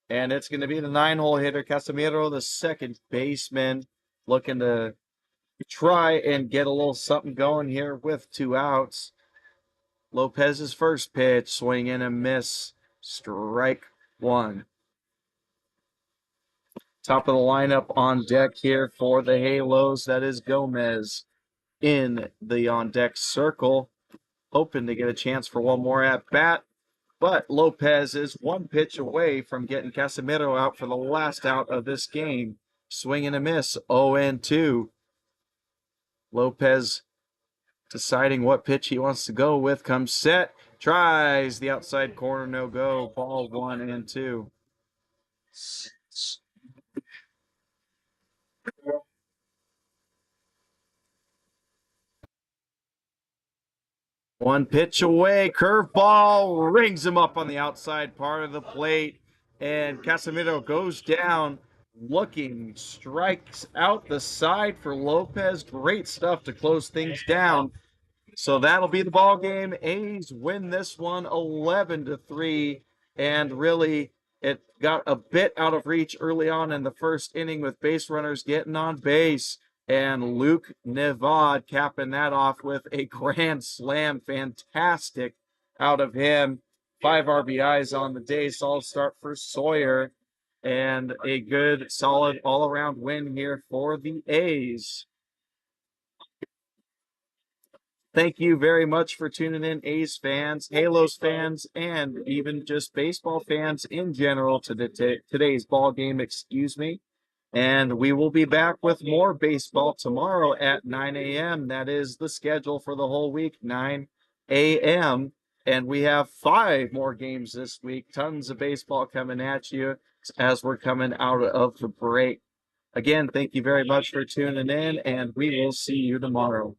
And it's going to be the 9-hole hitter, Casimiro, the second baseman, looking to try and get a little something going here with 2 outs. Lopez's first pitch, swing and a miss. Strike 1. Top of the lineup on deck here for the Halos. That is Gomez in the on-deck circle, hoping to get a chance for one more at-bat. But Lopez is 1 pitch away from getting Casimiro out for the last out of this game. Swing and a miss, 0-2. Lopez deciding what pitch he wants to go with. Comes set, tries the outside corner, no go. Ball 1-2. One pitch away, curveball rings him up on the outside part of the plate, and Casimiro goes down looking, strikes out the side for Lopez. Great stuff to close things down. So that'll be the ball game. A's win this one 11-3, and really it got a bit out of reach early on in the first inning with base runners getting on base. And Luke Nevad capping that off with a grand slam. Fantastic out of him. 5 RBIs on the day. Solid start for Sawyer. and a good, solid all-around win here for the A's. Thank you very much for tuning in, A's fans, Halos fans, and even just baseball fans in general to today's ball game, excuse me. And we will be back with more baseball tomorrow at 9 a.m. That is the schedule for the whole week, 9 a.m. And we have 5 more games this week. Tons of baseball coming at you as we're coming out of the break. Again, thank you very much for tuning in, and we will see you tomorrow.